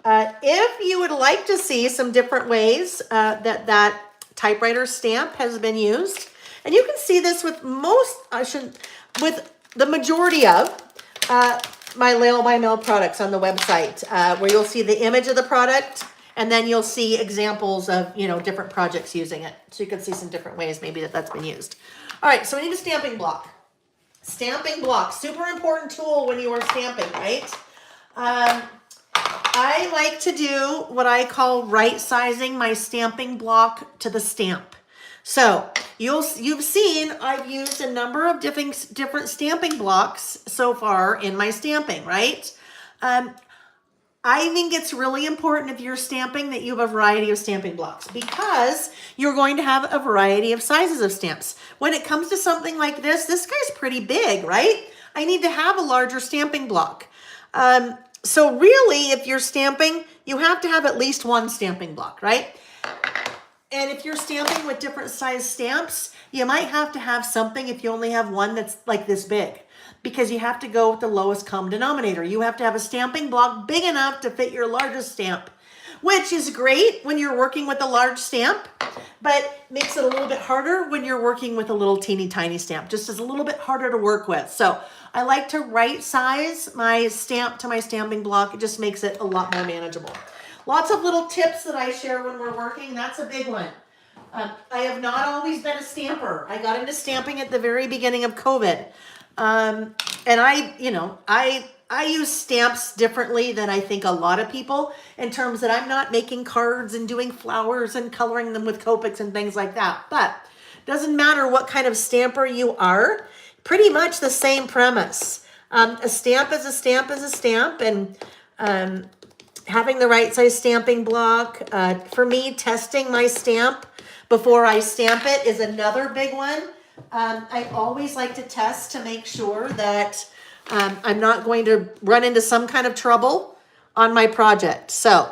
If you would like to see some different ways that typewriter stamp has been used, and you can see this with with the majority of my Lail by Mail products on the website, where you'll see the image of the product, and then you'll see examples of, different projects using it. So you can see some different ways maybe that's been used. All right, so we need a stamping block. Stamping block, super important tool when you are stamping, right? I like to do what I call right sizing my stamping block to the stamp. So you've seen I've used a number of different stamping blocks so far in my stamping, right? I think it's really important if you're stamping that you have a variety of stamping blocks, because you're going to have a variety of sizes of stamps. When it comes to something like this guy's pretty big, right? I need to have a larger stamping block. So really, if you're stamping, you have to have at least one stamping block, right? And if you're stamping with different size stamps, you might have to have something if you only have one that's like this big, because you have to go with the lowest common denominator. You have to have a stamping block big enough to fit your largest stamp, which is great when you're working with a large stamp, but makes it a little bit harder when you're working with a little teeny tiny stamp. Just is a little bit harder to work with. So I like to right size my stamp to my stamping block. It just makes it a lot more manageable. Lots of little tips that I share when we're working. That's a big one. I have not always been a stamper. I got into stamping at the very beginning of COVID. And I use stamps differently than I think a lot of people, in terms that I'm not making cards and doing flowers and coloring them with Copics and things like that. But doesn't matter what kind of stamper you are, pretty much the same premise. A stamp is a stamp is a stamp, and having the right size stamping block. For me, testing my stamp before I stamp it is another big one. I always like to test to make sure that I'm not going to run into some kind of trouble on my project. So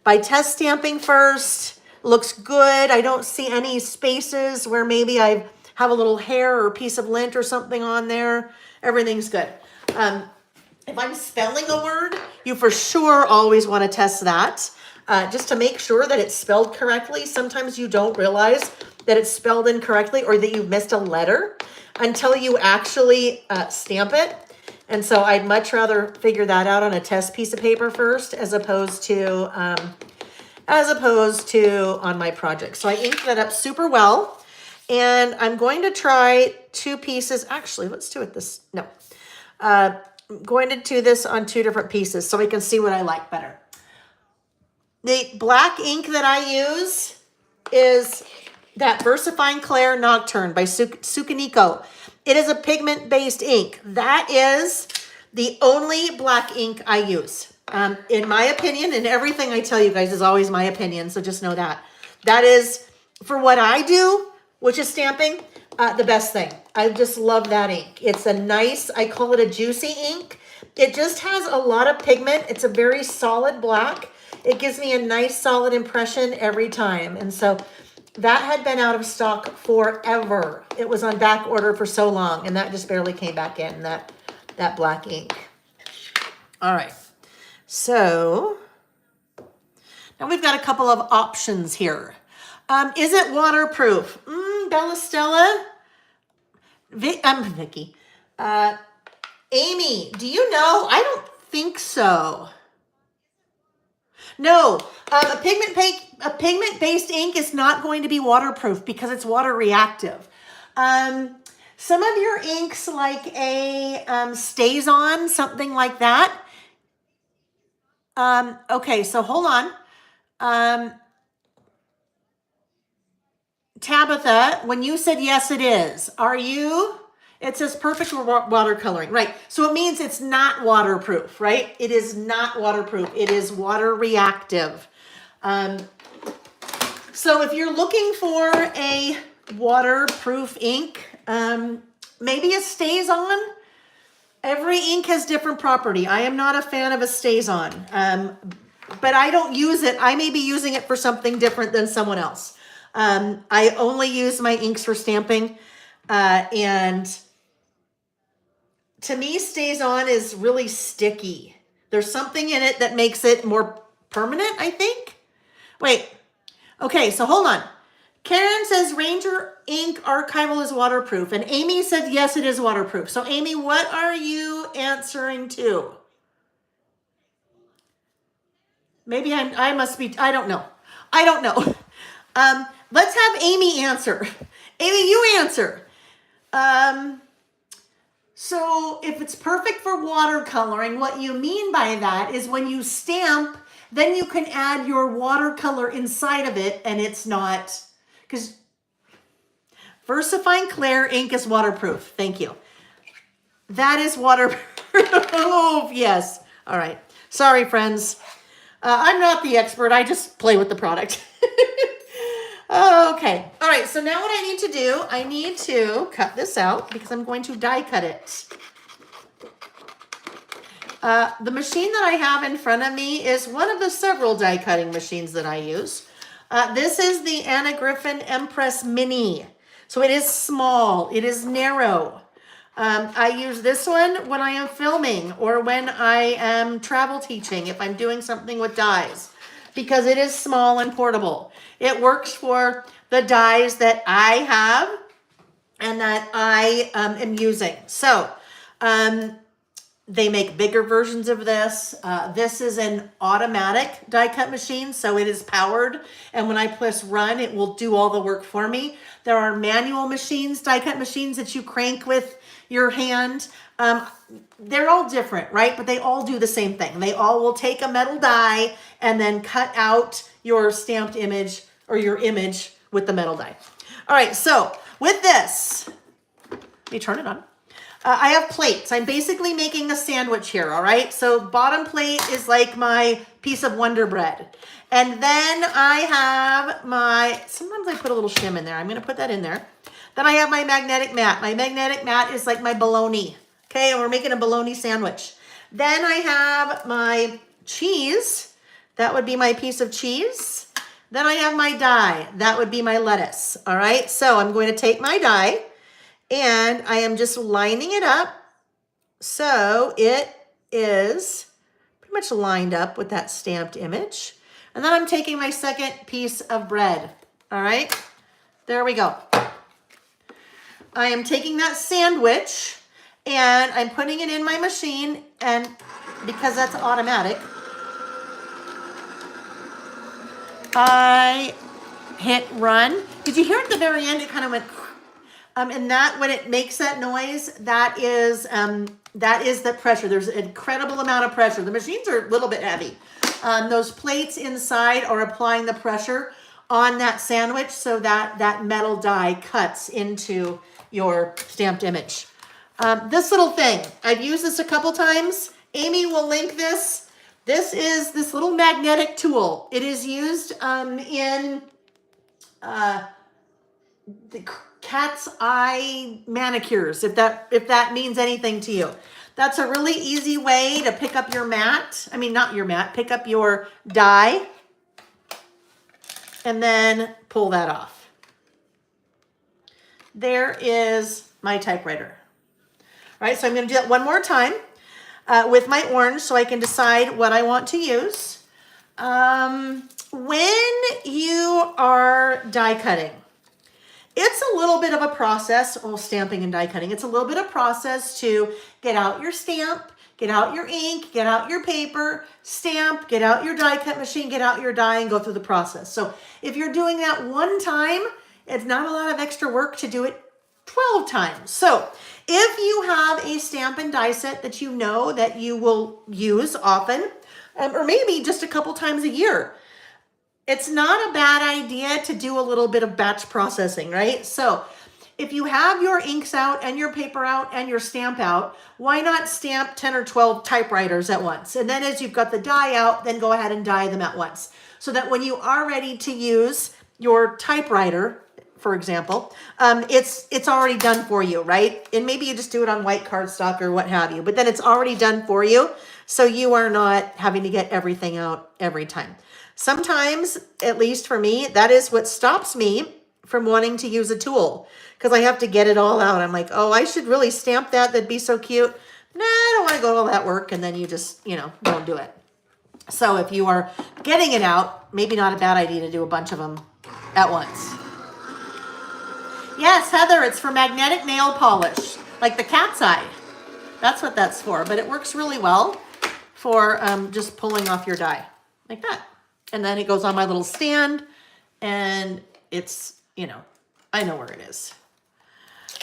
by test stamping first, looks good. I don't see any spaces where maybe I have a little hair or a piece of lint or something on there. Everything's good. If I'm spelling a word, you for sure always want to test that just to make sure that it's spelled correctly. Sometimes you don't realize that it's spelled incorrectly or that you've missed a letter until you actually stamp it. And so I'd much rather figure that out on a test piece of paper first, as opposed to on my project. So I inked that up super well. And I'm going to try two pieces. Actually, let's do it this. No. I'm going to do this on two different pieces so we can see what I like better. The black ink that I use is that VersaFine Clair Nocturne by Sukaniko. It is a pigment-based ink. That is the only black ink I use. In my opinion, and everything I tell you guys is always my opinion, so just know that. That is, for what I do, which is stamping, the best thing. I just love that ink. It's a nice, I call it a juicy ink. It just has a lot of pigment. It's a very solid black. It gives me a nice solid impression every time. And so that had been out of stock forever. It was on back order for so long, and that just barely came back in, that black ink. All right. So now we've got a couple of options here. Is it waterproof? Bella Stella? Vicky. Amy, do you know? I don't think so. No, a pigment-based ink is not going to be waterproof because it's water reactive. Some of your inks, like a StazOn, something like that. Okay, so hold on. Tabitha, when you said yes, it is. Are you? It says perfect watercoloring, right? So it means it's not waterproof, right? It is not waterproof. It is water reactive. So if you're looking for a waterproof ink, maybe a StazOn. Every ink has different property. I am not a fan of a StazOn, but I don't use it. I may be using it for something different than someone else. I only use my inks for stamping, and to me, StazOn is really sticky. There's something in it that makes it more permanent, I think. Wait. Okay, so hold on. Karen says Ranger ink archival is waterproof. And Amy said, yes, it is waterproof. So Amy, what are you answering to? Maybe I must be, I don't know. I don't know. Let's have Amy answer. Amy, you answer. So if it's perfect for watercoloring, what you mean by that is when you stamp, then you can add your watercolor inside of it and it's not, because VersaFine Clear ink is waterproof. Thank you. That is waterproof. Oh, yes. All right. Sorry, friends. I'm not the expert. I just play with the product. Okay. All right. So now what I need to do, I need to cut this out because I'm going to die cut it. The machine that I have in front of me is one of the several die cutting machines that I use. This is the Anna Griffin Empress Mini. So it is small. It is narrow. I use this one when I am filming or when I am travel teaching, if I'm doing something with dies, because it is small and portable. It works for the dies that I have and that I am using. So they make bigger versions of this. This is an automatic die cut machine, so it is powered. And when I press run, it will do all the work for me. There are manual machines, die cut machines that you crank with your hand. They're all different, right? But they all do the same thing. They all will take a metal die and then cut out your stamped image or your image with the metal die. All right, so with this, let me turn it on. I have plates. I'm basically making a sandwich here, all right? So bottom plate is like my piece of Wonder Bread. And then I have my, sometimes I put a little shim in there. I'm gonna put that in there. Then I have my magnetic mat. My magnetic mat is like my bologna, okay? And we're making a bologna sandwich. Then I have my cheese. That would be my piece of cheese. Then I have my die. That would be my lettuce, all right? So I'm going to take my die and I am just lining it up so it is pretty much lined up with that stamped image. And then I'm taking my second piece of bread, all right? There we go. I am taking that sandwich and I'm putting it in my machine, and because that's automatic, I hit run. Did you hear at the very end, it kind of went, and that, when it makes that noise, that is the pressure. There's an incredible amount of pressure. The machines are a little bit heavy. Those plates inside are applying the pressure on that sandwich so that that metal die cuts into your stamped image. This little thing, I've used this a couple times. Amy will link this. This is this little magnetic tool. It is used in the cat's eye manicures, if that means anything to you. That's a really easy way to pick up your mat. I mean, not your mat, pick up your die and then pull that off. There is my typewriter. All right, so I'm going to do that one more time with my orange so I can decide what I want to use. When you are die cutting, it's a little bit of a process, stamping and die cutting. It's a little bit of process to get out your stamp, get out your ink, get out your paper, stamp, get out your die cut machine, get out your die, and go through the process. So if you're doing that one time, it's not a lot of extra work to do it 12 times. So if you have a stamp and die set that you know that you will use often, or maybe just a couple times a year, it's not a bad idea to do a little bit of batch processing, right? So if you have your inks out and your paper out and your stamp out, why not stamp 10 or 12 typewriters at once? And then as you've got the die out, then go ahead and die them at once. So that when you are ready to use your typewriter, for example, it's already done for you, right? And maybe you just do it on white cardstock or what have you, but then it's already done for you. So you are not having to get everything out every time. Sometimes, at least for me, that is what stops me from wanting to use a tool, because I have to get it all out. I'm like, oh, I should really stamp that. That'd be so cute. Nah, I don't want to go to all that work. And then you just, don't do it. So if you are getting it out, maybe not a bad idea to do a bunch of them at once. Yes, Heather, it's for magnetic nail polish, like the cat's eye. That's what that's for, but it works really well for just pulling off your die like that. And then it goes on my little stand and it's, you know, I know where it is.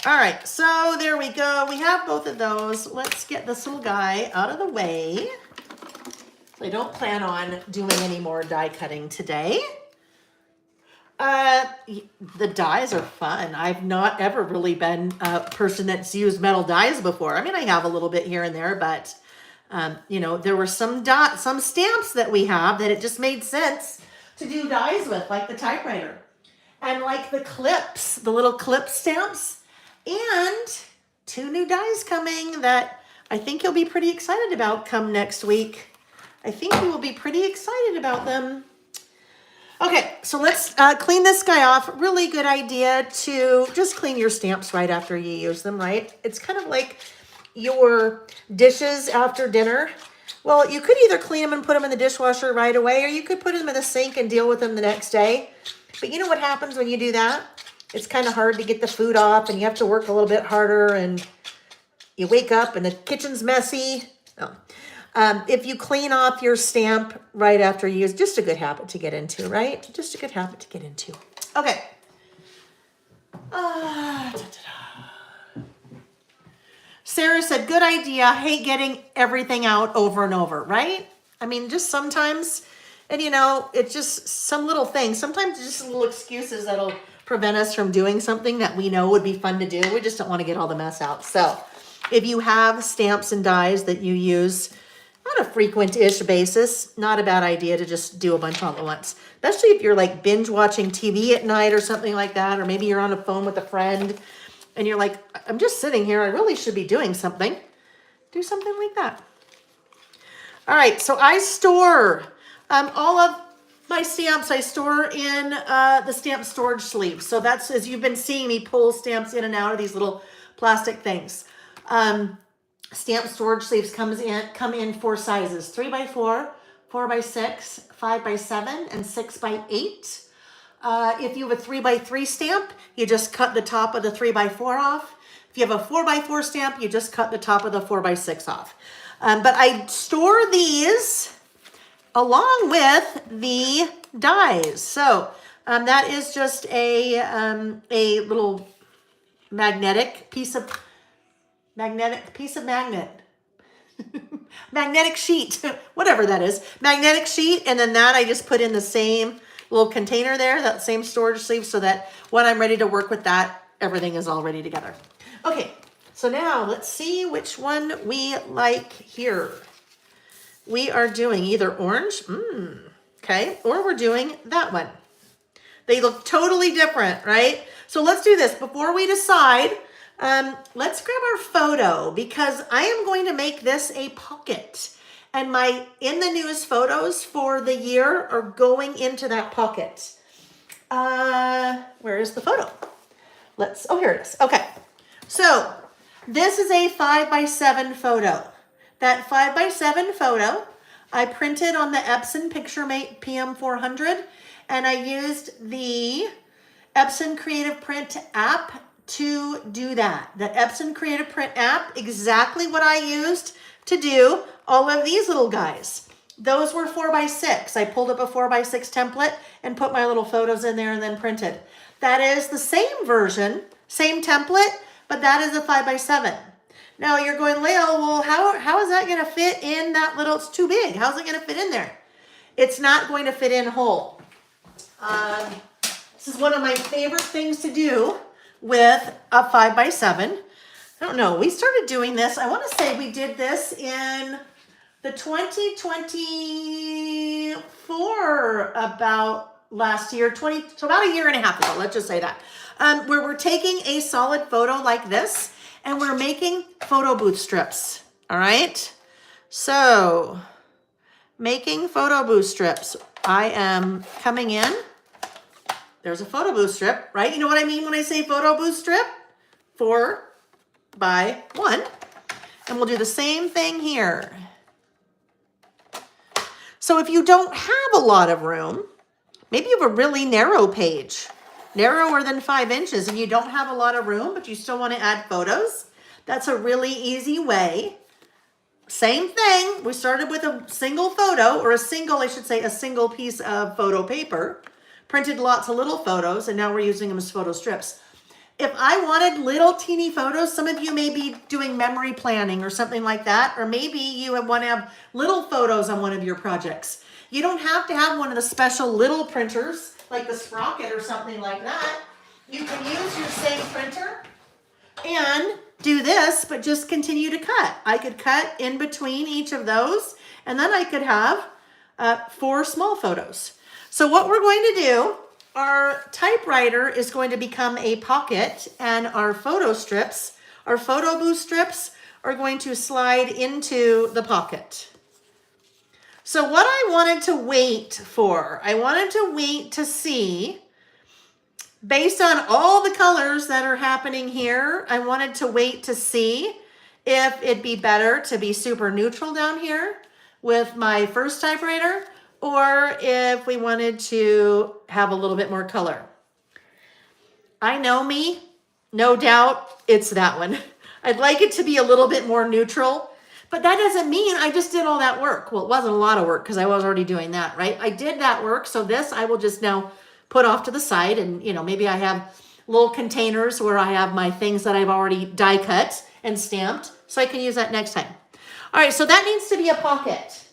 All right, so there we go. We have both of those. Let's get this little guy out of the way. I don't plan on doing any more die cutting today. The dies are fun. I've not ever really been a person that's used metal dies before. I mean, I have a little bit here and there, but you know, there were some stamps that we have that it just made sense to do dies with, like the typewriter and like the clips, the little clip stamps, and 2 new dies coming that I think you'll be pretty excited about come next week. I think you will be pretty excited about them. Okay, so let's clean this guy off. Really good idea to just clean your stamps right after you use them, right? It's kind of like your dishes after dinner. Well, you could either clean them and put them in the dishwasher right away, or you could put them in the sink and deal with them the next day. But you know what happens when you do that? It's kind of hard to get the food off, and you have to work a little bit harder, and you wake up and the kitchen's messy. No. If you clean off your stamp right after you use, just a good habit to get into, right? Just a good habit to get into. Okay. Sarah said, good idea. I hate getting everything out over and over, right? I mean, just sometimes, and you know, it's just some little things. Sometimes it's just little excuses that'll prevent us from doing something that we know would be fun to do. We just don't want to get all the mess out. So if you have stamps and dies that you use on a frequent-ish basis, not a bad idea to just do a bunch all at once. Especially if you're like binge watching TV at night or something like that, or maybe you're on the phone with a friend and you're like, I'm just sitting here, I really should be doing something. Do something like that. All right, so I store all of my stamps, I store in the stamp storage sleeve. So that's, as you've been seeing me pull stamps in and out of these little plastic things. Stamp storage sleeves come in 4 sizes: 3x4, 4x6, 5x7, and 6x8. If you have a 3x3 stamp, you just cut the top of the 3x4 off. If you have a 4x4 stamp, you just cut the top of the 4x6 off. But I store these along with the dies. So that is just a little magnetic piece of magnet. Magnetic sheet, whatever that is. Magnetic sheet, and then that I just put in the same little container there, that same storage sleeve, so that when I'm ready to work with that, everything is all ready together. Okay, so now let's see which one we like here. We are doing either orange, okay, or we're doing that one. They look totally different, right? So let's do this. Before we decide, let's grab our photo, because I am going to make this a pocket. And my in the news photos for the year are going into that pocket. Where is the photo? Oh, here it is. Okay. So this is a 5x7 photo. That 5x7 photo I printed on the Epson PictureMate PM400, and I used the Epson Creative Print app to do that. The Epson Creative Print app, exactly what I used to do all of these little guys. Those were 4x6. I pulled up a 4x6 template and put my little photos in there and then printed. That is the same version, same template, but that is a 5x7. Now you're going, Lael, well, how is that gonna fit in that little, it's too big. How's it gonna fit in there? It's not going to fit in whole. This is one of my favorite things to do with a 5x7. I don't know, we started doing this, I wanna say we did this in the 2024 about last year, so about a year and a half ago, let's just say that. Where we're taking a solid photo like this and we're making photo booth strips, all right? So, making photo booth strips. I am coming in, there's a photo booth strip, right? You know what I mean when I say photo booth strip? 4x1. And we'll do the same thing here. So if you don't have a lot of room, maybe you have a really narrow page, narrower than 5 inches, and you don't have a lot of room, but you still want to add photos. That's a really easy way. Same thing. We started with a single photo, or a single piece of photo paper, printed lots of little photos, and now we're using them as photo strips. If I wanted little teeny photos, some of you may be doing memory planning or something like that, or maybe you want to have little photos on one of your projects. You don't have to have one of the special little printers like the Sprocket or something like that. You can use your same printer and do this, but just continue to cut. I could cut in between each of those, and then I could have 4 small photos. So what we're going to do, our typewriter is going to become a pocket, and our photo strips, our photo booth strips, are going to slide into the pocket. So what I wanted to wait for, I wanted to wait to see, based on all the colors that are happening here, I wanted to wait to see if it'd be better to be super neutral down here with my first typewriter, or if we wanted to have a little bit more color. I know me, no doubt it's that one. I'd like it to be a little bit more neutral, but that doesn't mean I just did all that work. Well, it wasn't a lot of work because I was already doing that, right? I did that work, so this I will just now put off to the side, and maybe I have little containers where I have my things that I've already die cut and stamped, so I can use that next time. All right, so that needs to be a pocket.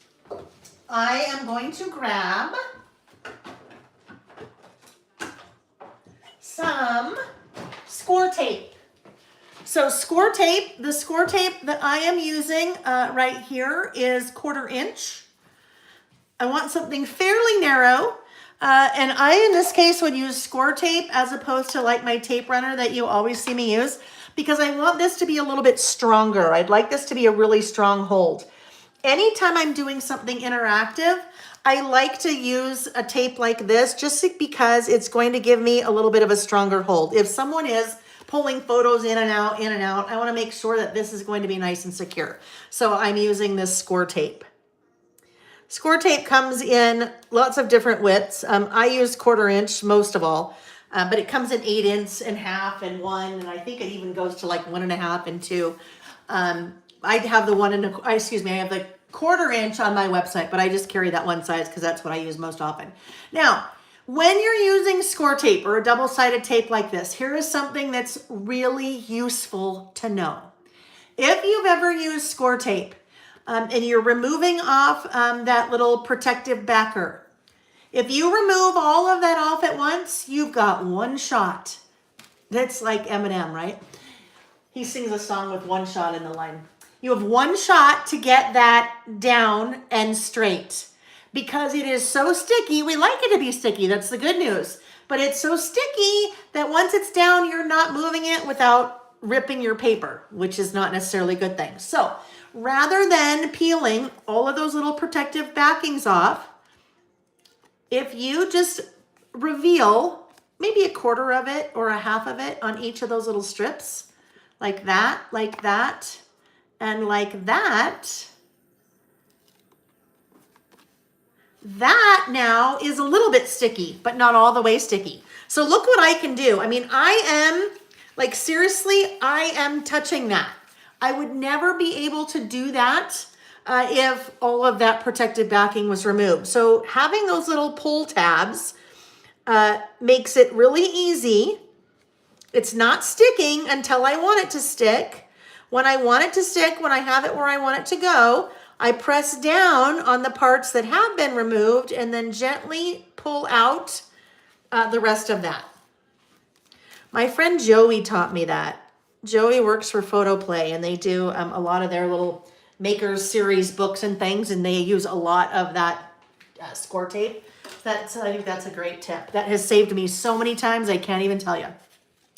I am going to grab some score tape. So score tape, the score tape that I am using right here is 1/4 inch. I want something fairly narrow. And I, in this case, would use score tape as opposed to like my tape runner that you always see me use, because I want this to be a little bit stronger. I'd like this to be a really strong hold. Anytime I'm doing something interactive, I like to use a tape like this just because it's going to give me a little bit of a stronger hold. If someone is pulling photos in and out, I want to make sure that this is going to be nice and secure. So I'm using this score tape. Score tape comes in lots of different widths. I use 1/4 inch most of all, but it comes in 8 inch and half and 1, and I think it even goes to like 1.5 and 2. I have the I have the 1/4 inch on my website, but I just carry that one size because that's what I use most often. Now, when you're using score tape or a double-sided tape like this, here is something that's really useful to know. If you've ever used score tape, and you're removing off that little protective backer, if you remove all of that off at once, you've got one shot. That's like Eminem, right? He sings a song with one shot in the line. You have one shot to get that down and straight, because it is so sticky. We like it to be sticky. That's the good news. But it's so sticky that once it's down, you're not moving it without ripping your paper, which is not necessarily a good thing. So rather than peeling all of those little protective backings off, if you just reveal maybe 1/4 of it or 1/2 of it on each of those little strips, like that, and like that, that now is a little bit sticky, but not all the way sticky. So look what I can do. I mean, I am, like, seriously, I am touching that. I would never be able to do that if all of that protective backing was removed. So having those little pull tabs makes it really easy. It's not sticking until I want it to stick. When I want it to stick, when I have it where I want it to go, I press down on the parts that have been removed and then gently pull out the rest of that. My friend Joey taught me that. Joey works for Photoplay, and they do a lot of their little Makers series books and things, and they use a lot of that score tape. I think that's a great tip. That has saved me so many times, I can't even tell you.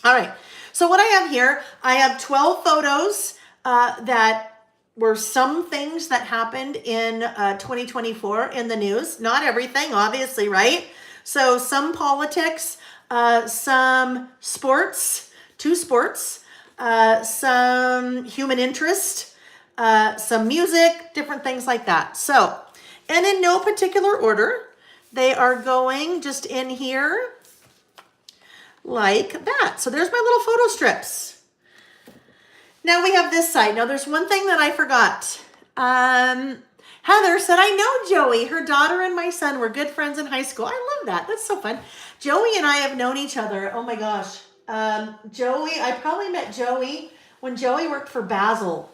All right, so what I have here, I have 12 photos that were some things that happened in 2024 in the news. Not everything, obviously, right? So some politics, some sports, 2 sports, some human interest, some music, different things like that. So And in no particular order, they are going just in here like that. So there's my little photo strips. Now we have this side. Now there's one thing that I forgot. Heather said, I know Joey. Her daughter and my son were good friends in high school. I love that. That's so fun. Joey and I have known each other. Oh my gosh. Joey, I probably met Joey when Joey worked for Basil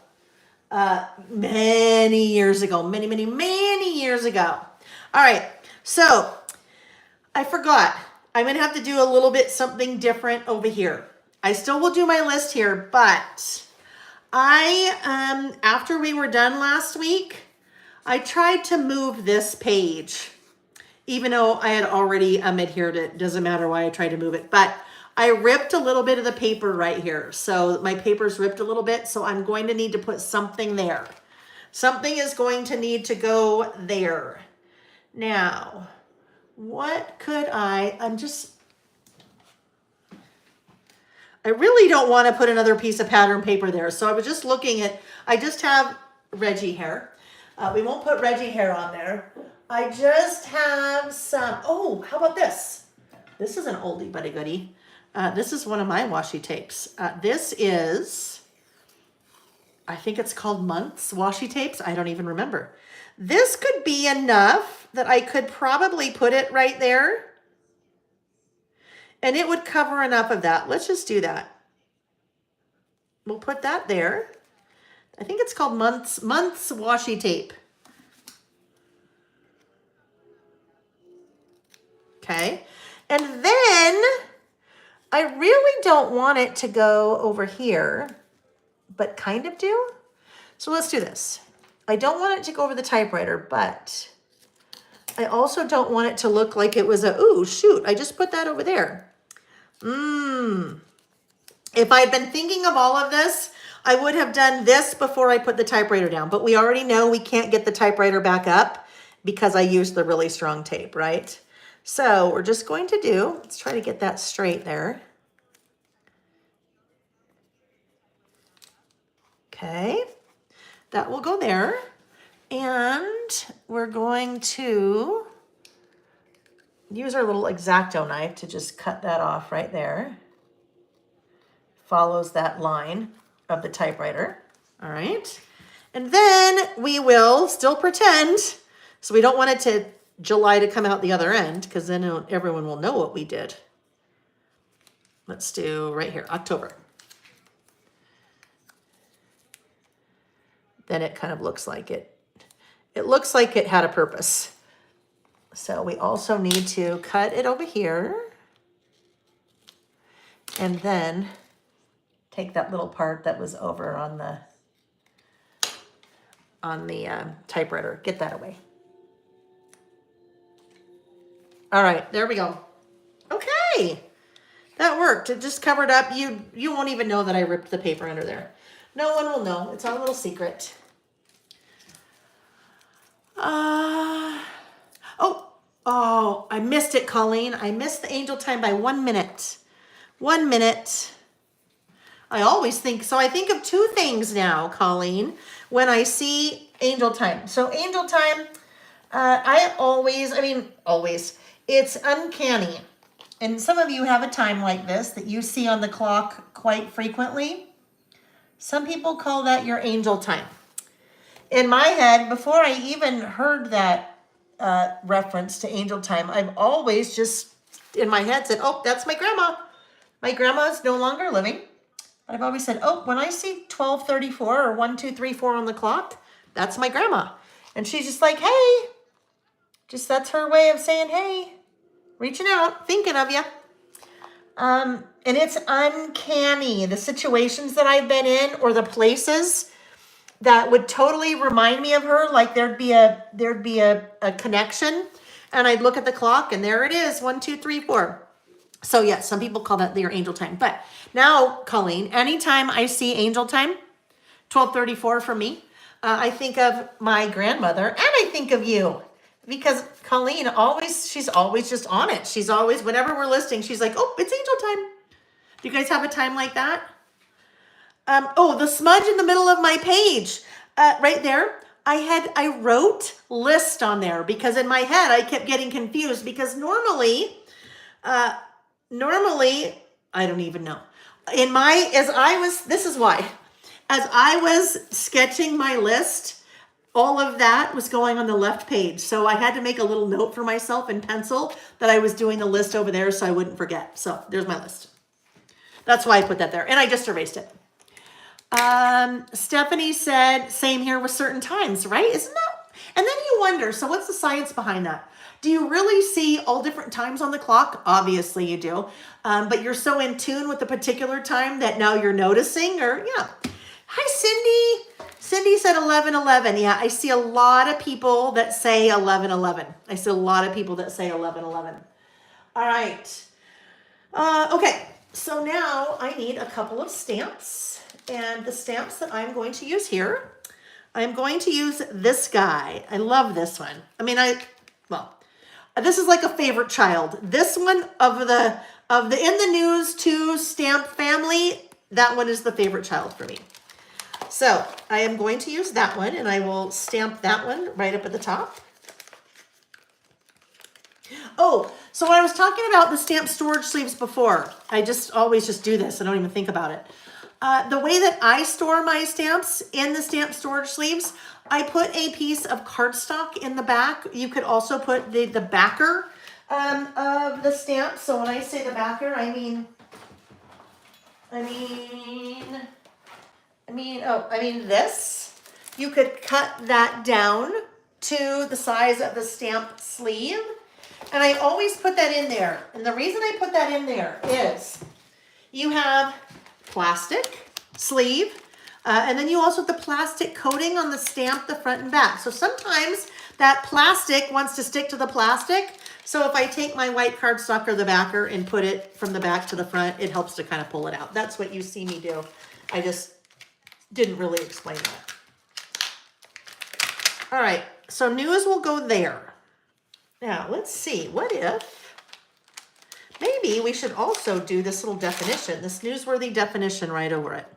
many years ago. Many years ago. All right. So I forgot. I'm going to have to do a little bit something different over here. I still will do my list here, but after we were done last week, I tried to move this page, even though I had already adhered it. Doesn't matter why I tried to move it, but I ripped a little bit of the paper right here. So my paper's ripped a little bit, so I'm going to need to put something there. Something is going to need to go there. Now, what could I really don't want to put another piece of pattern paper there. So I was just looking at, I just have Reggie hair. We won't put Reggie hair on there. I just have some, oh, how about this? This is an oldie but a goodie. This is one of my washi tapes. This is, I think it's called Months washi tapes. I don't even remember. This could be enough that I could probably put it right there. And it would cover enough of that. Let's just do that. We'll put that there. I think it's called Months washi tape. Okay. And then I really don't want it to go over here, but kind of do. So let's do this. I don't want it to go over the typewriter, but I also don't want it to look like it was ooh, shoot, I just put that over there. If I'd been thinking of all of this, I would have done this before I put the typewriter down, but we already know we can't get the typewriter back up because I used the really strong tape, right? So we're just going to do, let's try to get that straight there. Okay, that will go there. And we're going to use our little X-Acto knife to just cut that off right there. Follows that line of the typewriter. All right. And then we will still pretend, so we don't want it to July to come out the other end, because then everyone will know what we did. Let's do right here, October. Then it kind of looks like it looks like it had a purpose. So we also need to cut it over here. And then take that little part that was over on the typewriter. Get that away. All right, there we go. Okay, that worked. It just covered up. You won't even know that I ripped the paper under there. No one will know. It's our little secret. Oh, I missed it, Colleen. I missed the angel time by 1 minute. 1 minute. I always think, so I think of two things now, Colleen, when I see angel time. So angel time, always, it's uncanny. And some of you have a time like this that you see on the clock quite frequently. Some people call that your angel time. In my head, before I even heard that reference to angel time, I've always just in my head said, oh, that's my grandma. My grandma is no longer living. But I've always said, oh, when I see 12:34 or 1, 2, 3, 4 on the clock, that's my grandma. And she's just like, hey, just that's her way of saying, hey, reaching out, thinking of you. And it's uncanny, the situations that I've been in or the places that would totally remind me of her. Like there'd be a connection, and I'd look at the clock and there it is, 1, 2, 3, 4. So yes, some people call that their angel time. But now, Colleen, anytime I see angel time, 12:34 for me, I think of my grandmother and I think of you. Because Colleen she's always just on it. She's always, whenever we're listing, she's like, oh, it's angel time. Do you guys have a time like that? The smudge in the middle of my page, right there. I wrote list on there because in my head I kept getting confused because normally, I don't even know. This is why. As I was sketching my list, all of that was going on the left page. So I had to make a little note for myself in pencil that I was doing the list over there so I wouldn't forget. So there's my list. That's why I put that there. And I just erased it. Stephanie said, same here with certain times, right? Isn't that? And then you wonder, so what's the science behind that? Do you really see all different times on the clock? Obviously you do. But you're so in tune with the particular time that now you're noticing Hi, Cindy. Cindy said 11:11. Yeah, I see a lot of people that say 11:11. I see a lot of people that say 11:11. All right. Okay, so now I need a couple of stamps. And the stamps that I'm going to use here, I'm going to use this guy. I love this one. I mean, this is like a favorite child. This one of the In the News 2 stamp family, that one is the favorite child for me. So I am going to use that one and I will stamp that one right up at the top. Oh, so when I was talking about the stamp storage sleeves before, I always just do this. I don't even think about it. The way that I store my stamps in the stamp storage sleeves, I put a piece of cardstock in the back. You could also put the backer of the stamp. So when I say the backer, I mean this. You could cut that down to the size of the stamp sleeve. And I always put that in there. And the reason I put that in there is you have plastic sleeve, and then you also have the plastic coating on the stamp, the front and back. So sometimes that plastic wants to stick to the plastic. So if I take my white cardstock or the backer and put it from the back to the front, it helps to kind of pull it out. That's what you see me do. I just didn't really explain that. All right, so news will go there. Now let's see, what if maybe we should also do this little definition, this newsworthy definition right over it.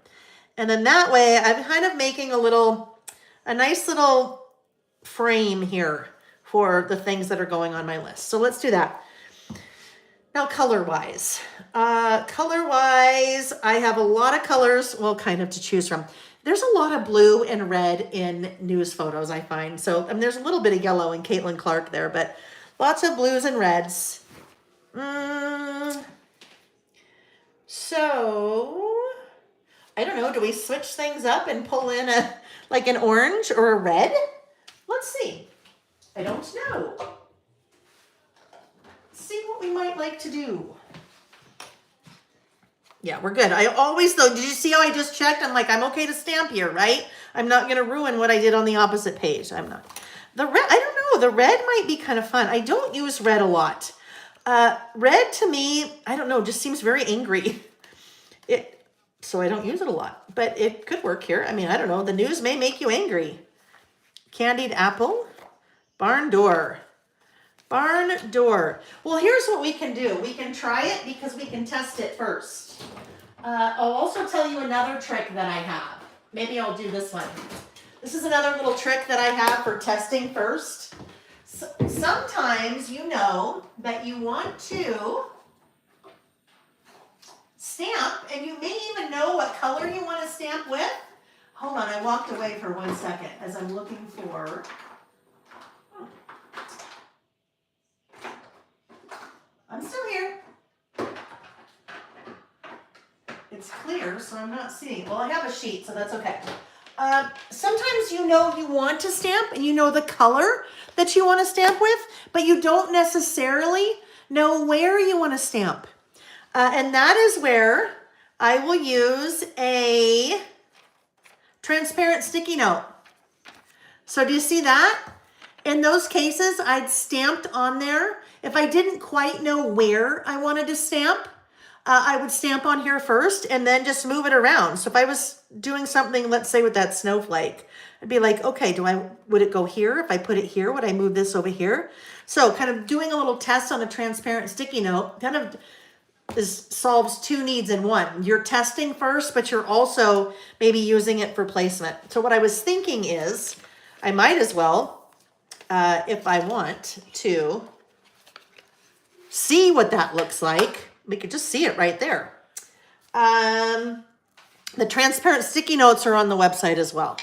And then that way I'm kind of making a nice little frame here for the things that are going on my list. So let's do that. Now color-wise. Color-wise, I have a lot of colors, well, kind of to choose from. There's a lot of blue and red in news photos, I find. So there's a little bit of yellow in Caitlin Clark there, but lots of blues and reds. So, I don't know, do we switch things up and pull in an orange or a red? Let's see. I don't know. Let's see what we might like to do. Yeah, we're good. I always, though, did you see how I just checked? I'm like, I'm okay to stamp here, right? I'm not going to ruin what I did on the opposite page. I'm not. The red, I don't know. The red might be kind of fun. I don't use red a lot. Red to me, I don't know, just seems very angry. So I don't use it a lot, but it could work here. I mean, I don't know. The news may make you angry. Candied apple, barn door. Barn door. Well, here's what we can do. We can try it because we can test it first. I'll also tell you another trick that I have. Maybe I'll do this one. This is another little trick that I have for testing first. So, sometimes you know that you want to stamp and you may even know what color you want to stamp with. Hold on, I walked away for 1 second as I'm looking for... I'm still here. It's clear, so I'm not seeing. Well, I have a sheet, so that's okay. Sometimes you know you want to stamp and you know the color that you want to stamp with, but you don't necessarily know where you want to stamp. And that is where I will use a transparent sticky note. So do you see that? In those cases, I'd stamped on there. If I didn't quite know where I wanted to stamp, I would stamp on here first and then just move it around. So if I was doing something, let's say with that snowflake, I'd be like, okay, would it go here? If I put it here, would I move this over here? So kind of doing a little test on a transparent sticky note kind of solves two needs in one. You're testing first, but you're also maybe using it for placement. So what I was thinking is, I might as well, if I want to see what that looks like, we could just see it right there. The transparent sticky notes are on the website as well.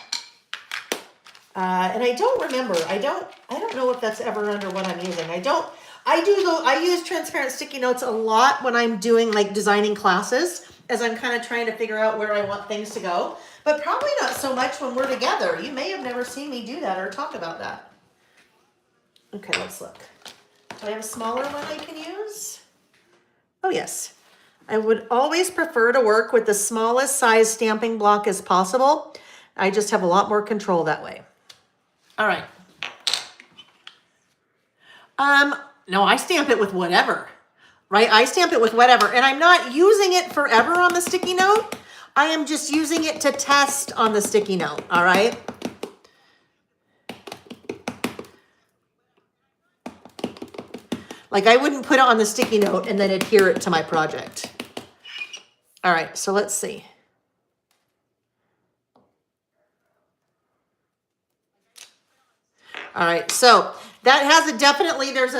And I don't remember, I don't know if that's ever under what I'm using. I use transparent sticky notes a lot when I'm doing like designing classes, as I'm kind of trying to figure out where I want things to go, but probably not so much when we're together. You may have never seen me do that or talk about that. Okay, let's look. Do I have a smaller one I can use? Oh yes. I would always prefer to work with the smallest size stamping block as possible. I just have a lot more control that way. All right. No, I stamp it with whatever, right? I stamp it with whatever, and I'm not using it forever on the sticky note. I am just using it to test on the sticky note, all right? Like I wouldn't put it on the sticky note and then adhere it to my project. All right, so let's see. All right, so that has a definitely, there's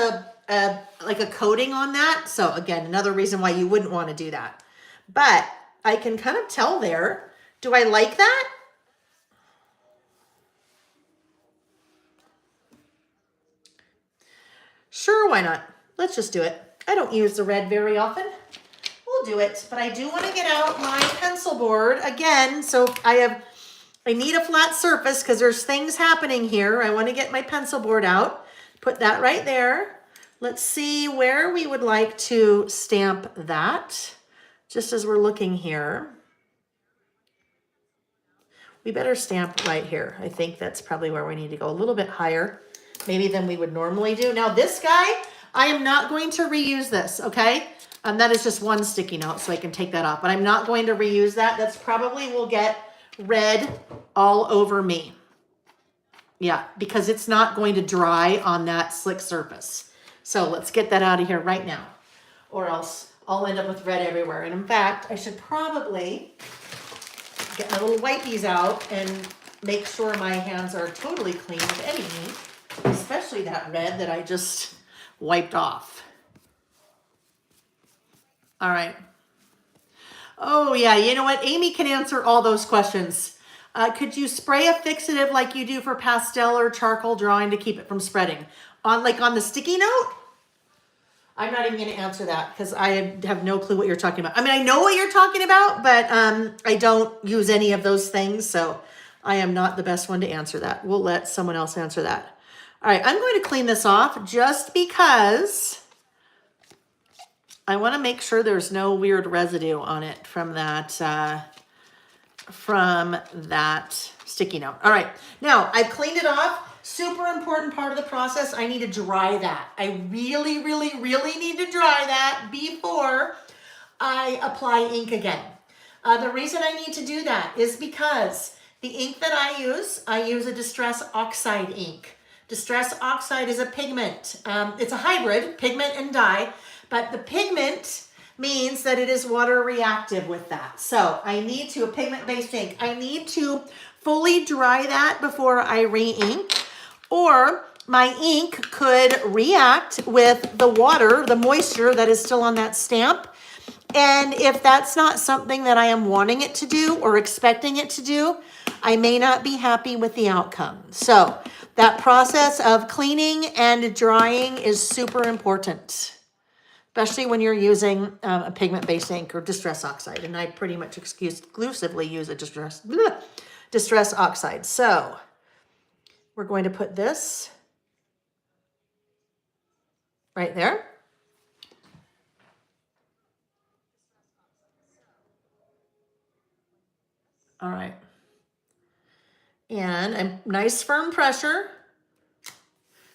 like a coating on that. So again, another reason why you wouldn't want to do that. But I can kind of tell there. Do I like that? Sure, why not? Let's just do it. I don't use the red very often. We'll do it, but I do want to get out my pencil board again. So I need a flat surface because there's things happening here. I want to get my pencil board out. Put that right there. Let's see where we would like to stamp that. Just as we're looking here. We better stamp right here. I think that's probably where we need to go a little bit higher, maybe than we would normally do. Now this guy, I am not going to reuse this, okay? That is just one sticky note, so I can take that off. But I'm not going to reuse that. That's probably will get red all over me. Yeah, because it's not going to dry on that slick surface. So let's get that out of here right now, or else I'll end up with red everywhere. And in fact, I should probably get my little wipies out and make sure my hands are totally clean of any ink, especially that red that I just wiped off. All right. Oh yeah, you know what? Amy can answer all those questions. Could you spray a fixative like you do for pastel or charcoal drawing to keep it from spreading? On the sticky note? I'm not even going to answer that because I have no clue what you're talking about. I mean, I know what you're talking about, but I don't use any of those things, so I am not the best one to answer that. We'll let someone else answer that. All right, I'm going to clean this off just because I want to make sure there's no weird residue on it from that sticky note. All right, now I've cleaned it off. Super important part of the process. I need to dry that. I really, really, really need to dry that before I apply ink again. The reason I need to do that is because the ink that I use a Distress Oxide ink. Distress Oxide is a pigment. It's a hybrid, pigment and dye. But the pigment means that it is water reactive with that. So I need to, a pigment-based ink, I need to fully dry that before I re-ink, or my ink could react with the water, the moisture that is still on that stamp. And if that's not something that I am wanting it to do or expecting it to do, I may not be happy with the outcome. So that process of cleaning and drying is super important, especially when you're using a pigment-based ink or Distress Oxide. And I pretty much exclusively use a Distress Oxide. So we're going to put this right there. All right. And a nice firm pressure.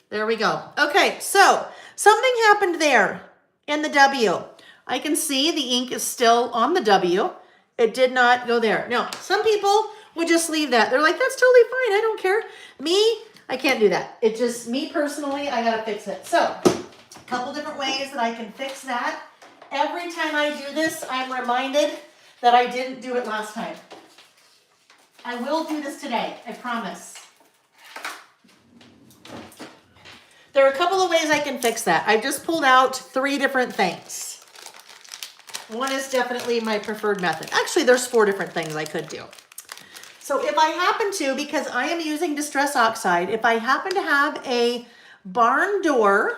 There we go. Okay, so something happened there. In the W, I can see the ink is still on the W. It did not go there. Now, some people would just leave that. They're like, that's totally fine. I don't care. Me, I can't do that. It just, me personally, I got to fix it. So, a couple different ways that I can fix that. Every time I do this, I'm reminded that I didn't do it last time. I will do this today, I promise. there are a couple of ways I can fix that. I just pulled out 3 different things. One is definitely my preferred method. Actually, there's 4 different things I could do. So if I happen to, because I am using Distress Oxide, if I happen to have a barn door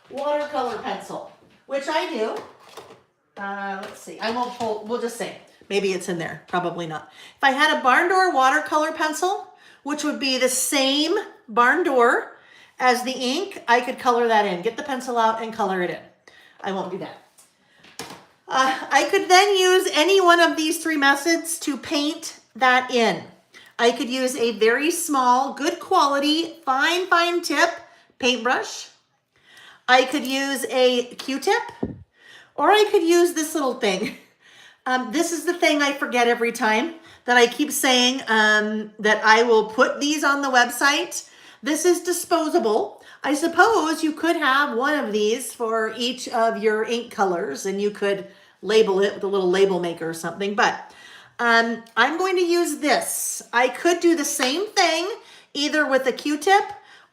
watercolor pencil, which I do, let's see, I won't pull, we'll just say, maybe it's in there, probably not. If I had a barn door watercolor pencil, which would be the same barn door as the ink, I could color that in, get the pencil out and color it in. I won't do that. I could then use any one of these 3 methods to paint that in. I could use a very small, good quality, fine tip paintbrush. I could use a Q-tip, or I could use this little thing. This is the thing I forget every time that I keep saying that I will put these on the website. This is disposable. I suppose you could have one of these for each of your ink colors and you could label it with a little label maker or something, but I'm going to use this. I could do the same thing either with a Q-tip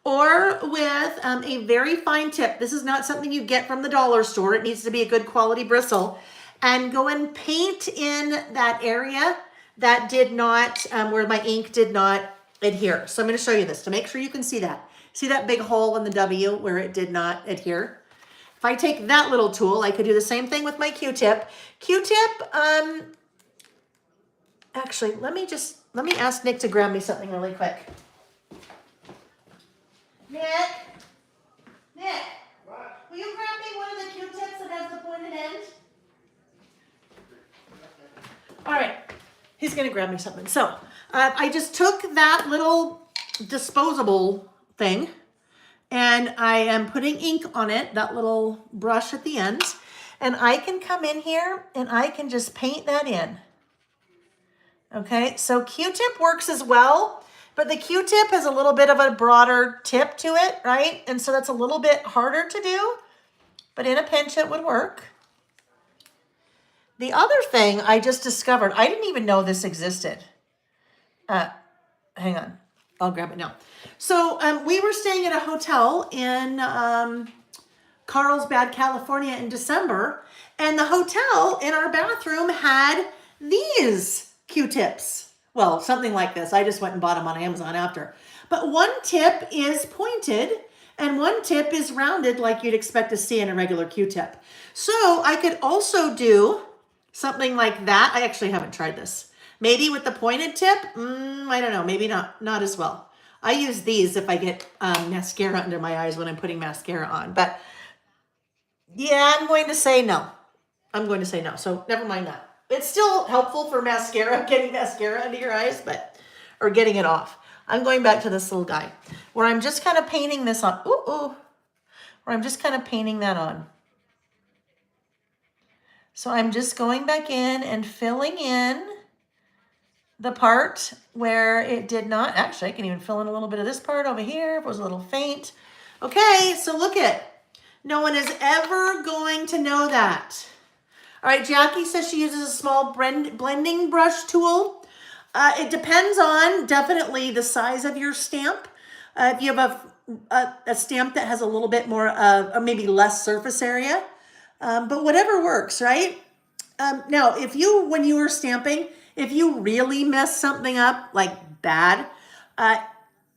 or with a very fine tip. This is not something you get from the dollar store. It needs to be a good quality bristle. And go and paint in that area that did not, where my ink did not adhere. So I'm going to show you this to make sure you can see that. See that big hole in the W where it did not adhere? If I take that little tool, I could do the same thing with my Q-tip. Q-tip, actually, let me ask Nick to grab me something really quick. Nick? What? Will you grab me one of the Q-tips that has the pointed end? All right, he's gonna grab me something. So I just took that little disposable thing and I am putting ink on it, that little brush at the end, and I can come in here and I can just paint that in. Okay, so Q-tip works as well, but the Q-tip has a little bit of a broader tip to it, right? And so that's a little bit harder to do, but in a pinch it would work. The other thing I just discovered, I didn't even know this existed. Hang on, I'll grab it now. So we were staying at a hotel in Carlsbad, California in December, and the hotel in our bathroom had these Q-tips. Well, something like this. I just went and bought them on Amazon after. But one tip is pointed and one tip is rounded like you'd expect to see in a regular Q-tip. So I could also do something like that. I actually haven't tried this. Maybe with the pointed tip, I don't know, maybe not as well. I use these if I get mascara under my eyes when I'm putting mascara on. But yeah, I'm going to say no. So never mind that. It's still helpful for mascara, getting mascara under your eyes, or getting it off. I'm going back to this little guy where I'm just kind of painting this on. Where I'm just kind of painting that on. So I'm just going back in and filling in the part where it did not. Actually, I can even fill in a little bit of this part over here if it was a little faint. Okay, so look at. No one is ever going to know that. All right, Jackie says she uses a small blending brush tool. It depends on definitely the size of your stamp. If you have a stamp that has a little bit more or maybe less surface area, but whatever works, right? Now, when you were stamping, if you really mess something up like bad,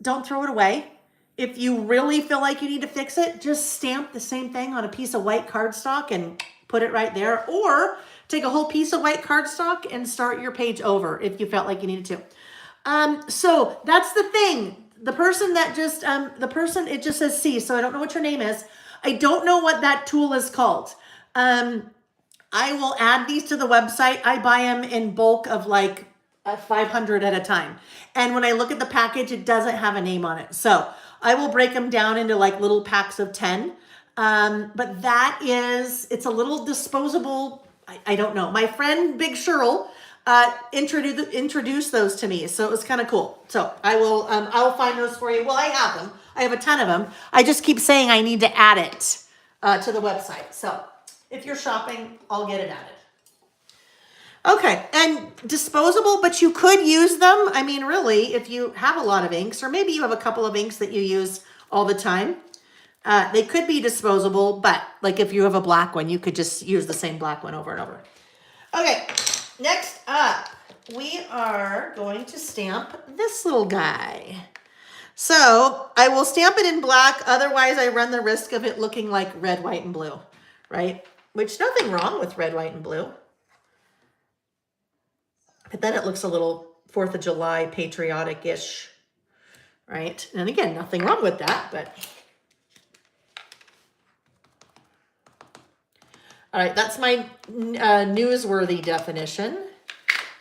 don't throw it away. If you really feel like you need to fix it, just stamp the same thing on a piece of white cardstock and put it right there, or take a whole piece of white cardstock and start your page over if you felt like you needed to. So that's the thing. The person that just, it just says C, so I don't know what your name is. I don't know what that tool is called. I will add these to the website. I buy them in bulk of like 500 at a time. And when I look at the package, it doesn't have a name on it. So I will break them down into like little packs of 10. But it's a little disposable. I don't know. My friend Big Cheryl introduced those to me, so it was kind of cool. So I'll find those for you. Well, I have them. I have a ton of them. I just keep saying I need to add it to the website. So if you're shopping, I'll get it added. Okay, and disposable, but you could use them. I mean, really, if you have a lot of inks, or maybe you have a couple of inks that you use all the time, They could be disposable, but like if you have a black one, you could just use the same black one over and over. Okay, next up, we are going to stamp this little guy. So I will stamp it in black, otherwise I run the risk of it looking like red, white, and blue, right? Which nothing wrong with red, white, and blue. But then it looks a little 4th of July patriotic-ish, right? And again, nothing wrong with that, but... All right, that's my newsworthy definition.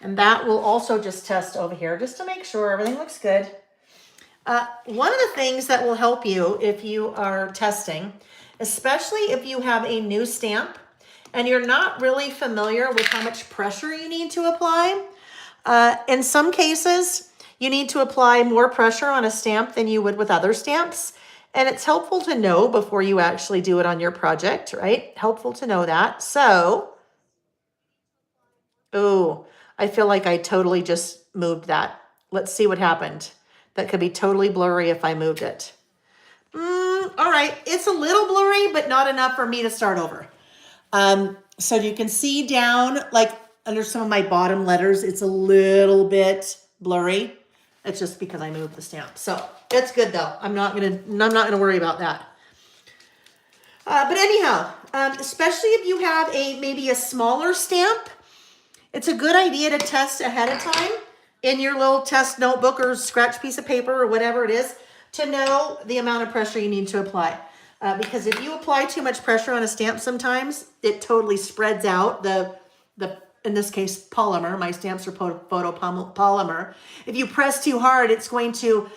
And that will also just test over here just to make sure everything looks good. One of the things that will help you if you are testing, especially if you have a new stamp and you're not really familiar with how much pressure you need to apply, in some cases, you need to apply more pressure on a stamp than you would with other stamps. And it's helpful to know before you actually do it on your project, right? Helpful to know that. So, oh, I feel like I totally just moved that. Let's see what happened. That could be totally blurry if I moved it. All right, it's a little blurry, but not enough for me to start over. So you can see down, like under some of my bottom letters, it's a little bit blurry. It's just because I moved the stamp. So it's good though. I'm not gonna worry about that. But anyhow, especially if you have maybe a smaller stamp, it's a good idea to test ahead of time in your little test notebook or scratch piece of paper or whatever it is to know the amount of pressure you need to apply. Because if you apply too much pressure on a stamp sometimes, it totally spreads out the in this case, polymer. My stamps are photopolymer. If you press too hard, it's going to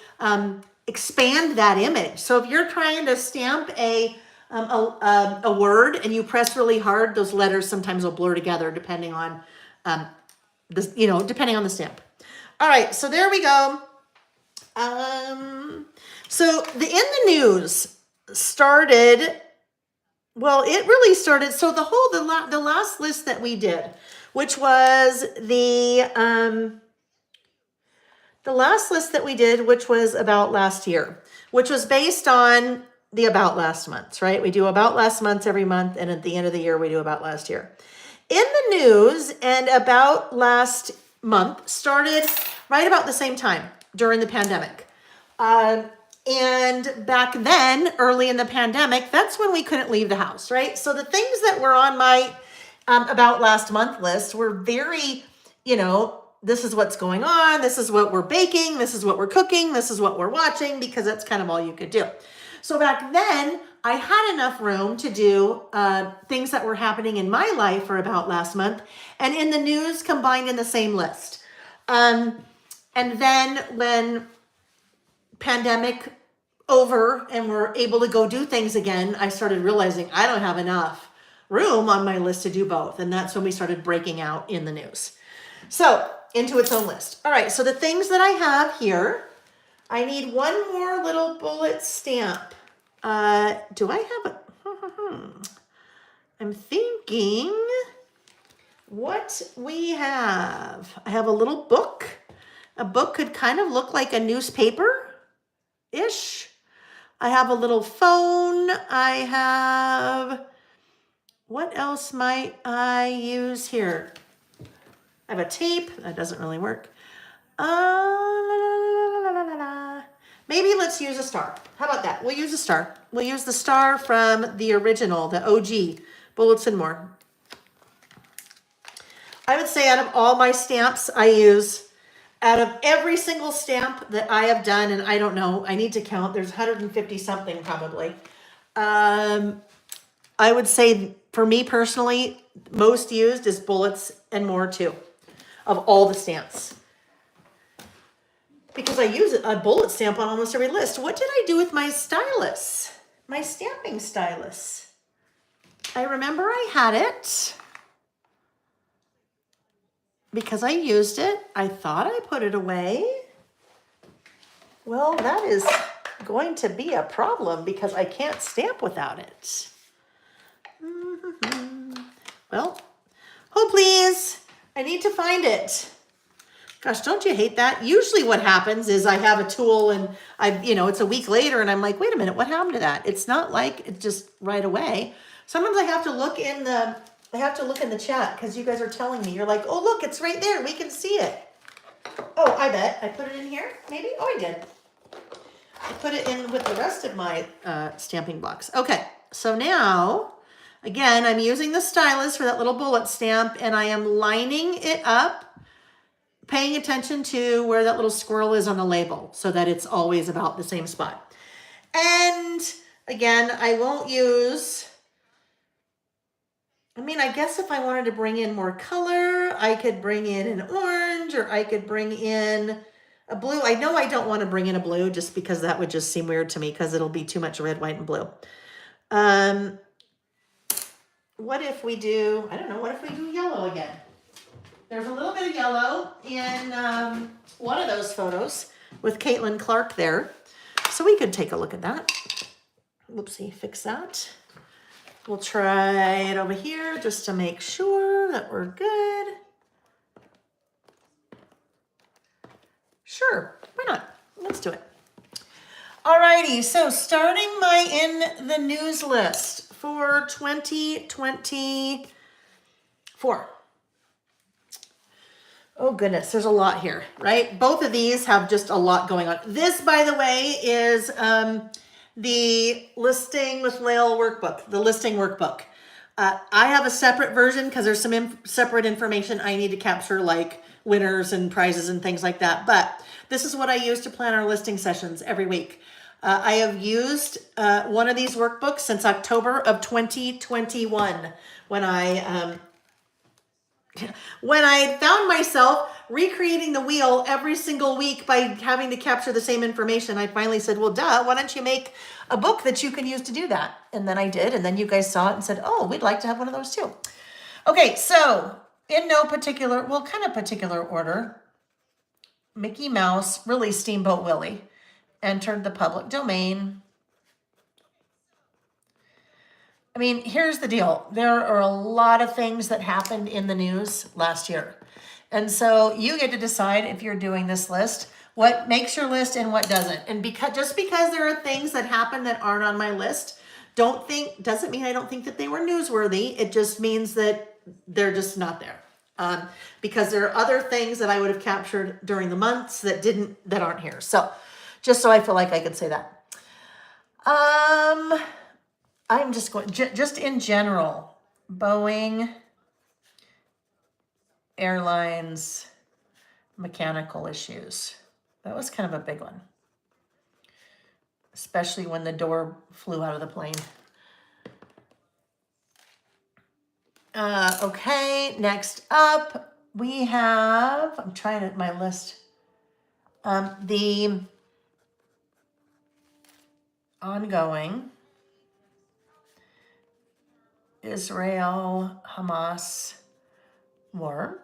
expand that image. So if you're trying to stamp a word and you press really hard, those letters sometimes will blur together depending on depending on the stamp. All right, so there we go. So in the news started. Well, it really started. So the last list that we did, which was the last list that we did, which was about last year, which was based on the about last months, right? We do about last months every month, and at the end of the year, we do about last year. In the news and about last month started right about the same time during the pandemic. And back then, early in the pandemic, that's when we couldn't leave the house, right? So the things that were on my about last month list were very, this is what's going on. This is what we're baking. This is what we're cooking. This is what we're watching, because that's kind of all you could do. So back then, I had enough room to do things that were happening in my life for about last month and in the news combined in the same list. And then when pandemic over and we're able to go do things again, I started realizing I don't have enough room on my list to do both. And that's when we started breaking out in the news. So into its own list. All right, so the things that I have here, I need one more little bullet stamp. Do I have a, I'm thinking what we have. I have a little book. A book could kind of look like a newspaper-ish. I have a little phone. I have, what else might I use here? I have a tape. That doesn't really work. Maybe let's use a star. How about that? We'll use a star. We'll use the star from the original, the OG, Bullets and More. I would say out of all my stamps I use, out of every single stamp that I have done, and I don't know, I need to count, there's 150 something probably. I would say for me personally, most used is Bullets and More too, of all the stamps. Because I use a bullet stamp on almost every list. What did I do with my stylus? My stamping stylus. I remember I had it because I used it. I thought I put it away. Well, that is going to be a problem because I can't stamp without it. Well, oh please, I need to find it. Gosh, don't you hate that? Usually what happens is I have a tool and it's a week later and I'm like, wait a minute, what happened to that? It's not like it just right away. Sometimes I have to look in the chat because you guys are telling me. You're like, oh, look, it's right there. We can see it. Oh, I bet. I put it in here, maybe? Oh, I did. I put it in with the rest of my stamping blocks. Okay, so now, again, I'm using the stylus for that little bullet stamp and I am lining it up, paying attention to where that little squirrel is on the label so that it's always about the same spot. And again, I won't use, I guess if I wanted to bring in more color, I could bring in an orange or I could bring in a blue. I know I don't want to bring in a blue just because that would just seem weird to me because it'll be too much red, white, and blue. What if we do, I don't know, what if we do yellow again? There's a little bit of yellow in one of those photos with Caitlin Clark there. So we could take a look at that. Whoopsie, fix that. We'll try it over here just to make sure that we're good. Sure, why not? Let's do it. Alrighty, so starting my in the news list for 2024. Oh goodness, there's a lot here, right? Both of these have just a lot going on. This, by the way, is the listing with Lael workbook, the listing workbook. I have a separate version because there's some separate information I need to capture, like winners and prizes and things like that. But this is what I use to plan our listing sessions every week. I have used one of these workbooks since October of 2021 when I found myself recreating the wheel every single week by having to capture the same information. I finally said, well, duh, why don't you make a book that you can use to do that? And then I did. And then you guys saw it and said, oh, we'd like to have one of those too. Okay, so in no particular, well, kind of particular order, Mickey Mouse, really Steamboat Willie, entered the public domain. Here's the deal. There are a lot of things that happened in the news last year. And so you get to decide if you're doing this list, what makes your list and what doesn't. And just because there are things that happen that aren't on my list, doesn't mean I don't think that they were newsworthy. It just means that they're just not there. Because there are other things that I would have captured during the months that aren't here. So just so I feel like I could say that. I'm just going, just in general, Boeing, airlines, mechanical issues. That was kind of a big one, especially when the door flew out of the plane. Okay, next up we have, I'm trying to, my list, the ongoing Israel-Hamas war.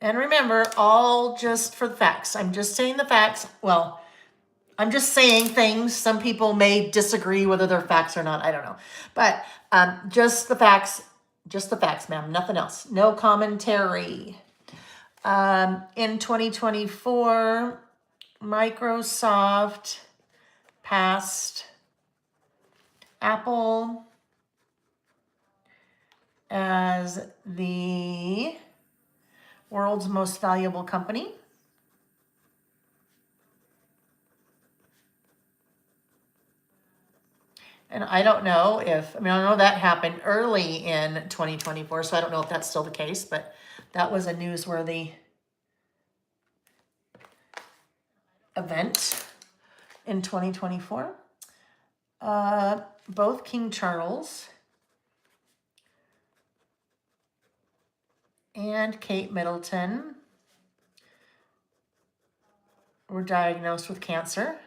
And remember, all just for the facts. I'm just saying the facts. Well, I'm just saying things. Some people may disagree whether they're facts or not. I don't know. But just the facts, ma'am. Nothing else. No commentary. In 2024, Microsoft passed Apple as the world's most valuable company. And I don't know if, I know that happened early in 2024, so I don't know if that's still the case, but that was a newsworthy event in 2024. Both King Charles and Kate Middleton were diagnosed with cancer.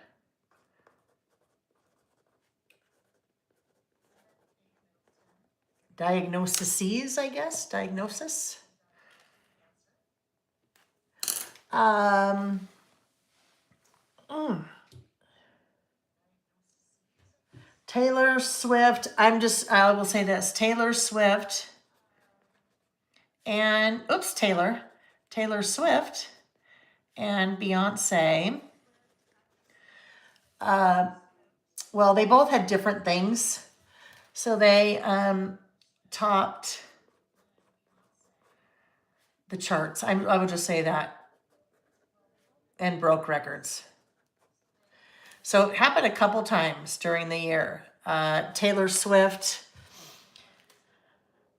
Diagnoses, I guess. Diagnosis. Taylor Swift. I will say this. Taylor Swift and, Taylor Taylor Swift and Beyonce, well, they both had different things. So they topped the charts. I would just say that, and broke records. So it happened a couple times during the year. Taylor Swift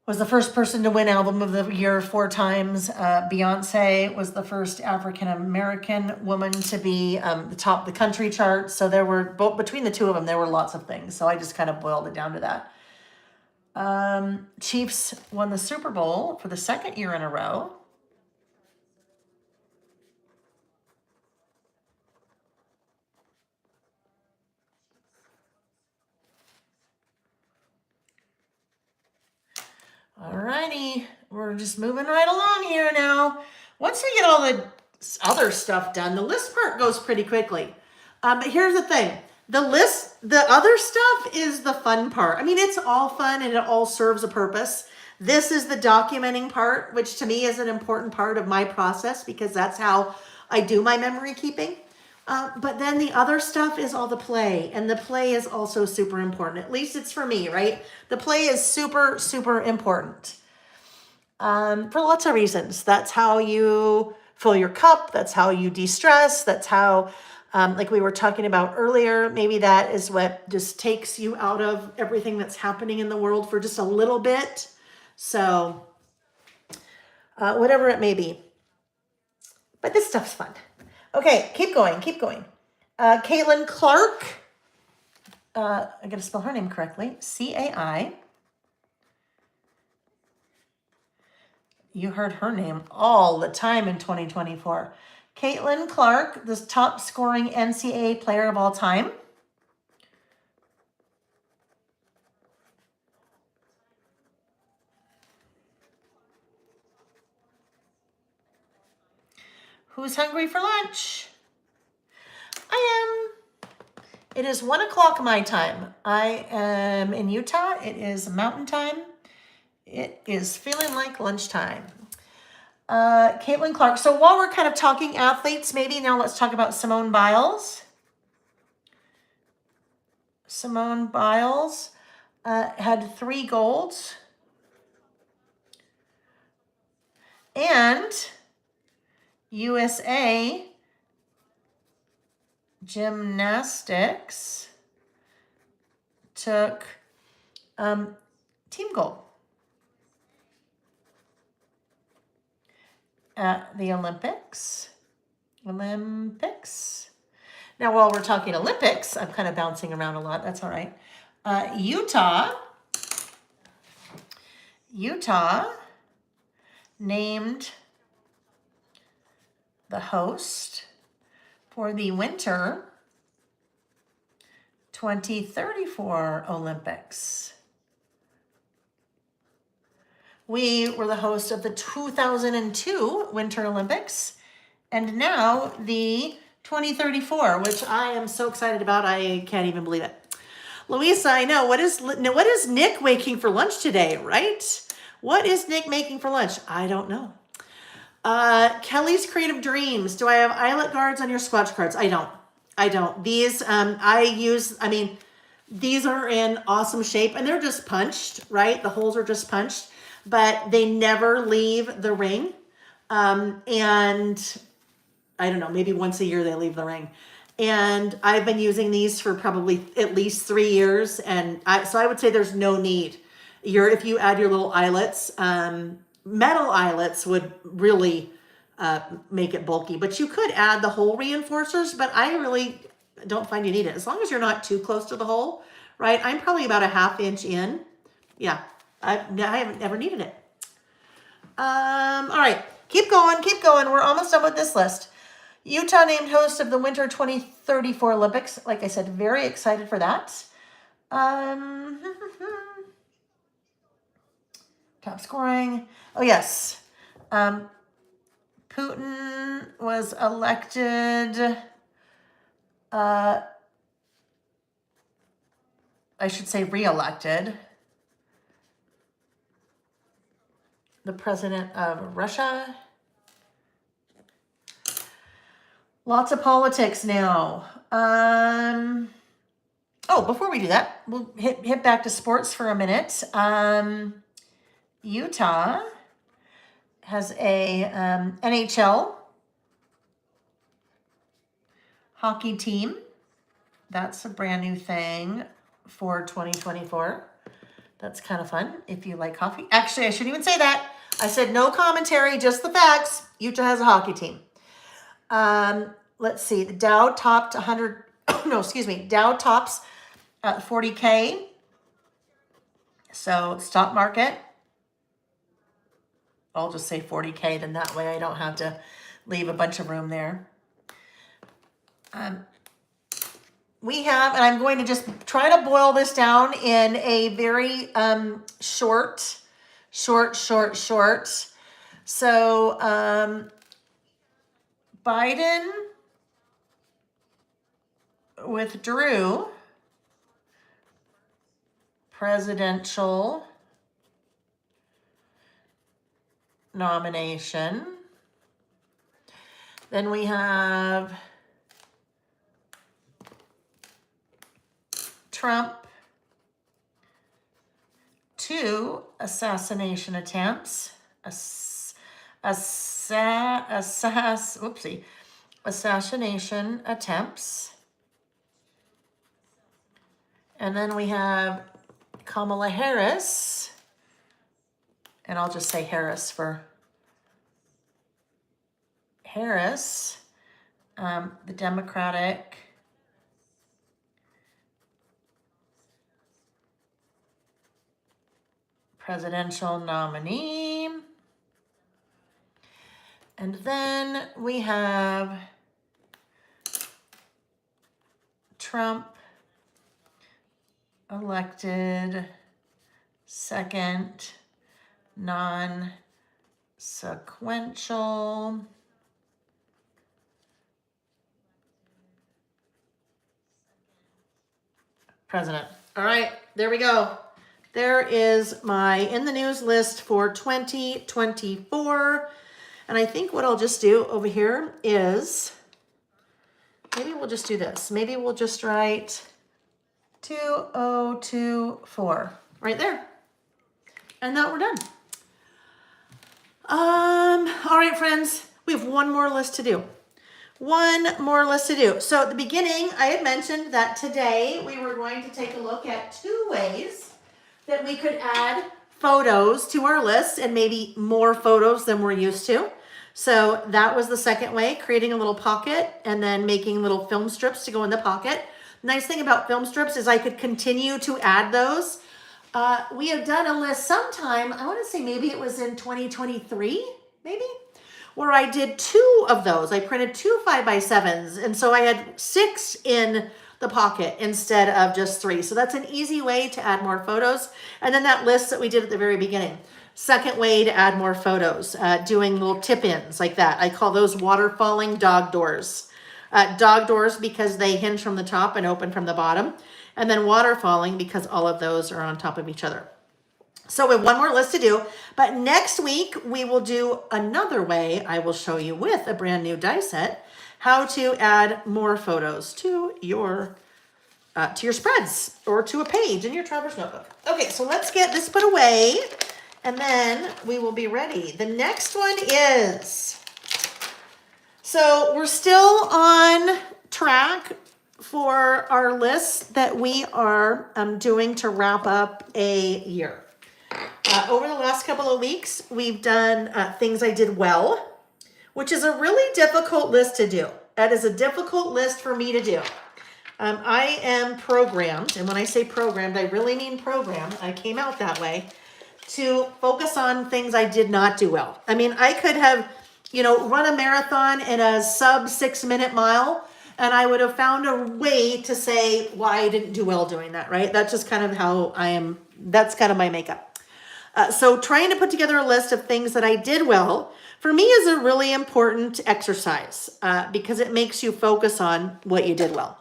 was the first person to win Album of the Year 4 times. Beyonce was the first African American woman to be the top of the country chart. So there were, both between the two of them, there were lots of things. So I just kind of boiled it down to that. Chiefs won the Super Bowl for the second year in a row. Alrighty, we're just moving right along here now. Once we get all the other stuff done, the list part goes pretty quickly. But here's the thing. The other stuff is the fun part. I mean, it's all fun and it all serves a purpose. This is the documenting part, which to me is an important part of my process because that's how I do my memory keeping. But then the other stuff is all the play, and the play is also super important. At least it's for me, right? The play is super, super important for lots of reasons. That's how you fill your cup. That's how you de-stress. That's how, like we were talking about earlier, maybe that is what just takes you out of everything that's happening in the world for just a little bit. So whatever it may be. But this stuff's fun. Okay, keep going, keep going. Caitlin Clark, I gotta spell her name correctly, C-A-I. You heard her name all the time in 2024. Caitlin Clark, the top scoring NCAA player of all time. Who's hungry for lunch? I am. It is 1 o'clock my time. I am in Utah. It is mountain time. It is feeling like lunchtime. Caitlin Clark. So while we're kind of talking athletes, maybe now let's talk about Simone Biles. Simone Biles had 3 golds. And USA Gymnastics took team gold at the Olympics. Now, while we're talking Olympics, I'm kind of bouncing around a lot. That's all right. Utah named the host for the winter 2034 Olympics. We were the host of the 2002 Winter Olympics, and now the 2034, which I am so excited about. I can't even believe it. Louisa, I know. What is Nick making for lunch today, right? What is Nick making for lunch? I don't know. Kelly's Creative Dreams. Do I have eyelet guards on your Swatch cards? I don't. These, these are in awesome shape and they're just punched, right? The holes are just punched, but they never leave the ring. And I don't know, maybe once a year they leave the ring. And I've been using these for probably at least 3 years. And so I would say there's no need. If you add your little eyelets, metal eyelets would really make it bulky, but you could add the hole reinforcers, but I really don't find you need it. As long as you're not too close to the hole, right? I'm probably about a ½ inch in. Yeah, I haven't ever needed it. All right, keep going. We're almost done with this list. Utah named host of the Winter 2034 Olympics. Like I said, very excited for that. Top scoring. Oh, yes. Putin was elected, I should say re-elected, the president of Russia. Lots of politics now. Oh, before we do that, we'll hit back to sports for a minute. Utah has a NHL hockey team. That's a brand new thing for 2024. That's kind of fun if you like hockey. Actually, I shouldn't even say that. I said no commentary, just the facts. Utah has a hockey team. Let's see. The Dow topped 100. No, excuse me. Dow tops at 40K. So stock market. I'll just say 40K. Then that way I don't have to leave a bunch of room there. We have, and I'm going to just try to boil this down in a very short. So Biden withdrew presidential nomination. Then we have Trump, 2 assassination attempts, assassination attempts. And then we have Kamala Harris, and I'll just say Harris for Harris, the Democratic presidential nominee. And then we have Trump elected second non-sequential president. All right, there we go. There is my in the news list for 2024. And I think what I'll just do over here is, maybe we'll just do this. Maybe we'll just write 2024 right there. And now we're done. All right, friends, we have one more list to do. So at the beginning, I had mentioned that today we were going to take a look at 2 ways that we could add photos to our list, and maybe more photos than we're used to. So that was the second way, creating a little pocket and then making little film strips to go in the pocket. Nice thing about film strips is I could continue to add those. We have done a list sometime, I want to say maybe it was in 2023, maybe, where I did 2 of those. I printed 2 5x7s, and so I had 6 in the pocket instead of just 3. So that's an easy way to add more photos. And then that list that we did at the very beginning. Second way to add more photos, doing little tip-ins like that. I call those waterfalling dog doors. Dog doors because they hinge from the top and open from the bottom. And then waterfalling because all of those are on top of each other. So we have one more list to do, but next week we will do another way. I will show you with a brand new die set how to add more photos to your spreads or to a page in your Traverse notebook. Okay, so let's get this put away and then we will be ready. The next one is, so we're still on track for our list that we are doing to wrap up a year. Over the last couple of weeks, we've done things I did well, which is a really difficult list to do. That is a difficult list for me to do. I am programmed, and when I say programmed, I really mean programmed. I came out that way to focus on things I did not do well. I mean, I could have, run a marathon in a sub 6-minute mile, and I would have found a way to say why I didn't do well doing that, right? That's just kind of how I am. That's kind of my makeup. So trying to put together a list of things that I did well, for me, is a really important exercise because it makes you focus on what you did well.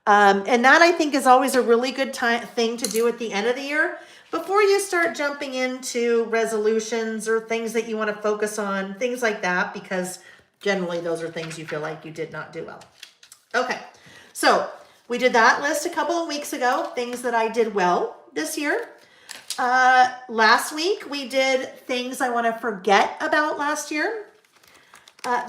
And that, I think, is always a really good thing to do at the end of the year before you start jumping into resolutions or things that you want to focus on, things like that, because Generally, those are things you feel like you did not do well. Okay, so we did that list a couple of weeks ago, things that I did well this year. Last week, we did things I want to forget about last year.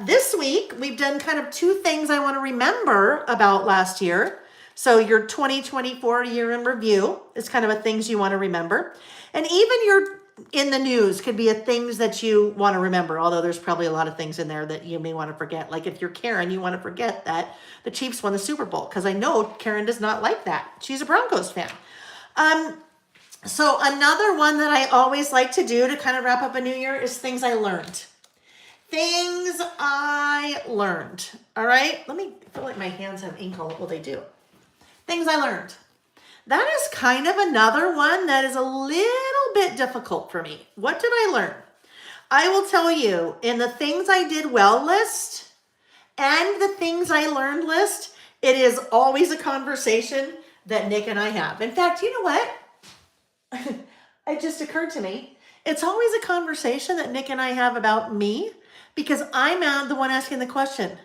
This week, we've done kind of two things I want to remember about last year. So your 2024 year in review is kind of a things you want to remember. And even your in the news could be a things that you want to remember, although there's probably a lot of things in there that you may want to forget. Like if you're Karen, you want to forget that the Chiefs won the Super Bowl, because I know Karen does not like that. She's a Broncos fan. So another one that I always like to do to kind of wrap up a new year is things I learned. Things I learned. All right. I feel like my hands have ink all. Well, they do. Things I learned. That is kind of another one that is a little bit difficult for me. What did I learn? I will tell you, in the things I did well list and the things I learned list, it is always a conversation that Nick and I have. In fact, you know what? It just occurred to me. It's always a conversation that Nick and I have about me, because I'm the one asking the question.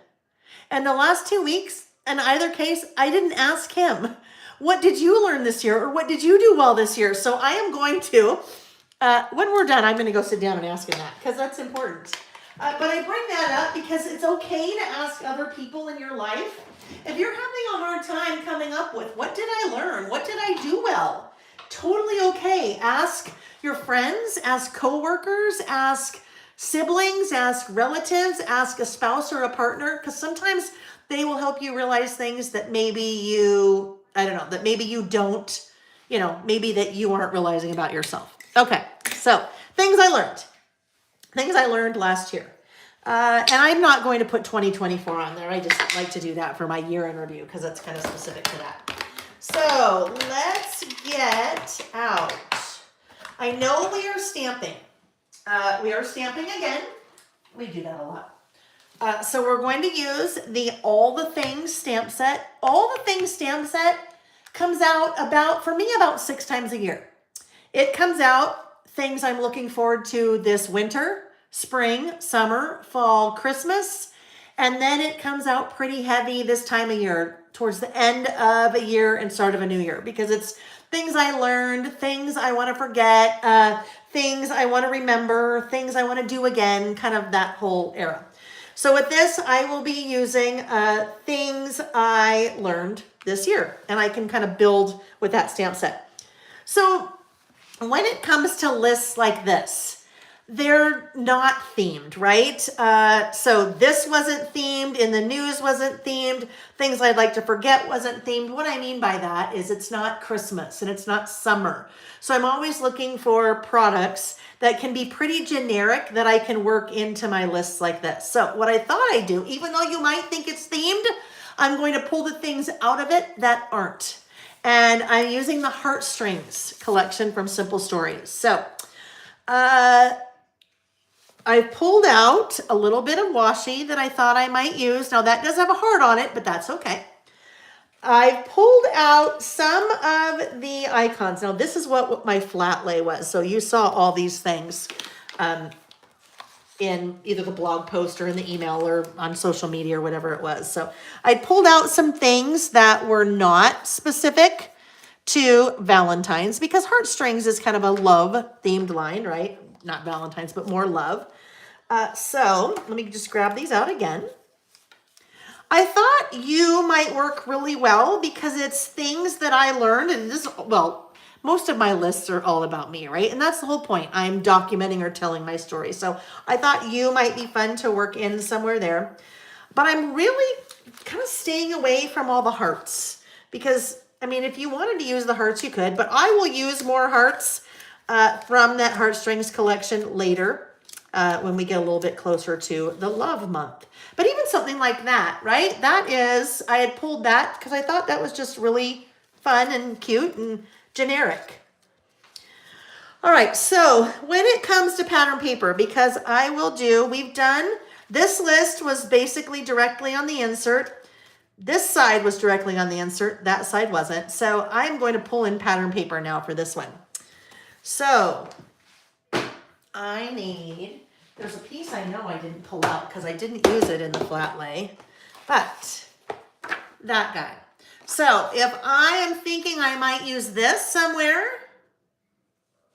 And the last 2 weeks, in either case, I didn't ask him, what did you learn this year? Or what did you do well this year? So I am going to, when we're done, I'm going to go sit down and ask him that, because that's important. But I bring that up because it's okay to ask other people in your life. If you're having a hard time coming up with, what did I learn? What did I do well? Totally okay. Ask your friends, ask coworkers, ask siblings, ask relatives, ask a spouse or a partner, because sometimes they will help you realize things that maybe you, that maybe you don't, maybe that you aren't realizing about yourself. Okay, so things I learned last year. And I'm not going to put 2024 on there. I just like to do that for my year in review because that's kind of specific to that. So let's get out. I know we are stamping. We are stamping again. We do that a lot. So we're going to use the All the Things stamp set. All the Things stamp set comes out for me, about 6 times a year. It comes out things I'm looking forward to this winter, spring, summer, fall, Christmas. And then it comes out pretty heavy this time of year, towards the end of a year and start of a new year, because it's things I learned, things I want to forget, things I want to remember, things I want to do again, kind of that whole era. So with this, I will be using things I learned this year, and I can kind of build with that stamp set. So when it comes to lists like this, they're not themed, right? So this wasn't themed, in the news wasn't themed, things I'd like to forget wasn't themed. What I mean by that is it's not Christmas and it's not summer. So I'm always looking for products that can be pretty generic that I can work into my lists like this. So what I thought I'd do, even though you might think it's themed, I'm going to pull the things out of it that aren't. And I'm using the Heartstrings collection from Simple Stories. So I pulled out a little bit of washi that I thought I might use. Now that does have a heart on it, but that's okay. I pulled out some of the icons. Now this is what my flat lay was. So you saw all these things in either the blog post or in the email or on social media or whatever it was. So I pulled out some things that were not specific to Valentine's, because Heartstrings is kind of a love themed line, right? Not Valentine's, but more love. So let me just grab these out again. I thought you might work really well because it's things that I learned, and most of my lists are all about me, right? And that's the whole point. I'm documenting or telling my story. So I thought you might be fun to work in somewhere there. But I'm really kind of staying away from all the hearts, because, if you wanted to use the hearts, you could, but I will use more hearts from that Heartstrings collection later when we get a little bit closer to the love month. But even something like that, right? I had pulled that because I thought that was just really fun and cute and generic. All right, so when it comes to pattern paper, because this list was basically directly on the insert. This side was directly on the insert, that side wasn't. So I'm going to pull in pattern paper now for this one. So I need There's a piece I know I didn't pull out because I didn't use it in the flat lay, but that guy. So if I am thinking I might use this somewhere,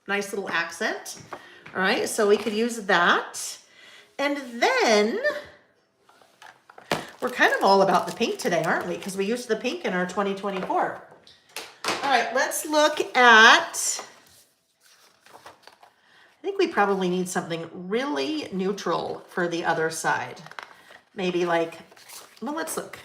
nice little accent. All right, so we could use that. And then we're kind of all about the pink today, aren't we? Because we used the pink in our 2024. All right, let's look at, I think we probably need something really neutral for the other side. Maybe like, well, let's look.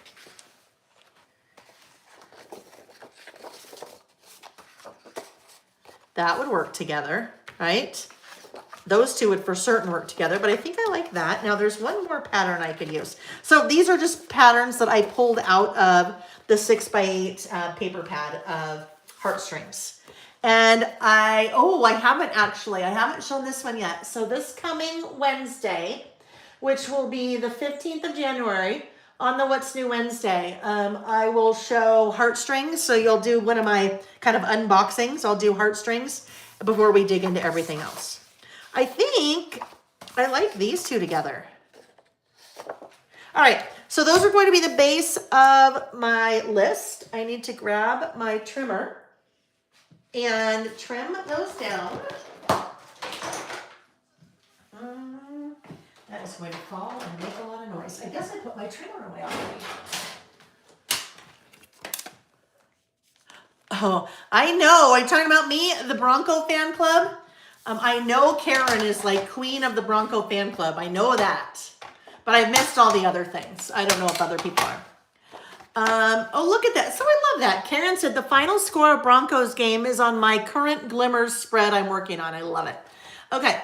That would work together, right? Those two would for certain work together, but I think I like that. Now there's one more pattern I could use. So these are just patterns that I pulled out of the 6x8 paper pad of heartstrings. And I haven't shown this one yet. So this coming Wednesday, which will be the 15th of January, on the What's New Wednesday, I will show heartstrings. So you'll do one of my kind of unboxings. I'll do heartstrings before we dig into everything else. I think I like these two together. All right, so those are going to be the base of my list. I need to grab my trimmer and trim those down. That is going to fall and make a lot of noise. I guess I put my trimmer away already. Oh, I know. Are you talking about me, the Bronco fan club? I know Karen is like queen of the Bronco fan club. I know that. But I've missed all the other things. I don't know if other people are. Oh, look at that. So I love that. Karen said the final score of Broncos game is on my current Glimmers spread I'm working on. I love it. Okay.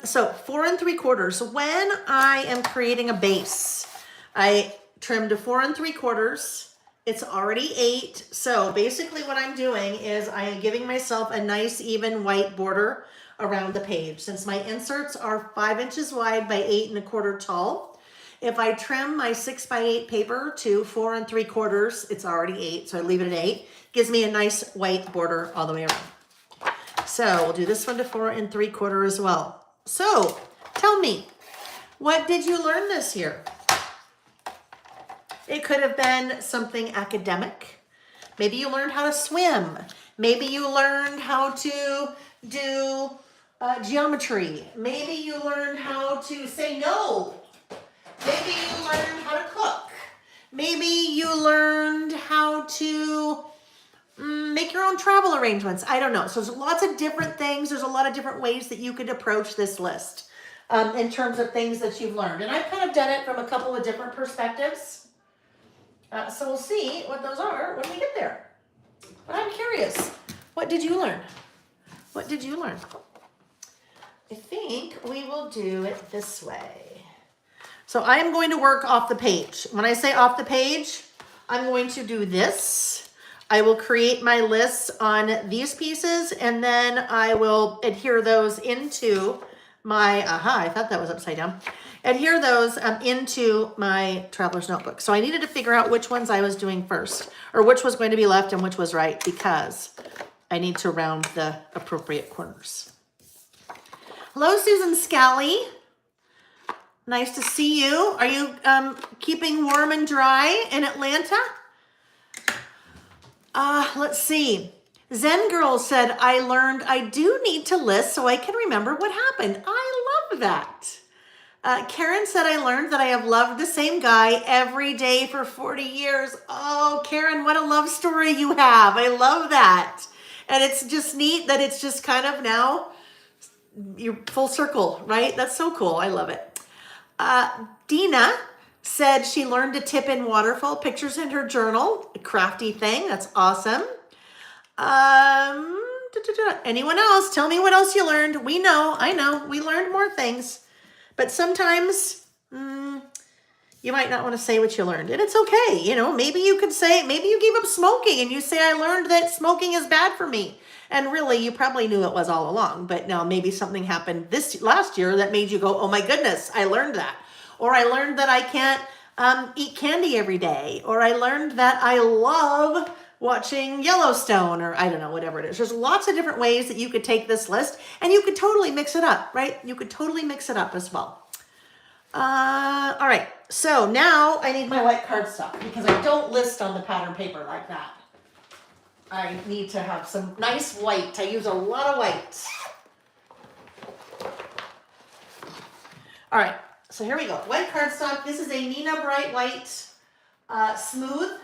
So 4 3/4. When I am creating a base, I trim to 4 3/4. It's already 8. So basically what I'm doing is I am giving myself a nice even white border around the page. Since my inserts are 5 inches wide by 8 1/4 tall, if I trim my 6x8 paper to 4 3/4, it's already 8. So I leave it at 8. Gives me a nice white border all the way around. So we'll do this one to 4 3/4 as well. So tell me, what did you learn this year? It could have been something academic. Maybe you learned how to swim. Maybe you learned how to do geometry. Maybe you learned how to say no. Maybe you learned how to cook. Maybe you learned how to make your own travel arrangements. I don't know. So there's lots of different things. There's a lot of different ways that you could approach this list in terms of things that you've learned. And I've kind of done it from a couple of different perspectives. So we'll see what those are when we get there. But I'm curious. What did you learn? What did you learn? I think we will do it this way. So I am going to work off the page. When I say off the page, I'm going to do this. I will create my lists on these pieces, and then I will adhere those into my, I thought that was upside down. Adhere those into my traveler's notebook. So I needed to figure out which ones I was doing first, or which was going to be left and which was right, because I need to round the appropriate corners. Hello, Susan Scally. Nice to see you. Are you keeping warm and dry in Atlanta? Let's see. Zen Girl said, I learned I do need to list so I can remember what happened. I love that. Karen said, I learned that I have loved the same guy every day for 40 years. Oh, Karen, what a love story you have. I love that. And it's just neat that it's just kind of now you're full circle, right? That's so cool. I love it. Dina said she learned to tip in waterfall pictures in her journal. A crafty thing. That's awesome. Anyone else? Tell me what else you learned. I know, we learned more things. But sometimes you might not want to say what you learned. And it's okay. You know, maybe you could say, maybe you gave up smoking and you say, I learned that smoking is bad for me. And really, you probably knew it was all along. But now maybe something happened this last year that made you go, oh my goodness, I learned that. Or I learned that I can't eat candy every day. Or I learned that I love watching Yellowstone, or I don't know, whatever it is. There's lots of different ways that you could take this list, and you could totally mix it up, right? You could totally mix it up as well. All right, so now I need my white cardstock because I don't list on the pattern paper like that. I need to have some nice white. I use a lot of white. All right, so here we go. White cardstock. This is a Neenah Bright White Smooth.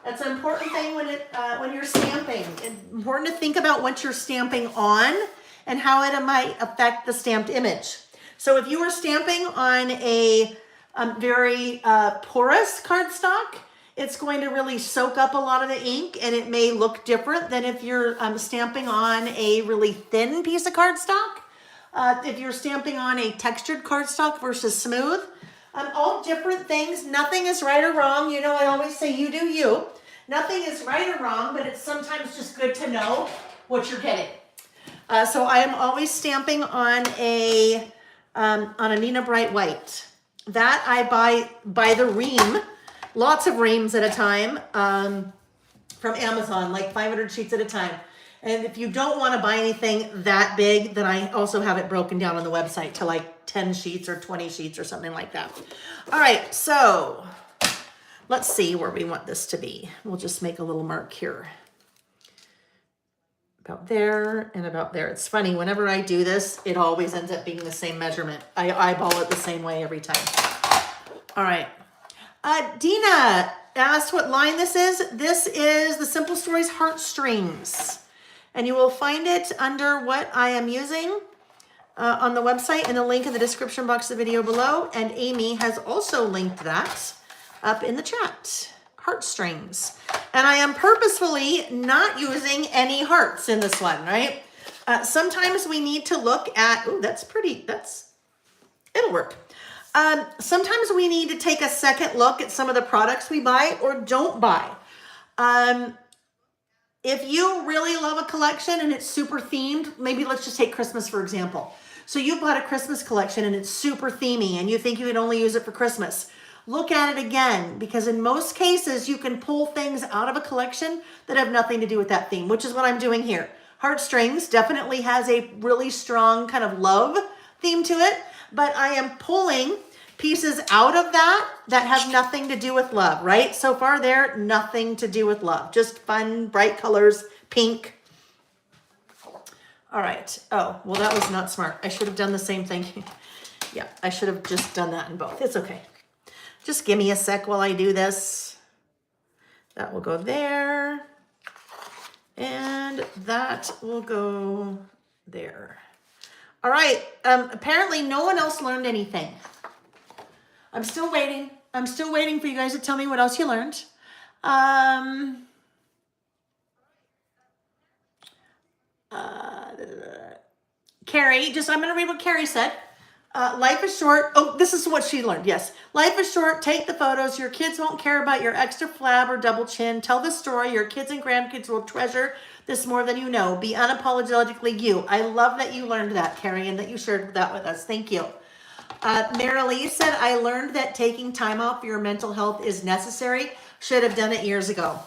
That's an important thing when you're stamping. It's important to think about what you're stamping on and how it might affect the stamped image. So if you were stamping on a very porous cardstock, it's going to really soak up a lot of the ink, and it may look different than if you're stamping on a really thin piece of cardstock. If you're stamping on a textured cardstock versus smooth, all different things. Nothing is right or wrong. You know, I always say you do you. Nothing is right or wrong, but it's sometimes just good to know what you're getting. So I am always stamping on a Neenah Bright White. That I buy by the ream, lots of reams at a time from Amazon, like 500 sheets at a time. And if you don't want to buy anything that big, then I also have it broken down on the website to like 10 sheets or 20 sheets or something like that. All right, so let's see where we want this to be. We'll just make a little mark here. About there and about there. It's funny, whenever I do this, it always ends up being the same measurement. I eyeball it the same way every time. All right. Dina asked what line this is. This is the Simple Stories Heartstrings. And you will find it under what I am using on the website, and the link in the description box of the video below. And Amy has also linked that up in the chat. Heartstrings. And I am purposefully not using any hearts in this one, right? Sometimes we need to look at, ooh, that's pretty, it'll work. Sometimes we need to take a second look at some of the products we buy or don't buy. If you really love a collection and it's super themed, maybe let's just take Christmas, for example. So you bought a Christmas collection and it's super themey and you think you can only use it for Christmas. Look at it again, because in most cases you can pull things out of a collection that have nothing to do with that theme, which is what I'm doing here. Heartstrings definitely has a really strong kind of love theme to it, but I am pulling pieces out of that have nothing to do with love, right? So far there, nothing to do with love, just fun, bright colors, pink. All right. Oh, well, that was not smart. I should have done the same thing. Yeah, I should have just done that in both. It's okay. Just give me a sec while I do this. That will go there. And that will go there. All right. Apparently no one else learned anything. I'm still waiting. I'm still waiting for you guys to tell me what else you learned. Carrie, I'm going to read what Carrie said. Life is short. Oh, this is what she learned. Yes. Life is short. Take the photos. Your kids won't care about your extra flab or double chin. Tell the story. Your kids and grandkids will treasure this more than you know. Be unapologetically you. I love that you learned that, Carrie, and that you shared that with us. Thank you. Marilee said, I learned that taking time off for your mental health is necessary. Should have done it years ago.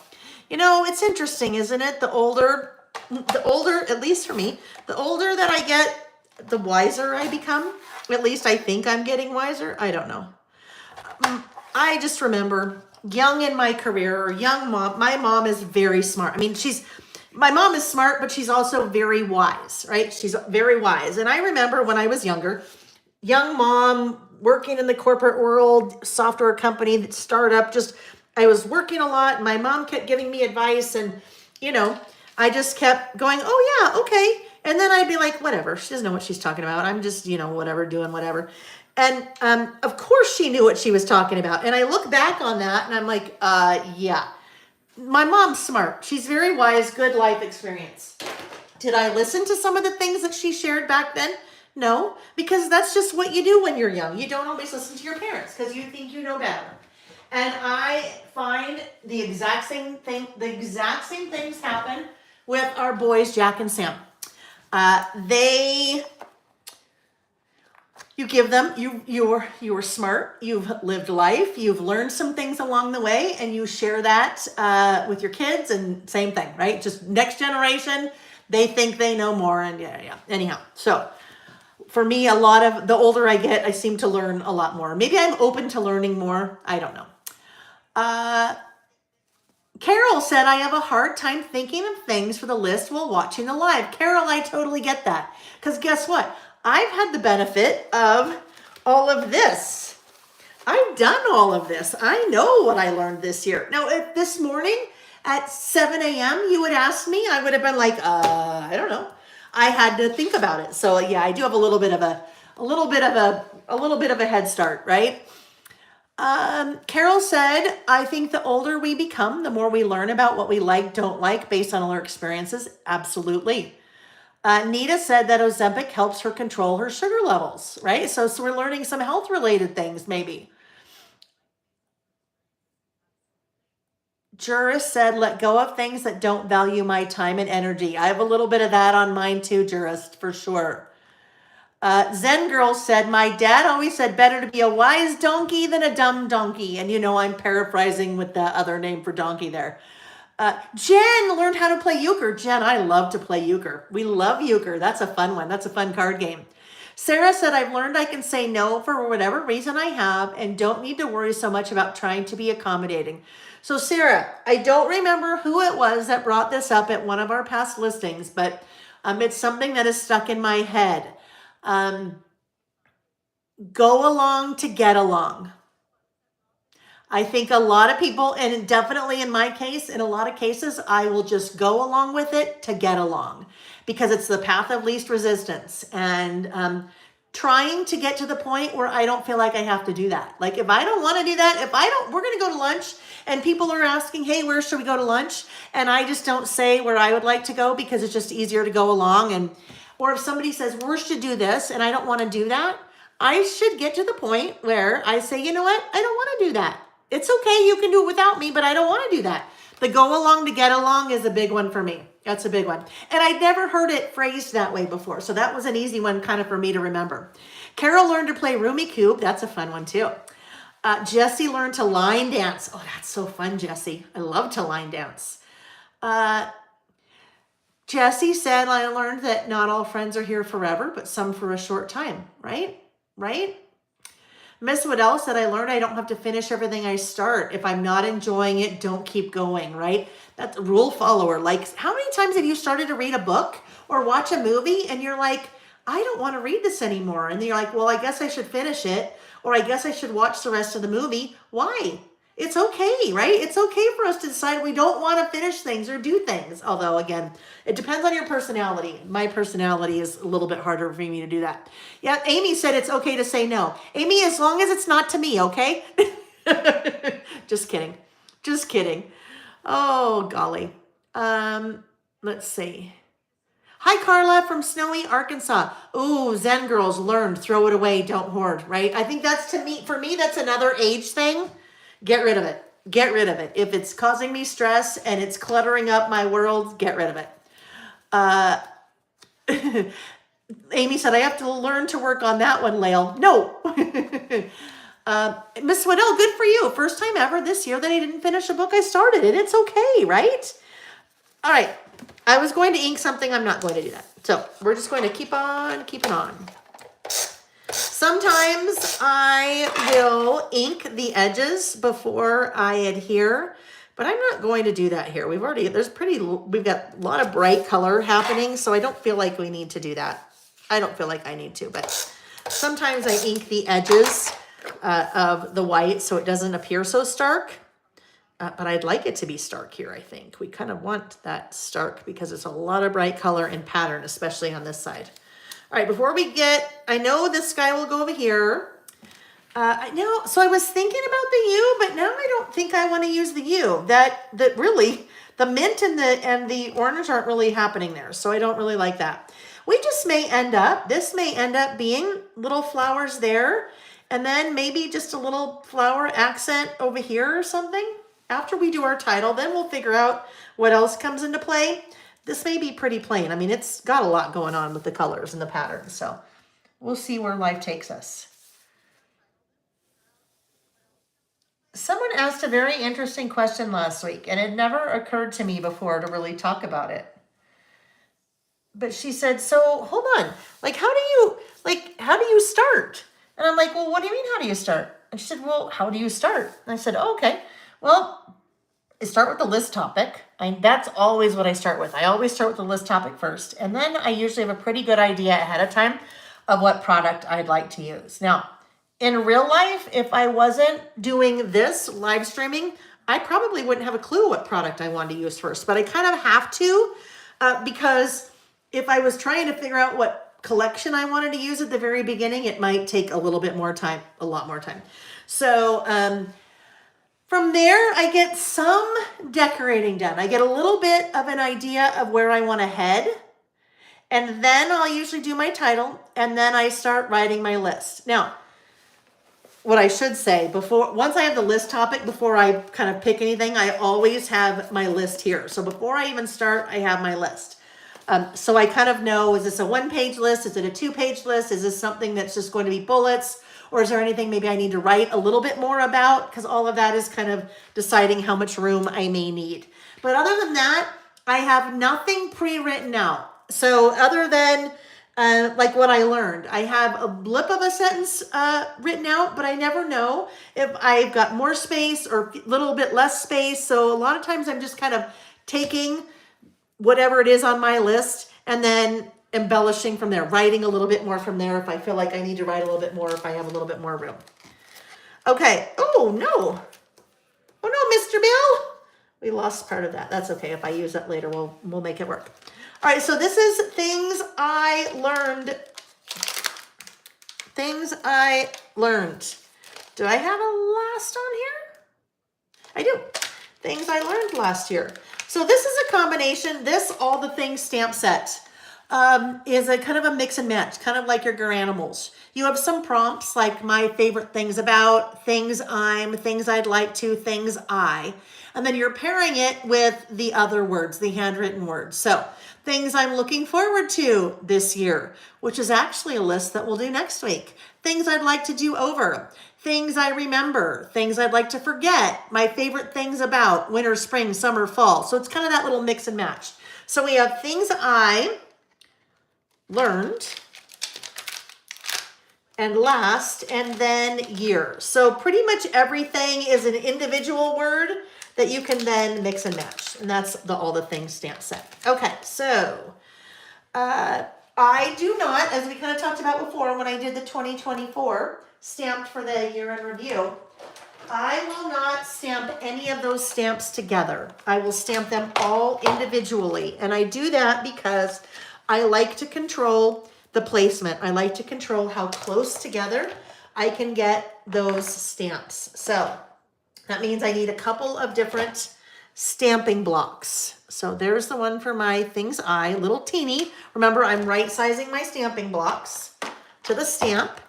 You know, it's interesting, isn't it? The older, at least for me, the older that I get, the wiser I become. At least I think I'm getting wiser. I don't know. I just remember young in my career, or young mom. My mom is very smart. I mean, my mom is smart, but she's also very wise, right? She's very wise. And I remember when I was younger, young mom working in the corporate world, software company, startup, I was working a lot. My mom kept giving me advice, and, I just kept going, oh yeah, okay. And then I'd be like, whatever, she doesn't know what she's talking about. I'm just, whatever, doing whatever. And of course she knew what she was talking about. And I look back on that and I'm like, yeah, my mom's smart. She's very wise, good life experience. Did I listen to some of the things that she shared back then? No, because that's just what you do when you're young. You don't always listen to your parents because you think you know better. And I find the exact same things happen with our boys, Jack and Sam. You give them, you were smart, you've lived life, you've learned some things along the way, and you share that with your kids, and same thing, right? Just next generation, they think they know more, and yeah. Anyhow, so for me, a lot of the older I get, I seem to learn a lot more. Maybe I'm open to learning more. I don't know. Carol said, I have a hard time thinking of things for the list while watching the live. Carol, I totally get that. Because guess what? I've had the benefit of all of this. I've done all of this. I know what I learned this year. Now, if this morning at 7 a.m. you would ask me, I would have been like, I don't know. I had to think about it. So yeah, I do have a little bit of a head start, right? Carol said, I think the older we become, the more we learn about what we like, don't like based on all our experiences. Absolutely. Nita said that Ozempic helps her control her sugar levels, right? So we're learning some health related things maybe. Jurist said, let go of things that don't value my time and energy. I have a little bit of that on mine too, Jurist, for sure. Zen Girl said, my dad always said better to be a wise donkey than a dumb donkey. And I'm paraphrasing with the other name for donkey there. Jen learned how to play euchre. Jen, I love to play euchre. We love euchre. That's a fun one. That's a fun card game. Sarah said, I've learned I can say no for whatever reason I have and don't need to worry so much about trying to be accommodating. So Sarah, I don't remember who it was that brought this up at one of our past listings, but it's something that is stuck in my head. Go along to get along. I think a lot of people, and definitely in my case, in a lot of cases, I will just go along with it to get along because it's the path of least resistance. And trying to get to the point where I don't feel like I have to do that. Like if I don't want to do that, we're going to go to lunch and people are asking, hey, where should we go to lunch? And I just don't say where I would like to go because it's just easier to go along. Or if somebody says, we should do this and I don't want to do that, I should get to the point where I say, you know what? I don't want to do that. It's okay. You can do it without me, but I don't want to do that. The go along to get along is a big one for me. That's a big one. And I'd never heard it phrased that way before. So that was an easy one kind of for me to remember. Carol learned to play Rumi Cube. That's a fun one too. Jessie learned to line dance. Oh, that's so fun, Jessie. I love to line dance. Jessie said, I learned that not all friends are here forever, but some for a short time, right? Right? Miss Waddell said, I learned I don't have to finish everything I start. If I'm not enjoying it, don't keep going, right? That's a rule follower. Like, how many times have you started to read a book or watch a movie and you're like, I don't want to read this anymore. And then you're like, well, I guess I should finish it. Or I guess I should watch the rest of the movie. Why? It's okay, right? It's okay for us to decide we don't want to finish things or do things. Although, again, it depends on your personality. My personality is a little bit harder for me to do that. Yeah, Amy said it's okay to say no. Amy, as long as it's not to me, okay? Just kidding. Just kidding. Oh, golly. Let's see. Hi, Carla from snowy Arkansas. Ooh, Zen girls learned, throw it away, don't hoard, right? I think that's for me, that's another age thing. Get rid of it. Get rid of it. If it's causing me stress and it's cluttering up my world, get rid of it. Amy said, I have to learn to work on that one, Lael. No. Miss Waddell, good for you. First time ever this year that I didn't finish a book I started. And it's okay, right? All right. I was going to ink something. I'm not going to do that. So we're just going to keep on keeping on. Sometimes I will ink the edges before I adhere, but I'm not going to do that here. We've got a lot of bright color happening, so I don't feel like we need to do that. I don't feel like I need to, but sometimes I ink the edges of the white so it doesn't appear so stark. But I'd like it to be stark here, I think. We kind of want that stark because it's a lot of bright color and pattern, especially on this side. All right, before we I know this guy will go over here. So I was thinking about the U, but now I don't think I want to use the U. That really, the mint and the orange aren't really happening there, so I don't really like that. This may end up being little flowers there, and then maybe just a little flower accent over here or something. After we do our title, then we'll figure out what else comes into play. This may be pretty plain. I mean, it's got a lot going on with the colors and the patterns, so We'll see where life takes us. Someone asked a very interesting question last week, and it never occurred to me before to really talk about it. But she said, so hold on, like, how do you start? And I'm like, well, what do you mean, how do you start? And she said, well, how do you start? And I said, oh, okay, well, I start with the list topic. That's always what I start with. I always start with the list topic first. And then I usually have a pretty good idea ahead of time of what product I'd like to use. Now, in real life, if I wasn't doing this live streaming, I probably wouldn't have a clue what product I wanted to use first. But I kind of have to because if I was trying to figure out what collection I wanted to use at the very beginning, it might take a little bit more time, a lot more time. So from there, I get some decorating done. I get a little bit of an idea of where I want to head. And then I'll usually do my title, and then I start writing my list. Now, what I should say, once I have the list topic, before I kind of pick anything, I always have my list here. So before I even start, I have my list. So I kind of know, is this a 1-page list? Is it a 2-page list? Is this something that's just going to be bullets? Or is there anything maybe I need to write a little bit more about? Because all of that is kind of deciding how much room I may need. But other than that, I have nothing pre-written out. So other than like what I learned, I have a blip of a sentence written out, but I never know if I've got more space or a little bit less space. So a lot of times I'm just kind of taking whatever it is on my list and then embellishing from there, writing a little bit more from there if I feel like I need to write a little bit more, if I have a little bit more room. Okay. Oh, no. Oh, no, Mr. Bill. We lost part of that. That's okay. If I use that later, we'll make it work. All right, so this is things I learned. Things I learned. Do I have a last on here? I do. Things I learned last year. So this is a combination. This All the Things stamp set is a kind of a mix and match, kind of like your Garanimals. You have some prompts like my favorite things about, things I'm, things I'd like to, things I. And then you're pairing it with the other words, the handwritten words. So things I'm looking forward to this year, which is actually a list that we'll do next week. Things I'd like to do over. Things I remember. Things I'd like to forget. My favorite things about winter, spring, summer, fall. So it's kind of that little mix and match. So we have things I learned and last, and then year. So pretty much everything is an individual word that you can then mix and match. And that's the All the Things stamp set. Okay, so I do not, as we kind of talked about before when I did the 2024 stamped for the year in review, I will not stamp any of those stamps together. I will stamp them all individually. And I do that because I like to control the placement. I like to control how close together I can get those stamps. So that means I need a couple of different stamping blocks. So there's the one for my things I, little teeny. Remember, I'm right sizing my stamping blocks to the stamp.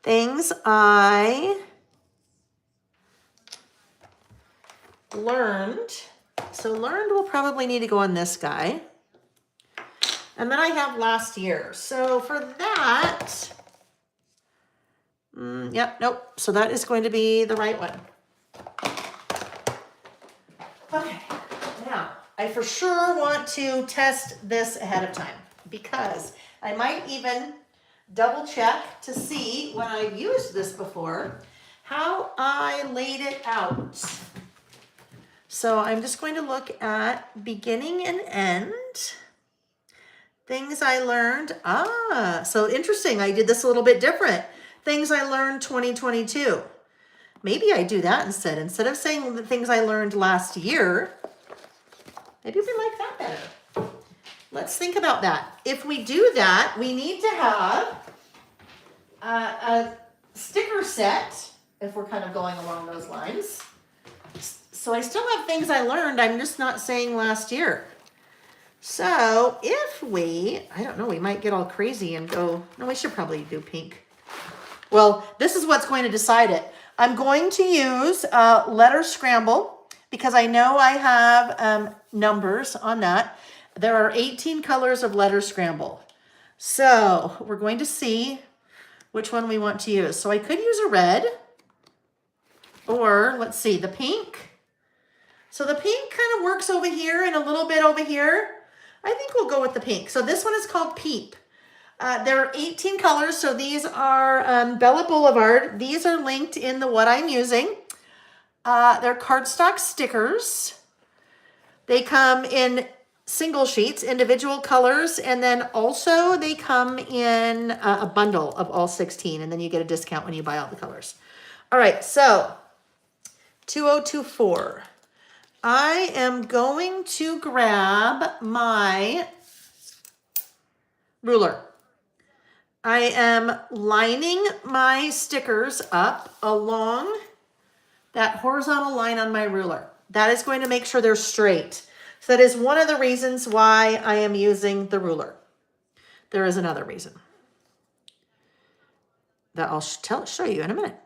Things I learned. So learned will probably need to go on this guy. And then I have last year. So for that, yep, nope. So that is going to be the right one. Okay, now I for sure want to test this ahead of time because I might even double check to see when I've used this before, how I laid it out. So I'm just going to look at beginning and end. Things I learned. So interesting. I did this a little bit different. Things I learned 2022. Maybe I do that instead. Instead of saying the things I learned last year, maybe we like that better. Let's think about that. If we do that, we need to have a sticker set, if we're kind of going along those lines. So I still have things I learned. I'm just not saying last year. So if I don't know, we might get all crazy and go, no, we should probably do pink. Well, this is what's going to decide it. I'm going to use letter scramble because I know I have numbers on that. There are 18 colors of letter scramble. So we're going to see which one we want to use. So I could use a red, or let's see, the pink. So the pink kind of works over here and a little bit over here. I think we'll go with the pink. So this one is called Peep. There are 18 colors, so these are Bella Boulevard. These are linked in the what I'm using. They're cardstock stickers. They come in single sheets, individual colors, and then also they come in a bundle of all 16, and then you get a discount when you buy all the colors. All right, so 2024. I am going to grab my ruler. I am lining my stickers up along that horizontal line on my ruler. That is going to make sure they're straight. So that is one of the reasons why I am using the ruler. There is another reason that I'll show you in a minute.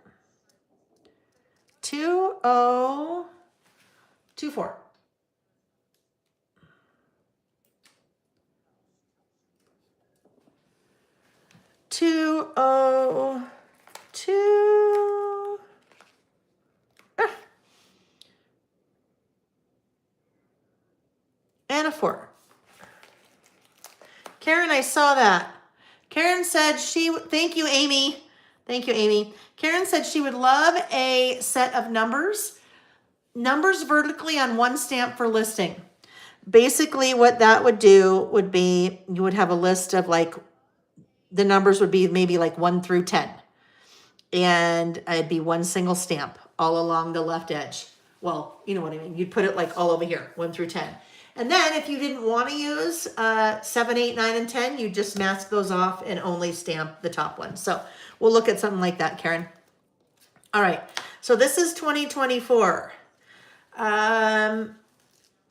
2024. And a 4. Karen, I saw that. Karen said thank you, Amy. Thank you, Amy. Karen said she would love a set of numbers vertically on one stamp for listing. Basically, what that would do would be you would have a list of like, the numbers would be maybe like 1 through 10. And it'd be one single stamp all along the left edge. Well, you know what I mean. You'd put it like all over here, 1 through 10. And then if you didn't want to use 7, 8, 9, and 10, you just mask those off and only stamp the top one. So we'll look at something like that, Karen. All right. So this is 2024.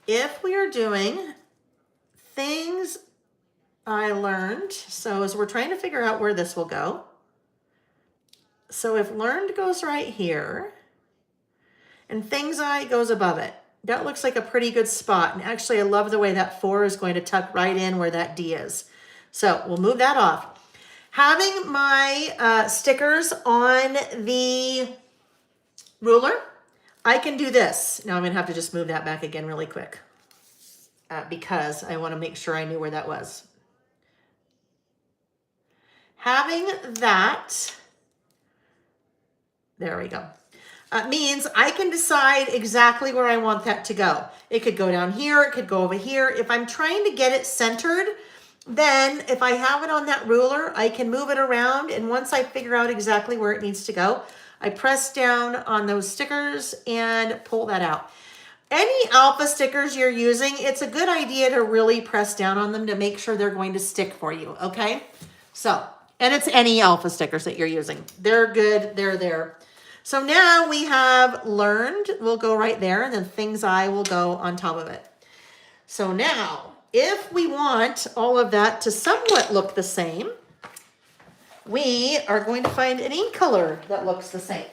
If we are doing things I learned, so as we're trying to figure out where this will go. So if learned goes right here and things I goes above it, that looks like a pretty good spot. And actually I love the way that 4 is going to tuck right in where that D is. So we'll move that off. Having my stickers on the ruler, I can do this. Now I'm gonna have to just move that back again really quick because I wanna make sure I knew where that was. Having that, there we go, means I can decide exactly where I want that to go. It could go down here, it could go over here. If I'm trying to get it centered, then if I have it on that ruler, I can move it around. And once I figure out exactly where it needs to go, I press down on those stickers and pull that out. Any alpha stickers you're using, it's a good idea to really press down on them to make sure they're going to stick for you, okay? So, and it's any alpha stickers that you're using. They're good, they're there. So now we have learned, we'll go right there, and then things I will go on top of it. So now, if we want all of that to somewhat look the same, we are going to find an ink color that looks the same.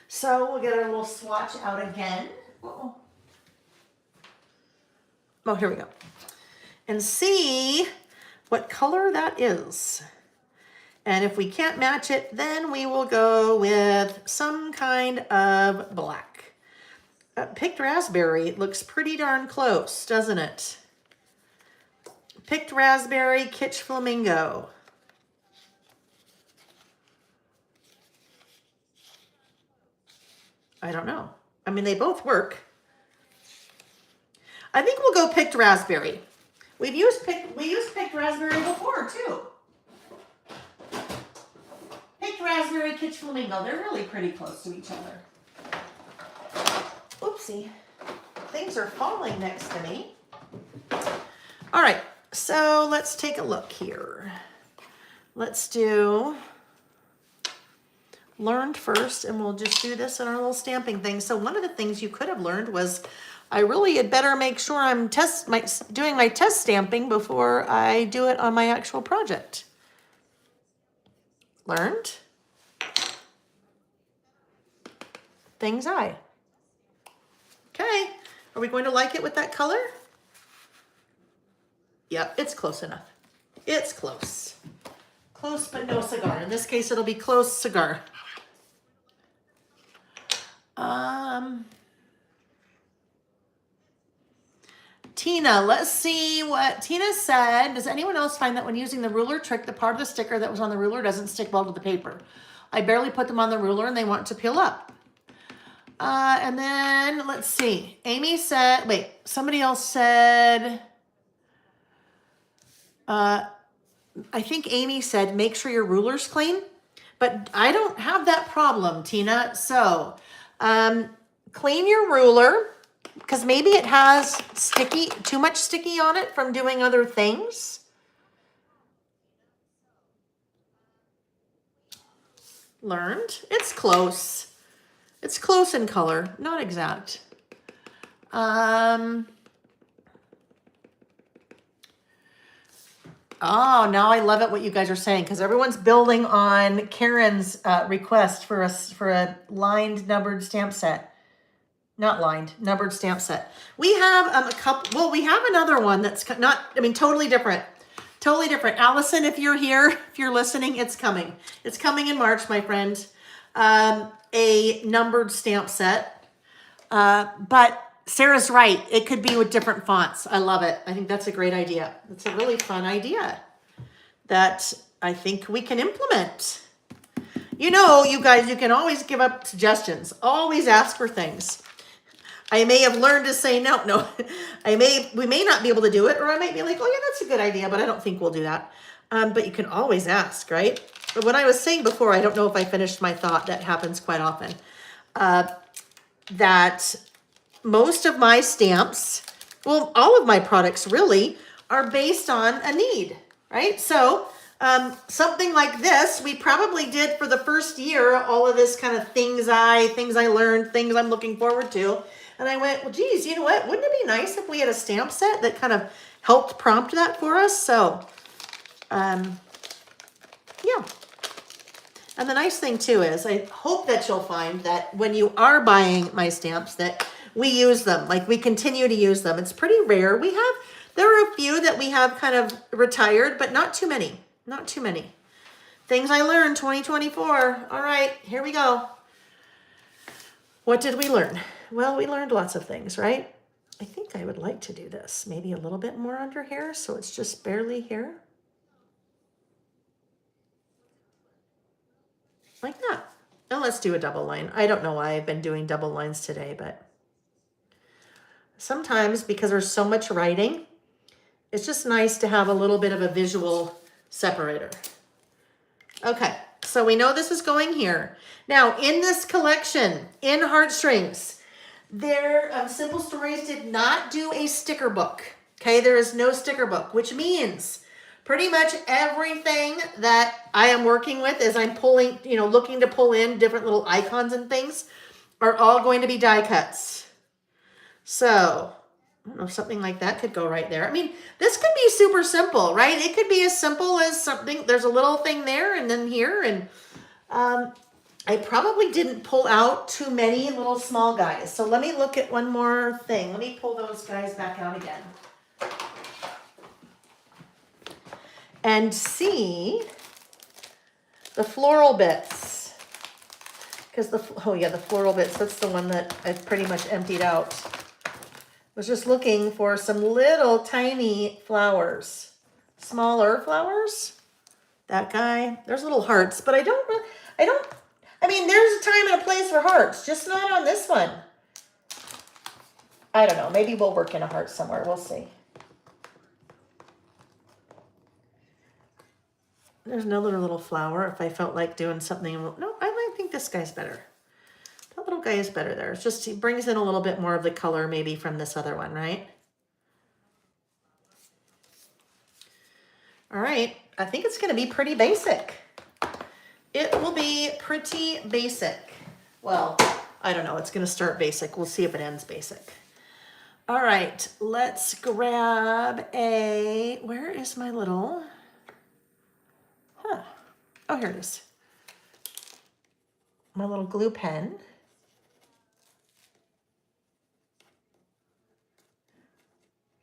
So we'll get our little swatch out again. Uh-oh. Oh, here we go. And see what color that is. And if we can't match it, then we will go with some kind of black. Picked Raspberry looks pretty darn close, doesn't it? Picked Raspberry, Kitsch Flamingo. I don't know. I mean, they both work. I think we'll go Picked Raspberry. We used Picked Raspberry before too. Picked Raspberry, Kitsch Flamingo. They're really pretty close to each other. Oopsie. Things are falling next to me. All right, so let's take a look here. Let's do learned first, and we'll just do this in our little stamping thing. So one of the things you could have learned was I really had better make sure I'm doing my test stamping before I do it on my actual project. Learned. Things I. Okay, are we going to like it with that color? Yep, it's close enough. It's close. Close but no cigar. In this case, it'll be close cigar. Tina, let's see what Tina said. Does anyone else find that when using the ruler trick, the part of the sticker that was on the ruler doesn't stick well to the paper? I barely put them on the ruler and they want to peel up. And then let's see. Amy said, wait, somebody else said, I think Amy said, make sure your ruler's clean, but I don't have that problem, Tina. So, clean your ruler because maybe it has too much sticky on it from doing other things. Learned. It's close. It's close in color, not exact. Oh, now I love it what you guys are saying because everyone's building on Karen's request for a lined numbered stamp set. Not lined, numbered stamp set. We have a couple, well, we have another one that's not, I mean, totally different. Totally different. Allison, if you're here, if you're listening, it's coming. It's coming in March, my friend. A numbered stamp set. But Sarah's right. It could be with different fonts. I love it. I think that's a great idea. It's a really fun idea that I think we can implement. You know, you guys, you can always give up suggestions. Always ask for things. I may have learned to say no. We may not be able to do it, or I might be like, oh yeah, that's a good idea, but I don't think we'll do that. But you can always ask, right? But when I was saying before, I don't know if I finished my thought, that happens quite often, that most of my stamps, well, all of my products really are based on a need, right? So something like this, we probably did for the first year, all of this kind of things I learned, things I'm looking forward to. And I went, well, geez, you know what? Wouldn't it be nice if we had a stamp set that kind of helped prompt that for us? So, yeah. And the nice thing too is I hope that you'll find that when you are buying my stamps that we use them, like we continue to use them. It's pretty rare. There are a few that we have kind of retired, but not too many, not too many. Things I learned 2024. All right, here we go. What did we learn? Well, we learned lots of things, right? I think I would like to do this. Maybe a little bit more under here, so it's just barely here. Like that. Now let's do a double line. I don't know why I've been doing double lines today, but sometimes because there's so much writing, it's just nice to have a little bit of a visual separator. Okay, so we know this is going here. Now, in this collection, in Heartstrings, Simple Stories did not do a sticker book. Okay, there is no sticker book, which means pretty much everything that I am working with as I'm pulling, looking to pull in different little icons and things are all going to be die cuts. So, I don't know, something like that could go right there. I mean, this could be super simple, right? It could be as simple as something, there's a little thing there and then here, and I probably didn't pull out too many little small guys. So let me look at one more thing. Let me pull those guys back out again. And see the floral bits. Because the floral bits, that's the one that I've pretty much emptied out. Was just looking for some little tiny flowers. Smaller flowers. That guy. There's little hearts, but I mean, there's a time and a place for hearts, just not on this one. I don't know. Maybe we'll work in a heart somewhere. We'll see. There's another little flower if I felt like doing something. No, I think this guy's better. That little guy is better there. It's just, he brings in a little bit more of the color maybe from this other one, right? All right. I think it's going to be pretty basic. It will be pretty basic. Well, I don't know. It's going to start basic. We'll see if it ends basic. All right. Let's grab where is my little... Oh, here it is. My little glue pen.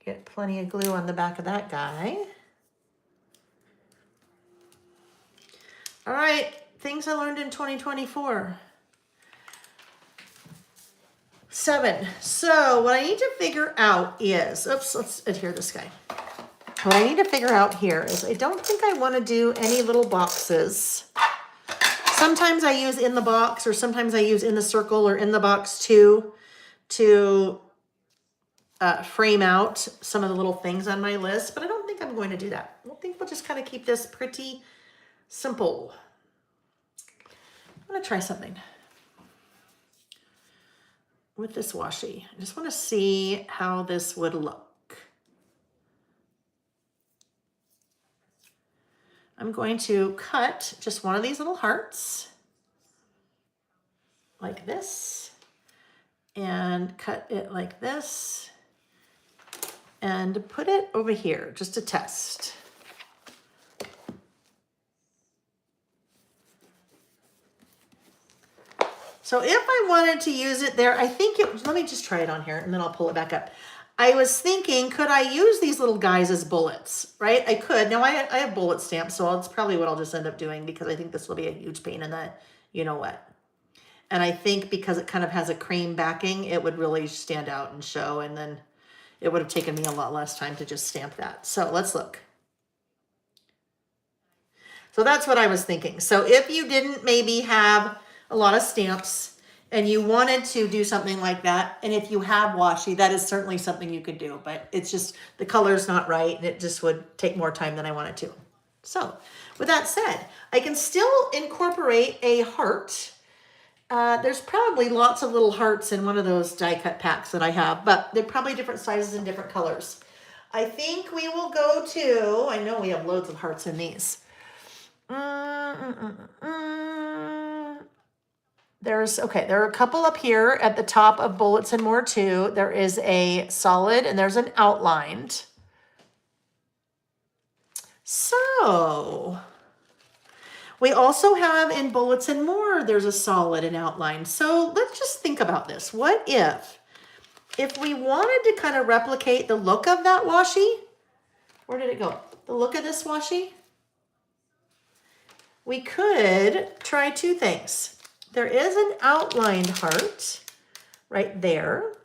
Get plenty of glue on the back of that guy. All right, things I learned in 2024. 7. So what I need to figure out is, oops, let's adhere this guy. What I need to figure out here is I don't think I want to do any little boxes. Sometimes I use in the box, or sometimes I use in the circle or in the box too, to frame out some of the little things on my list, but I don't think I'm going to do that. I think we'll just kind of keep this pretty simple. I'm going to try something with this washi. I just want to see how this would look. I'm going to cut just one of these little hearts like this, and cut it like this, and put it over here just to test. So if I wanted to use it there, I think let me just try it on here and then I'll pull it back up. I was thinking, could I use these little guys as bullets, right? I could. Now I have bullet stamps, so it's probably what I'll just end up doing, because I think this will be a huge pain in the you know what. And I think because it kind of has a cream backing, it would really stand out and show, and then it would have taken me a lot less time to just stamp that. So let's look. So that's what I was thinking. So if you didn't maybe have a lot of stamps and you wanted to do something like that, and if you have washi, that is certainly something you could do, but it's just the color's not right, and it just would take more time than I want it to. So with that said, I can still incorporate a heart. There's probably lots of little hearts in one of those die cut packs that I have, but they're probably different sizes and different colors. I think we will go to, I know we have loads of hearts in these. There are a couple up here at the top of Bullets and More too. There is a solid and there's an outlined. So we also have in Bullets and More, there's a solid and outlined. So let's just think about this. What if we wanted to kind of replicate the look of that washi? Where did it go? The look of this washi? We could try two things. There is an outlined heart right there.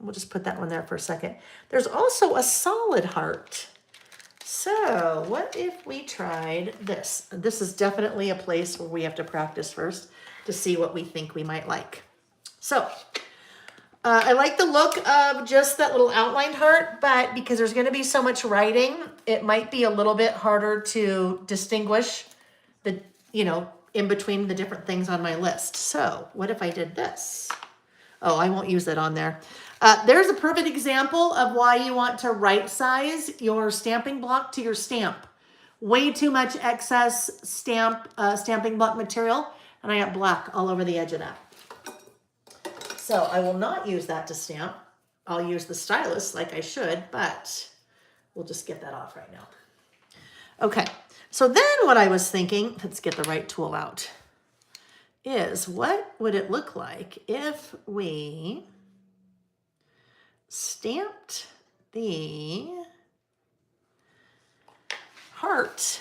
We'll just put that one there for a second. There's also a solid heart. So what if we tried this? This is definitely a place where we have to practice first to see what we think we might like. So I like the look of just that little outlined heart, but because there's going to be so much writing, it might be a little bit harder to distinguish the, in between the different things on my list. So what if I did this? Oh, I won't use that on there. There's a perfect example of why you want to right size your stamping block to your stamp. Way too much excess stamping block material, and I got black all over the edge of that. So I will not use that to stamp. I'll use the stylus like I should, but we'll just get that off right now. Okay, so then what I was thinking, let's get the right tool out, is what would it look like if we stamped the heart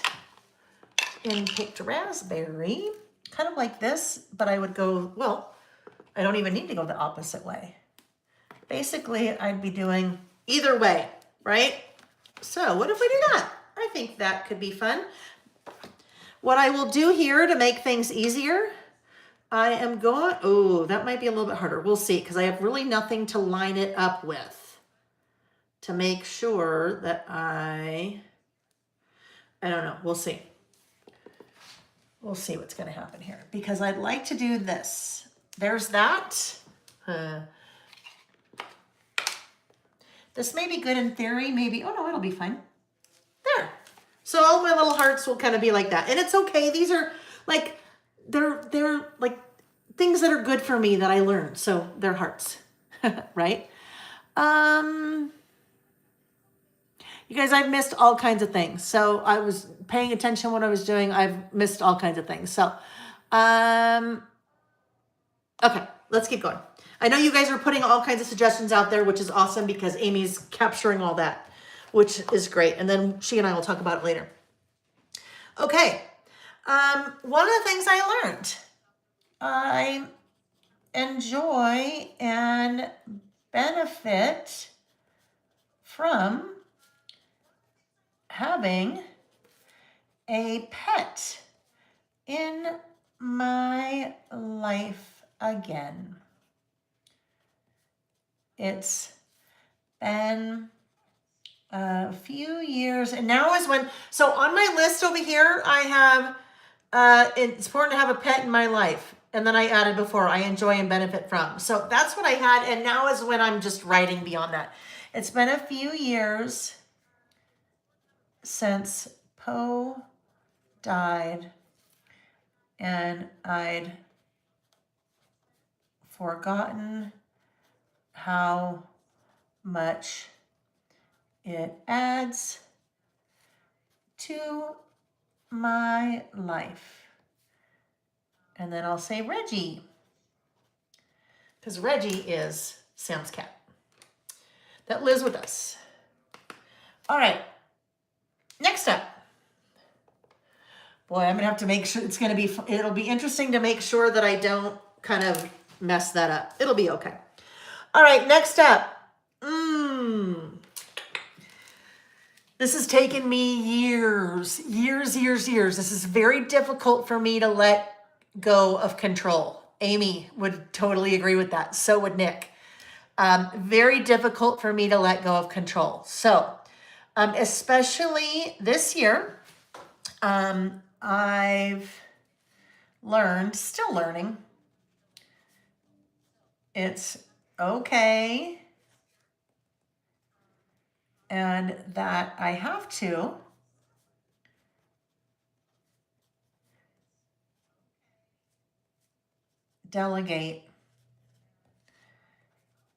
in picked raspberry, kind of like this, but I would go, well, I don't even need to go the opposite way. Basically, I'd be doing either way, right? So what if we do that? I think that could be fun. What I will do here to make things easier, I am going, oh, that might be a little bit harder. We'll see, because I have really nothing to line it up with to make sure that I don't know. We'll see. We'll see what's going to happen here, because I'd like to do this. There's that. This may be good in theory, maybe. Oh no, it'll be fine. There. So all my little hearts will kind of be like that. And it's okay. These are like, they're like things that are good for me that I learned. So they're hearts, right? You guys, I've missed all kinds of things. So I was paying attention when I was doing, I've missed all kinds of things. So, okay, let's keep going. I know you guys are putting all kinds of suggestions out there, which is awesome because Amy's capturing all that, which is great. And then she and I will talk about it later. Okay, One of the things I learned, I enjoy and benefit from having a pet in my life again. It's been a few years, and now is when, so on my list over here, I have, it's important to have a pet in my life. And then I added before, I enjoy and benefit from. So that's what I had, and now is when I'm just writing beyond that. It's been a few years since Poe died, and I'd forgotten how much it adds to my life. And then I'll say Reggie, because Reggie is Sam's cat that lives with us. All right, next up. Boy, I'm gonna have to make sure it'll be interesting to make sure that I don't kind of mess that up. It'll be okay. All right, next up. This has taken me years. This is very difficult for me to let go of control. Amy would totally agree with that. So would Nick. Very difficult for me to let go of control. So, especially this year, I've learned, still learning, it's okay and that I have to delegate,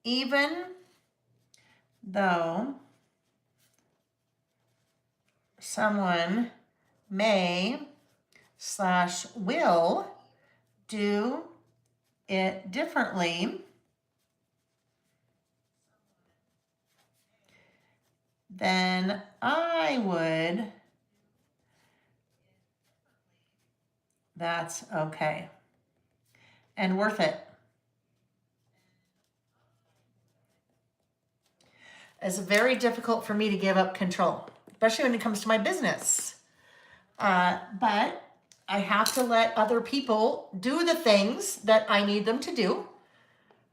even though someone may/will do it differently than I would. That's okay and worth it. It's very difficult for me to give up control, especially when it comes to my business. But I have to let other people do the things that I need them to do.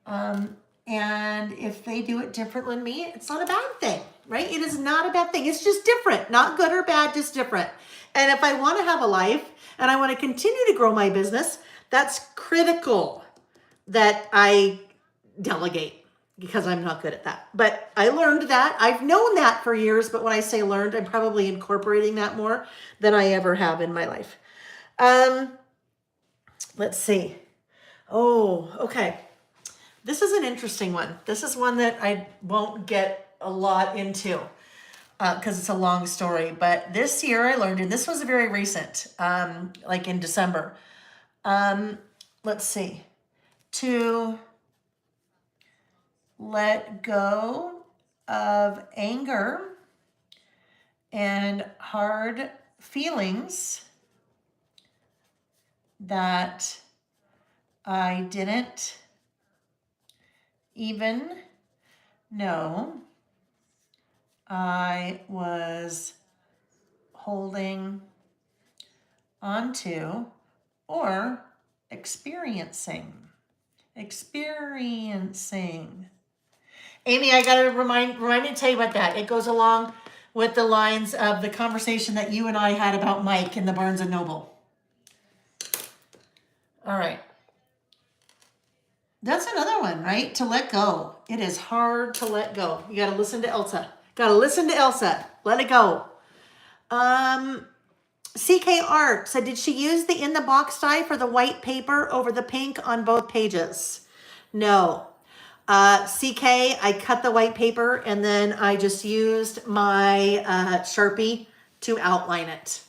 And if they do it differently than me, it's not a bad thing, right? It is not a bad thing. It's just different, not good or bad, just different. And if I want to have a life and I want to continue to grow my business, that's critical that I delegate, because I'm not good at that. But I learned that. I've known that for years, but when I say learned, I'm probably incorporating that more than I ever have in my life. Let's see. Oh, okay. This is an interesting one. This is one that I won't get a lot into because it's a long story. But this year I learned, and this was very recent, like in December. Let's see. To let go of anger and hard feelings that I didn't even know I was holding onto or experiencing. Amy, I gotta remind me to tell you about that. It goes along with the lines of the conversation that you and I had about Mike in the Barnes and Noble. All right. That's another one, right? To let go. It is hard to let go. You gotta listen to Elsa. Let it go. CK Art said, did she use the in the box die for the white paper over the pink on both pages? No. CK, I cut the white paper and then I just used my Sharpie to outline it.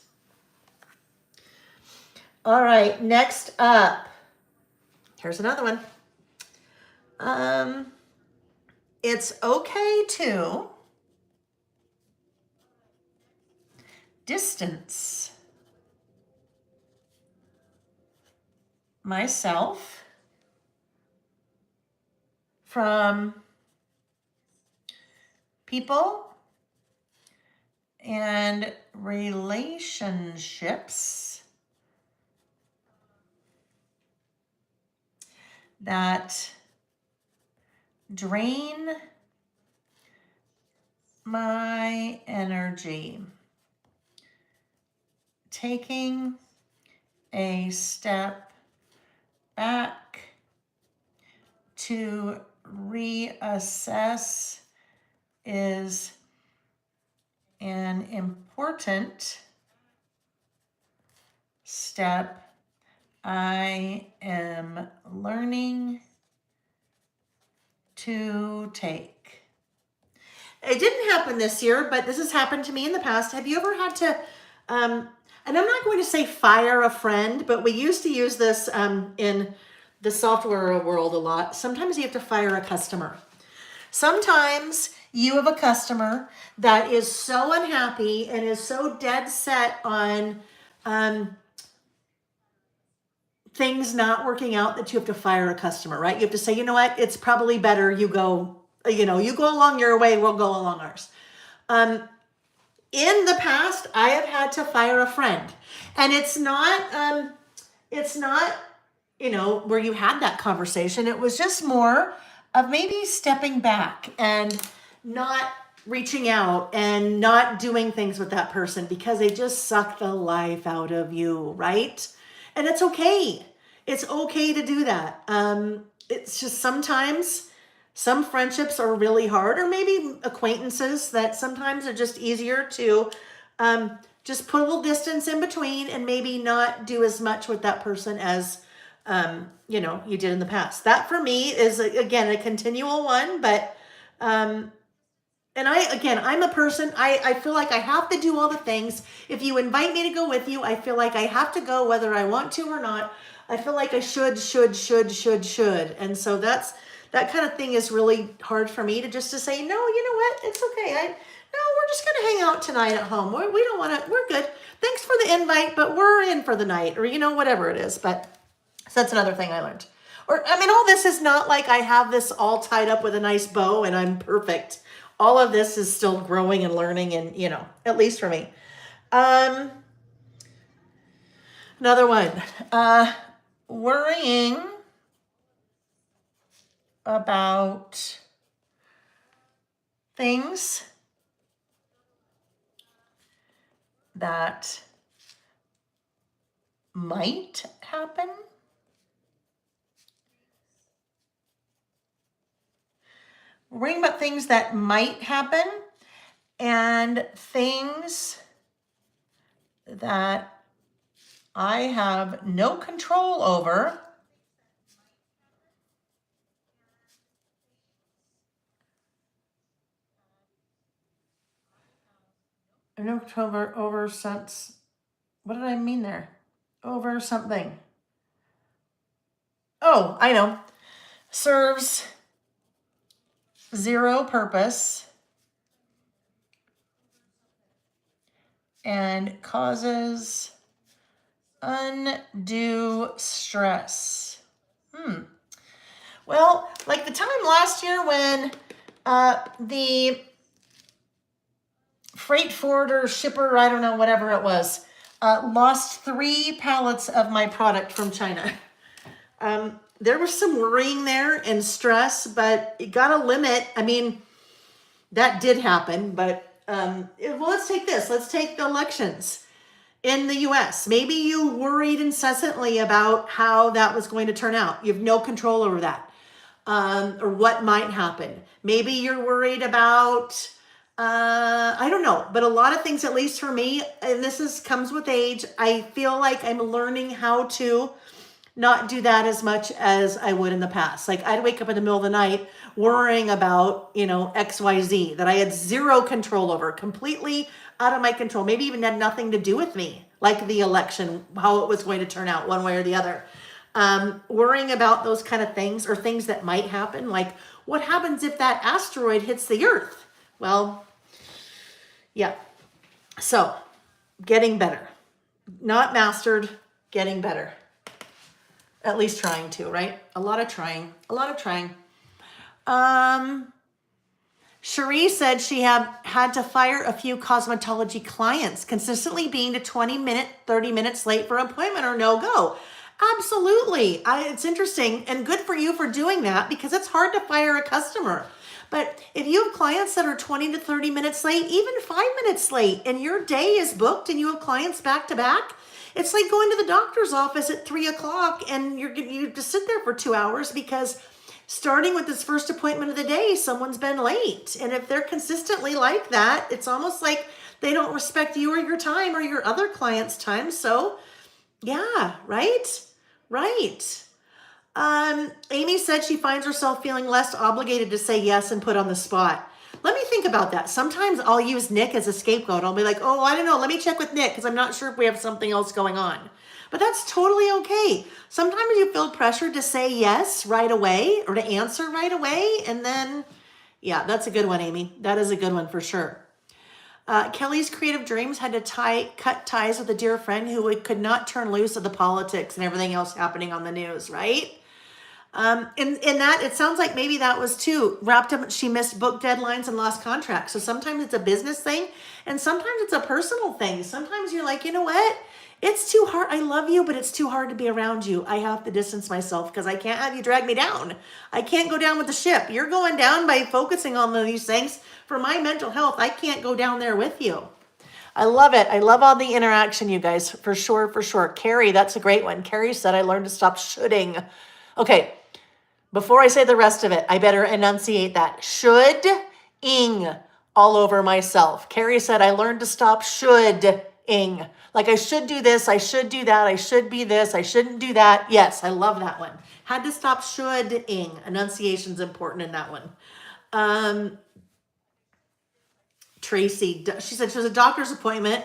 All right, next up. Here's another one. It's okay to distance myself from people and relationships that drain my energy. Taking a step back to reassess is an important step I am learning to take. It didn't happen this year, but this has happened to me in the past. Have you ever had to, and I'm not going to say fire a friend, but we used to use this in the software world a lot. Sometimes you have to fire a customer. Sometimes you have a customer that is so unhappy and is so dead set on things not working out that you have to fire a customer, right? You have to say, you know what, it's probably better you go, you go along your way, we'll go along ours. In the past, I have had to fire a friend, and it's not, where you had that conversation. It was just more of maybe stepping back and not reaching out and not doing things with that person because they just suck the life out of you, right? And it's okay. It's okay to do that. It's just sometimes some friendships are really hard, or maybe acquaintances that sometimes are just easier to just put a little distance in between and maybe not do as much with that person as you did in the past. That for me is again a continual one, but and I'm a person, I feel like I have to do all the things. If you invite me to go with you, I feel like I have to go whether I want to or not. I feel like I should. And so that kind of thing is really hard for me to say, no, you know what? It's okay. No, we're just going to hang out tonight at home. We don't want to, we're good. Thanks for the invite, but we're in for the night, or, whatever it is. But so that's another thing I learned. All this is not like I have this all tied up with a nice bow and I'm perfect. All of this is still growing and learning, and, at least for me. Another one, worrying about things that might happen. Worrying about things that might happen and things that I have no control over. No control over sense. What did I mean there? Over something. Oh, I know. Serves zero purpose and causes undue stress. Well, like the time last year when the freight forwarder, shipper, I don't know, whatever it was, lost 3 pallets of my product from China. There was some worrying there and stress, but it got a limit. That did happen, but let's take this. Let's take the elections in the US. Maybe you worried incessantly about how that was going to turn out. You have no control over that, or what might happen. Maybe you're worried about, I don't know, but a lot of things, at least for me, and comes with age, I feel like I'm learning how to not do that as much as I would in the past. Like I'd wake up in the middle of the night worrying about, XYZ that I had zero control over, completely out of my control, maybe even had nothing to do with me, like the election, how it was going to turn out one way or the other. Worrying about those kind of things, or things that might happen, like what happens if that asteroid hits the earth? Well, yeah. So getting better, not mastered, getting better. At least trying to, right? A lot of trying. Cherie said she had to fire a few cosmetology clients, consistently being to 30 minutes late for an appointment or no go. Absolutely. It's interesting and good for you for doing that because it's hard to fire a customer. But if you have clients that are 20 to 30 minutes late, even 5 minutes late, and your day is booked and you have clients back to back, it's like going to the doctor's office at 3 o'clock and you just sit there for 2 hours because starting with this first appointment of the day, someone's been late. And if they're consistently like that, it's almost like they don't respect you or your time or your other clients' time. So yeah, right. Amy said she finds herself feeling less obligated to say yes and put on the spot. Let me think about that. Sometimes I'll use Nick as a scapegoat. I'll be like, oh, I don't know. Let me check with Nick because I'm not sure if we have something else going on. But that's totally okay. Sometimes you feel pressure to say yes right away or to answer right away. And then, yeah, that's a good one, Amy. That is a good one for sure. Kelly's creative dreams had to cut ties with a dear friend who could not turn loose of the politics and everything else happening on the news, right? In that, it sounds like maybe that was too wrapped up. She missed book deadlines and lost contracts. So sometimes it's a business thing and sometimes it's a personal thing. Sometimes you're like, you know what? It's too hard. I love you, but it's too hard to be around you. I have to distance myself because I can't have you drag me down. I can't go down with the ship. You're going down by focusing on these things. For my mental health, I can't go down there with you. I love it. I love all the interaction, you guys, for sure. Carrie, that's a great one. Carrie said, I learned to stop shoulding. Okay, before I say the rest of it, I better enunciate that. Should-ing all over myself. Carrie said, I learned to stop should-ing. Like I should do this, I should do that, I should be this, I shouldn't do that. Yes, I love that one. Had to stop should-ing. Enunciation's important in that one. Tracy, she said she was a doctor's appointment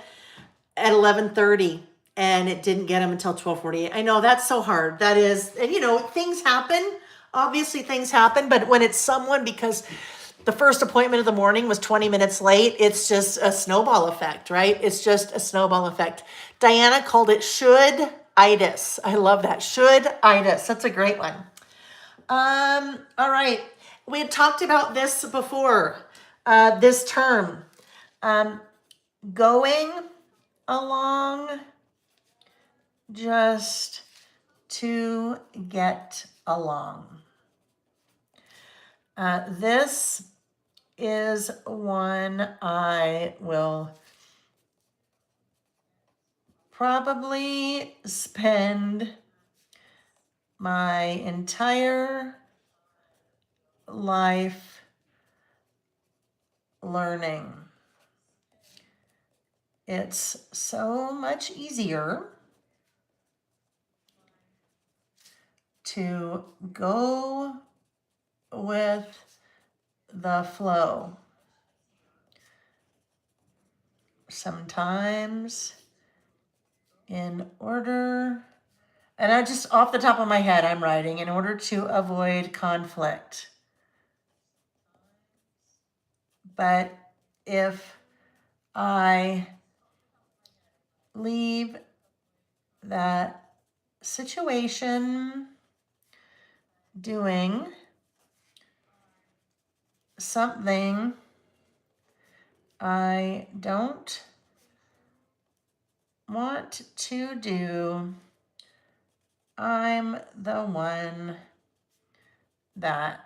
at 11:30 and it didn't get him until 12:48. I know that's so hard. That is, and you know, things happen. Obviously things happen, but when it's someone, because the first appointment of the morning was 20 minutes late, it's just a snowball effect, right? It's just a snowball effect. Diana called it should-itis. I love that. Should-itis. That's a great one. All right. We had talked about this before, this term. Going along just to get along. This is one I will probably spend my entire life learning. It's so much easier to go with the flow. Sometimes in order, and I just off the top of my head, I'm writing, in order to avoid conflict. But if I leave that situation doing something I don't want to do, I'm the one that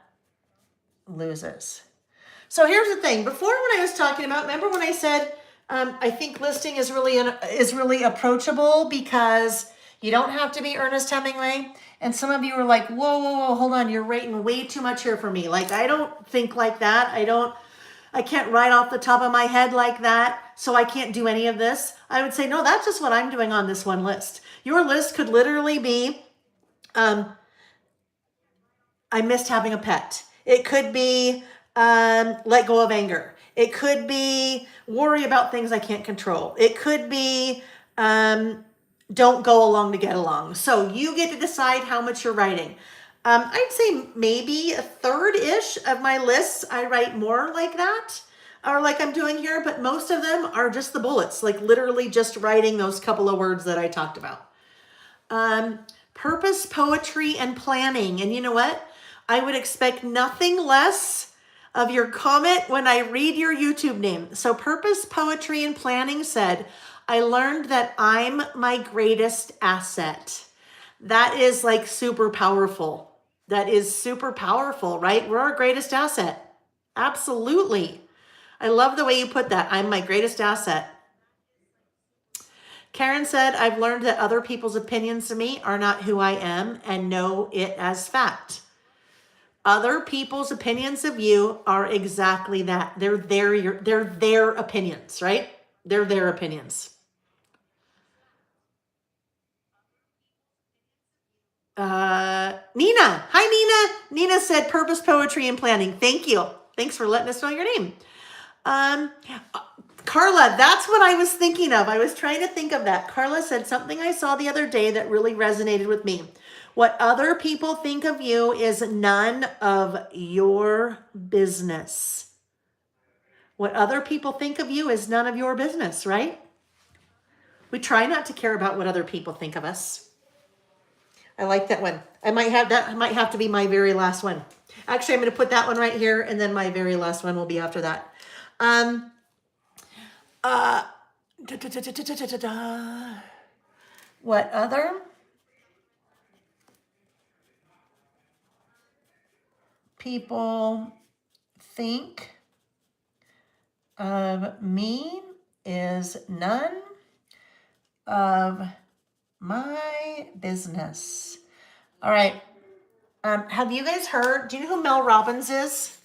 loses. So here's the thing. Before, when I was talking about, remember when I said I think listing is really approachable because you don't have to be Ernest Hemingway. And some of you are like, whoa, hold on. You're writing way too much here for me. Like, I don't think like that. I can't write off the top of my head like that. So I can't do any of this. I would say, no, that's just what I'm doing on this one list. Your list could literally be, I missed having a pet. It could be, let go of anger. It could be worry about things I can't control. It could be don't go along to get along. So you get to decide how much you're writing. I'd say maybe a third-ish of my lists I write more like that, or like I'm doing here, but most of them are just the bullets, like literally just writing those couple of words that I talked about. Purpose, Poetry, and Planning. And you know what? I would expect nothing less of your comment when I read your YouTube name. So Purpose, Poetry, and Planning said, I learned that I'm my greatest asset. That is like super powerful. That is super powerful, right? We're our greatest asset. Absolutely. I love the way you put that. I'm my greatest asset. Karen said, I've learned that other people's opinions of me are not who I am and know it as fact. Other people's opinions of you are exactly that. They're their opinions, right? They're their opinions. Nina. Hi, Nina. Nina said Purpose, Poetry, and Planning. Thank you. Thanks for letting us know your name. Carla, that's what I was thinking of. I was trying to think of that. Carla said something I saw the other day that really resonated with me. What other people think of you is none of your business. What other people think of you is none of your business, right? We try not to care about what other people think of us. I like that one. I might have to be my very last one. Actually, I'm going to put that one right here, and then my very last one will be after that. What other people think of me is none of my business. All right. Have you guys heard? Do you know who Mel Robbins is?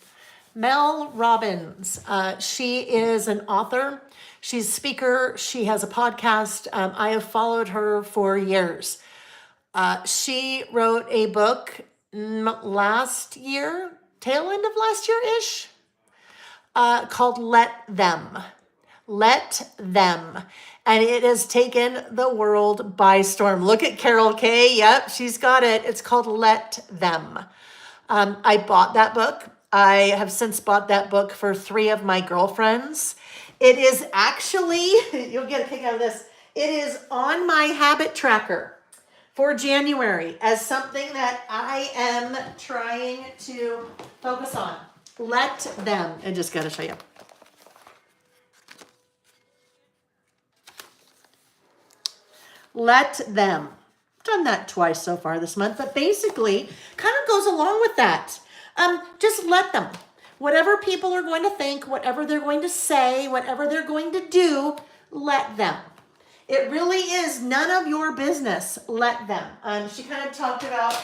Mel Robbins. She is an author. She's a speaker. She has a podcast. I have followed her for years. She wrote a book last year, tail end of last year-ish, called Let Them. Let Them. And it has taken the world by storm. Look at Carol Kay. Yep, she's got it. It's called Let Them. I bought that book. I have since bought that book for 3 of my girlfriends. It is actually, you'll get a kick out of this, it is on my habit tracker for January as something that I am trying to focus on. Let Them. I just got to show you. Let Them. Done that twice so far this month, but basically kind of goes along with that. Just let them. Whatever people are going to think, whatever they're going to say, whatever they're going to do, let them. It really is none of your business. Let them. She kind of talked about,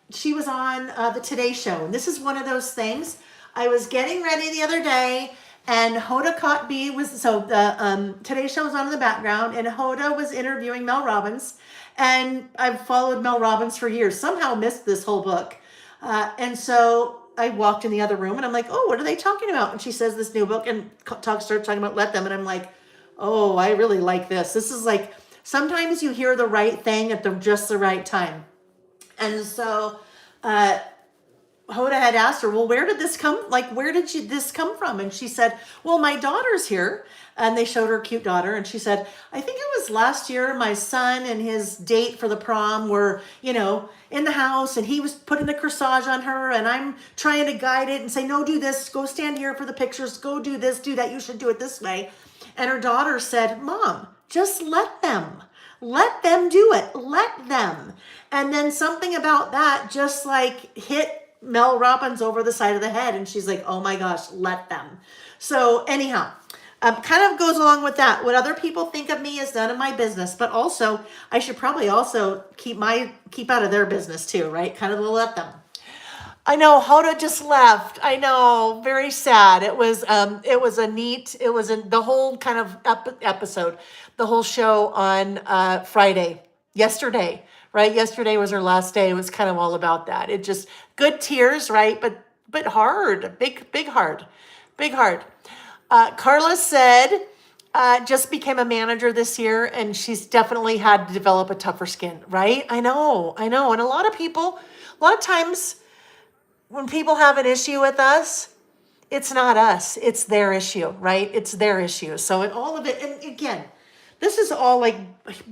she was on the Today Show. And this is one of those things. I was getting ready the other day, and Hoda Kotb was, so the Today Show was on in the background, and Hoda was interviewing Mel Robbins. And I've followed Mel Robbins for years, somehow missed this whole book. And so I walked in the other room and I'm like, oh, what are they talking about? And she says this new book and starts talking about Let Them. And I'm like, oh, I really like this. This is like, sometimes you hear the right thing at just the right time. And so Hoda had asked her, well, where did this come? Like, where did this come from? And she said, well, my daughter's here. And they showed her cute daughter. And she said, I think it was last year, my son and his date for the prom were, in the house, and he was putting a corsage on her, and I'm trying to guide it and say, no, do this, go stand here for the pictures, go do this, do that, you should do it this way. And her daughter said, Mom, just let them do it, let them. And then something about that just like hit Mel Robbins over the side of the head, and she's like, oh my gosh, let them. So anyhow, kind of goes along with that. What other people think of me is none of my business, but also I should probably also keep out of their business too, right? Kind of let them. I know Hoda just left. I know, very sad. It was the whole kind of episode, the whole show on Friday, yesterday, right? Yesterday was her last day. It was kind of all about that. It just good tears, right? But hard, big heart. Carla said, just became a manager this year, and she's definitely had to develop a tougher skin, right? I know. And a lot of times when people have an issue with us, it's not us, it's their issue, right? It's their issue. So in all of it, and again, this is all like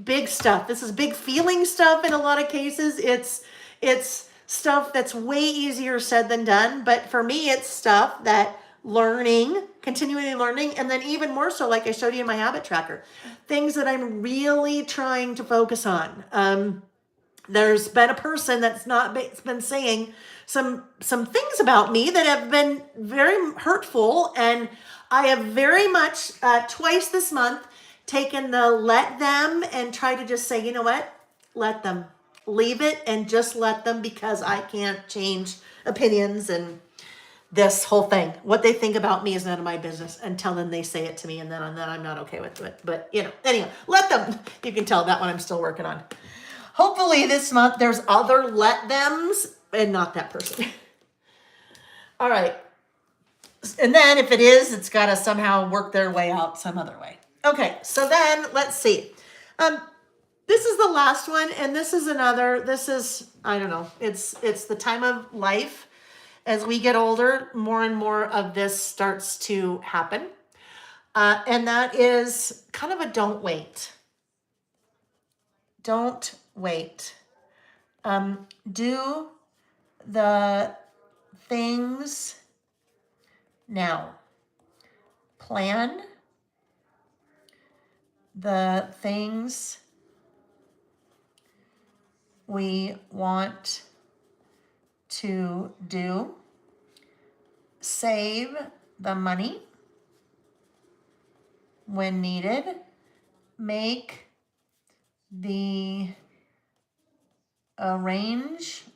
big stuff. This is big feeling stuff in a lot of cases. It's stuff that's way easier said than done. But for me, it's stuff that continually learning, and then even more so, like I showed you in my habit tracker, things that I'm really trying to focus on. There's been a person that's been saying some things about me that have been very hurtful, and I have very much twice this month taken the let them and try to just say, you know what, let them, leave it and just let them, because I can't change opinions and this whole thing. What they think about me is none of my business until then they say it to me, and then I'm not okay with it. But anyway, let them. You can tell that one I'm still working on. Hopefully this month there's other let thems and not that person. All right. And then if it is, it's got to somehow work their way out some other way. Okay, so then let's see. This is the last one, and this is, I don't know, it's the time of life. As we get older, more and more of this starts to happen. And that is kind of a don't wait. Don't wait. Do the things now. Plan the things we want to do. Save the money when needed. Make the arrangements.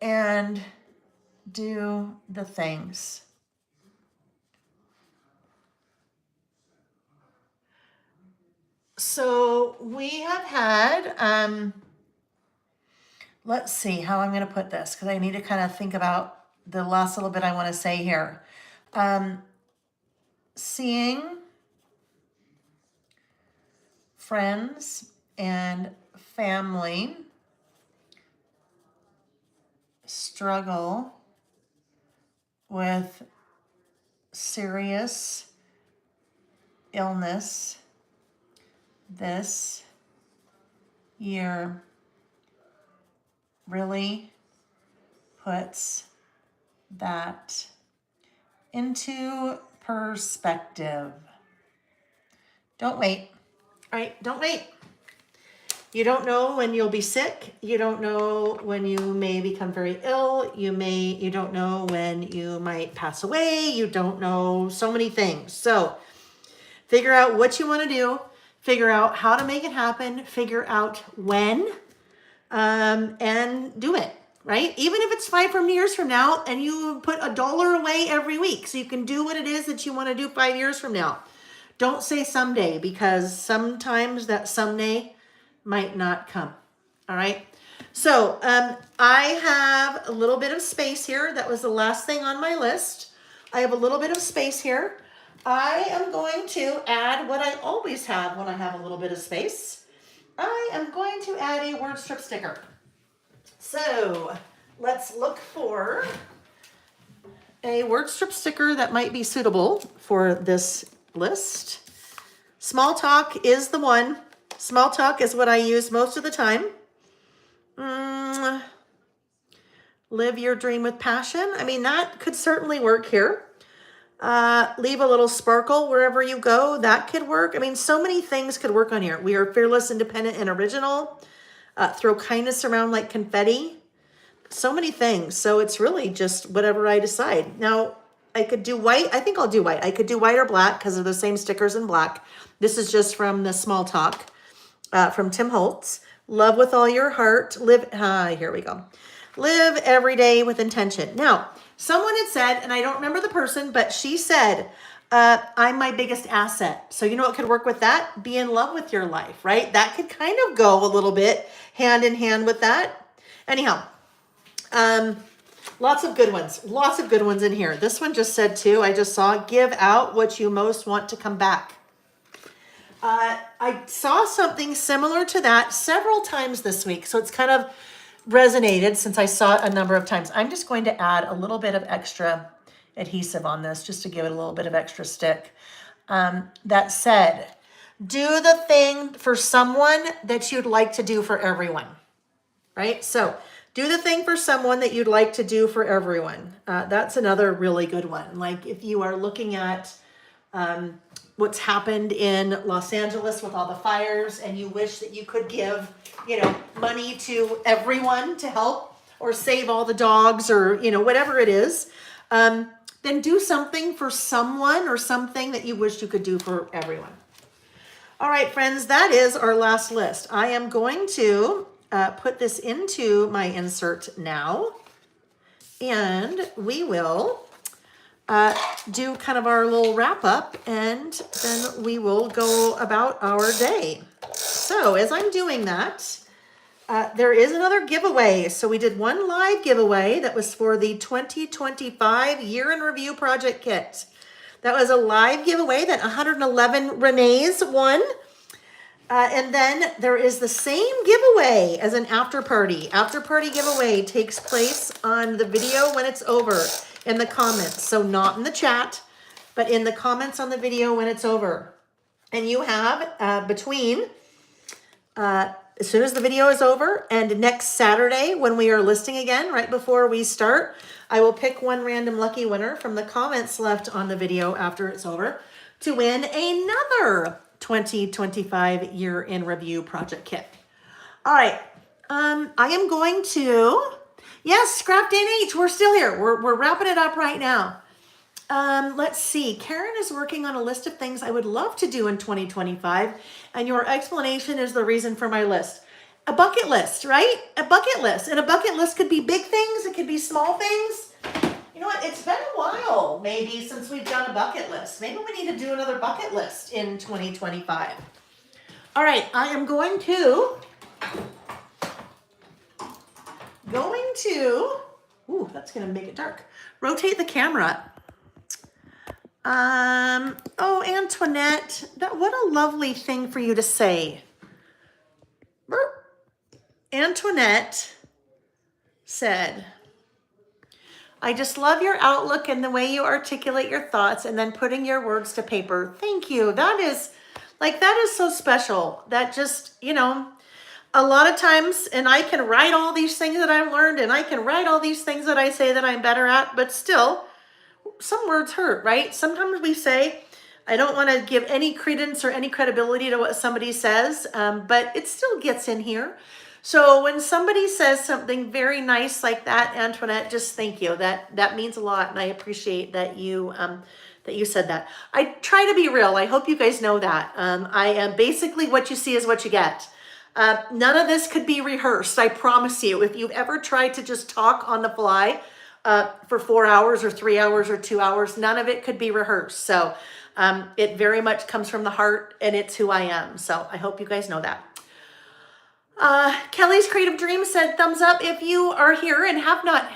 And do the things. So we have had, let's see how I'm going to put this, because I need to kind of think about the last little bit I want to say here. Seeing friends and family struggle with serious illness this year really puts that into perspective. Don't wait. All right, don't wait. You don't know when you'll be sick. You don't know when you may become very ill. You don't know when you might pass away. You don't know so many things. So figure out what you want to do. Figure out how to make it happen. Figure out when, and do it, right? Even if it's 5 years from now and you put $1 away every week so you can do what it is that you want to do 5 years from now. Don't say someday, because sometimes that someday might not come. All right. So I have a little bit of space here. That was the last thing on my list. I have a little bit of space here. I am going to add what I always have when I have a little bit of space. I am going to add a word strip sticker. So let's look for a word strip sticker that might be suitable for this list. Small talk is the one. Small talk is what I use most of the time. Live your dream with passion. I mean, that could certainly work here. Leave a little sparkle wherever you go. That could work. I mean, so many things could work on here. We are fearless, independent, and original. Throw kindness around like confetti. So many things. So it's really just whatever I decide. Now, I could do white. I think I'll do white. I could do white or black because they're the same stickers in black. This is just from the Small Talk from Tim Holtz. Love with all your heart. Live. Here we go. Live every day with intention. Now, someone had said, and I don't remember the person, but she said, I'm my biggest asset. So you know what could work with that? Be in love with your life, right? That could kind of go a little bit hand in hand with that. Anyhow, lots of good ones. Lots of good ones in here. This one just said too, I just saw, give out what you most want to come back. I saw something similar to that several times this week. So it's kind of resonated since I saw it a number of times. I'm just going to add a little bit of extra adhesive on this just to give it a little bit of extra stick. That said, do the thing for someone that you'd like to do for everyone, right? So do the thing for someone that you'd like to do for everyone. That's another really good one. Like if you are looking at what's happened in Los Angeles with all the fires and you wish that you could give, money to everyone to help or save all the dogs or, whatever it is, then do something for someone or something that you wish you could do for everyone. All right, friends, that is our last list. I am going to put this into my insert now, and we will do kind of our little wrap up, and then we will go about our day. So as I'm doing that, there is another giveaway. So we did one live giveaway that was for the 2025 Year in Review Project Kit. That was a live giveaway that 111 Renee's won. And then there is the same giveaway as an after party. After party giveaway takes place on the video when it's over in the comments. So not in the chat, but in the comments on the video when it's over. And you have between as soon as the video is over and next Saturday when we are listing again, right before we start, I will pick one random lucky winner from the comments left on the video after it's over to win another 2025 Year in Review Project Kit. All right, I am going to, yes, Scrapped NH, we're still here. We're wrapping it up right now. Let's see. Karen is working on a list of things I would love to do in 2025, and your explanation is the reason for my list. A bucket list, right? A bucket list. And a bucket list could be big things. It could be small things. You know what? It's been a while, maybe, since we've done a bucket list. Maybe we need to do another bucket list in 2025. All right. I am going to, ooh, that's going to make it dark. Rotate the camera. Oh, Antoinette, what a lovely thing for you to say. Burp. Antoinette said, I just love your outlook and the way you articulate your thoughts and then putting your words to paper. Thank you. That is so special. That just, a lot of times, and I can write all these things that I've learned and I can write all these things that I say that I'm better at, but still, some words hurt, right? Sometimes we say, I don't want to give any credence or any credibility to what somebody says, but it still gets in here. So when somebody says something very nice like that, Antoinette, just thank you. That means a lot, and I appreciate that you said that. I try to be real. I hope you guys know that. I am basically what you see is what you get. None of this could be rehearsed. I promise you. If you've ever tried to just talk on the fly, for 4 hours or 3 hours or 2 hours, none of it could be rehearsed. So it very much comes from the heart, and it's who I am. So I hope you guys know that. Kelly's Creative Dream said thumbs up if you are here and have not,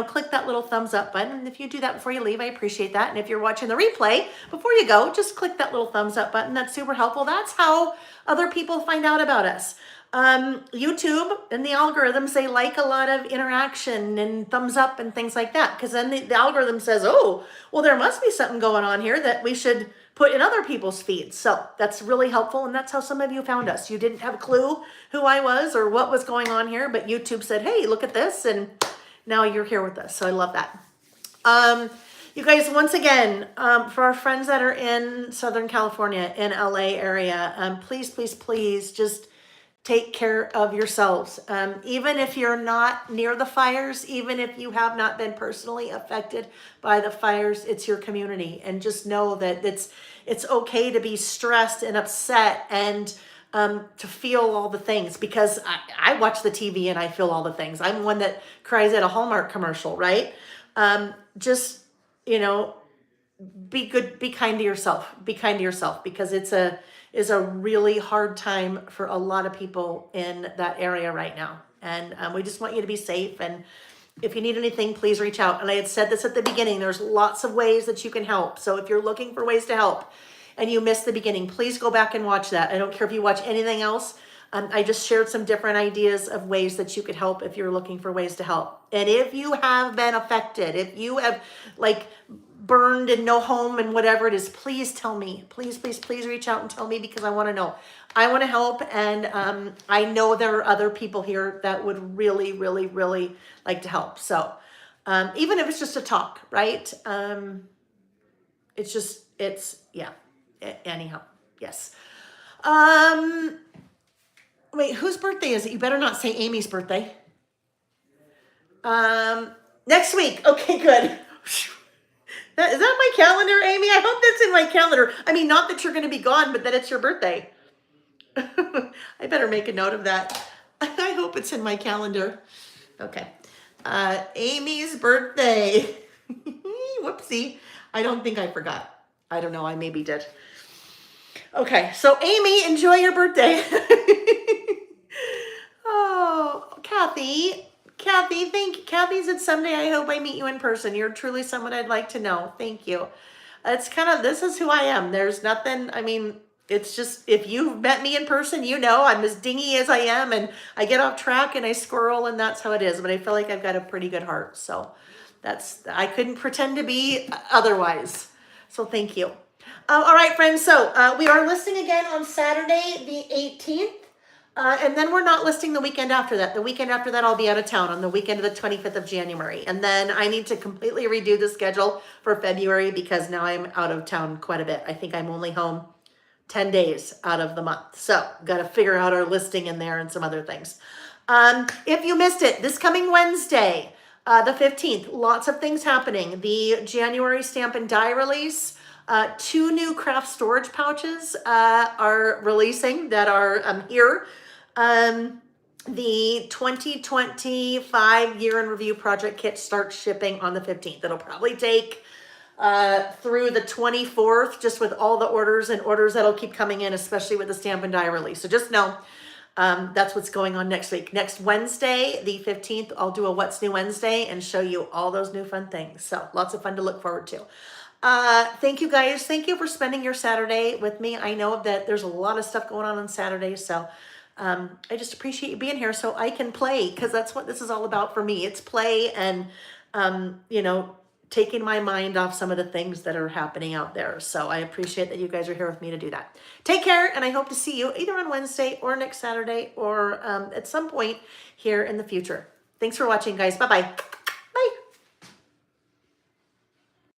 click that little thumbs up button. And if you do that before you leave, I appreciate that. And if you're watching the replay, before you go, just click that little thumbs up button. That's super helpful. That's how other people find out about us. YouTube and the algorithms, they like a lot of interaction and thumbs up and things like that, because then the algorithm says, oh, well, there must be something going on here that we should put in other people's feeds. So that's really helpful, and that's how some of you found us. You didn't have a clue who I was or what was going on here, but YouTube said, hey, look at this, and now you're here with us. So I love that. You guys, once again, for our friends that are in Southern California, in LA area, please, please, please just take care of yourselves. Even if you're not near the fires, even if you have not been personally affected by the fires, it's your community. And just know that it's okay to be stressed and upset and to feel all the things, because I watch the TV and I feel all the things. I'm one that cries at a Hallmark commercial, right? Just, be good, be kind to yourself, because it's a really hard time for a lot of people in that area right now. And we just want you to be safe. And if you need anything, please reach out. And I had said this at the beginning, there's lots of ways that you can help. So if you're looking for ways to help and you missed the beginning, please go back and watch that. I don't care if you watch anything else. I just shared some different ideas of ways that you could help if you're looking for ways to help. And if you have been affected, if you have like burned and no home and whatever it is, please tell me. Please, please, please reach out and tell me because I want to know. I want to help, and I know there are other people here that would really, really, really like to help. So even if it's just a talk, right? Yeah. Anyhow, yes. Wait, whose birthday is it? You better not say Amy's birthday. Next week. Okay, good. Is that my calendar, Amy? I hope that's in my calendar. I mean, not that you're going to be gone, but that it's your birthday. I better make a note of that. I hope it's in my calendar. Okay. Amy's birthday. Whoopsie. I don't think I forgot. I don't know. I maybe did. Okay. So Amy, enjoy your birthday. Oh, Kathy, Kathy said someday I hope I meet you in person. You're truly someone I'd like to know. Thank you. It's kind of, this is who I am. There's nothing, I mean, it's just, if you've met me in person, you know, I'm as dingy as I am and I get off track and I squirrel and that's how it is. But I feel like I've got a pretty good heart. So I couldn't pretend to be otherwise. So thank you. All right, friends. So we are listing again on Saturday, the 18th. And then we're not listing the weekend after that. The weekend after that, I'll be out of town on the weekend of the 25th of January. And then I need to completely redo the schedule for February because now I'm out of town quite a bit. I think I'm only home 10 days out of the month. So got to figure out our listing in there and some other things. If you missed it, this coming Wednesday, the 15th, lots of things happening. The January Stamp and Die release. 2 new craft storage pouches are releasing that are here. The 2025 year in review project kit starts shipping on the 15th. It'll probably take through the 24th, just with all the orders and orders that'll keep coming in, especially with the Stamp and Die release. So just know that's what's going on next week. Next Wednesday, the 15th, I'll do a What's New Wednesday and show you all those new fun things. So lots of fun to look forward to. Thank you guys. Thank you for spending your Saturday with me. I know that there's a lot of stuff going on Saturday, so I just appreciate you being here so I can play, because that's what this is all about for me. It's play and, you know, taking my mind off some of the things that are happening out there. So I appreciate that you guys are here with me to do that. Take care, and I hope to see you either on Wednesday or next Saturday or at some point here in the future. Thanks for watching, guys. Bye-bye.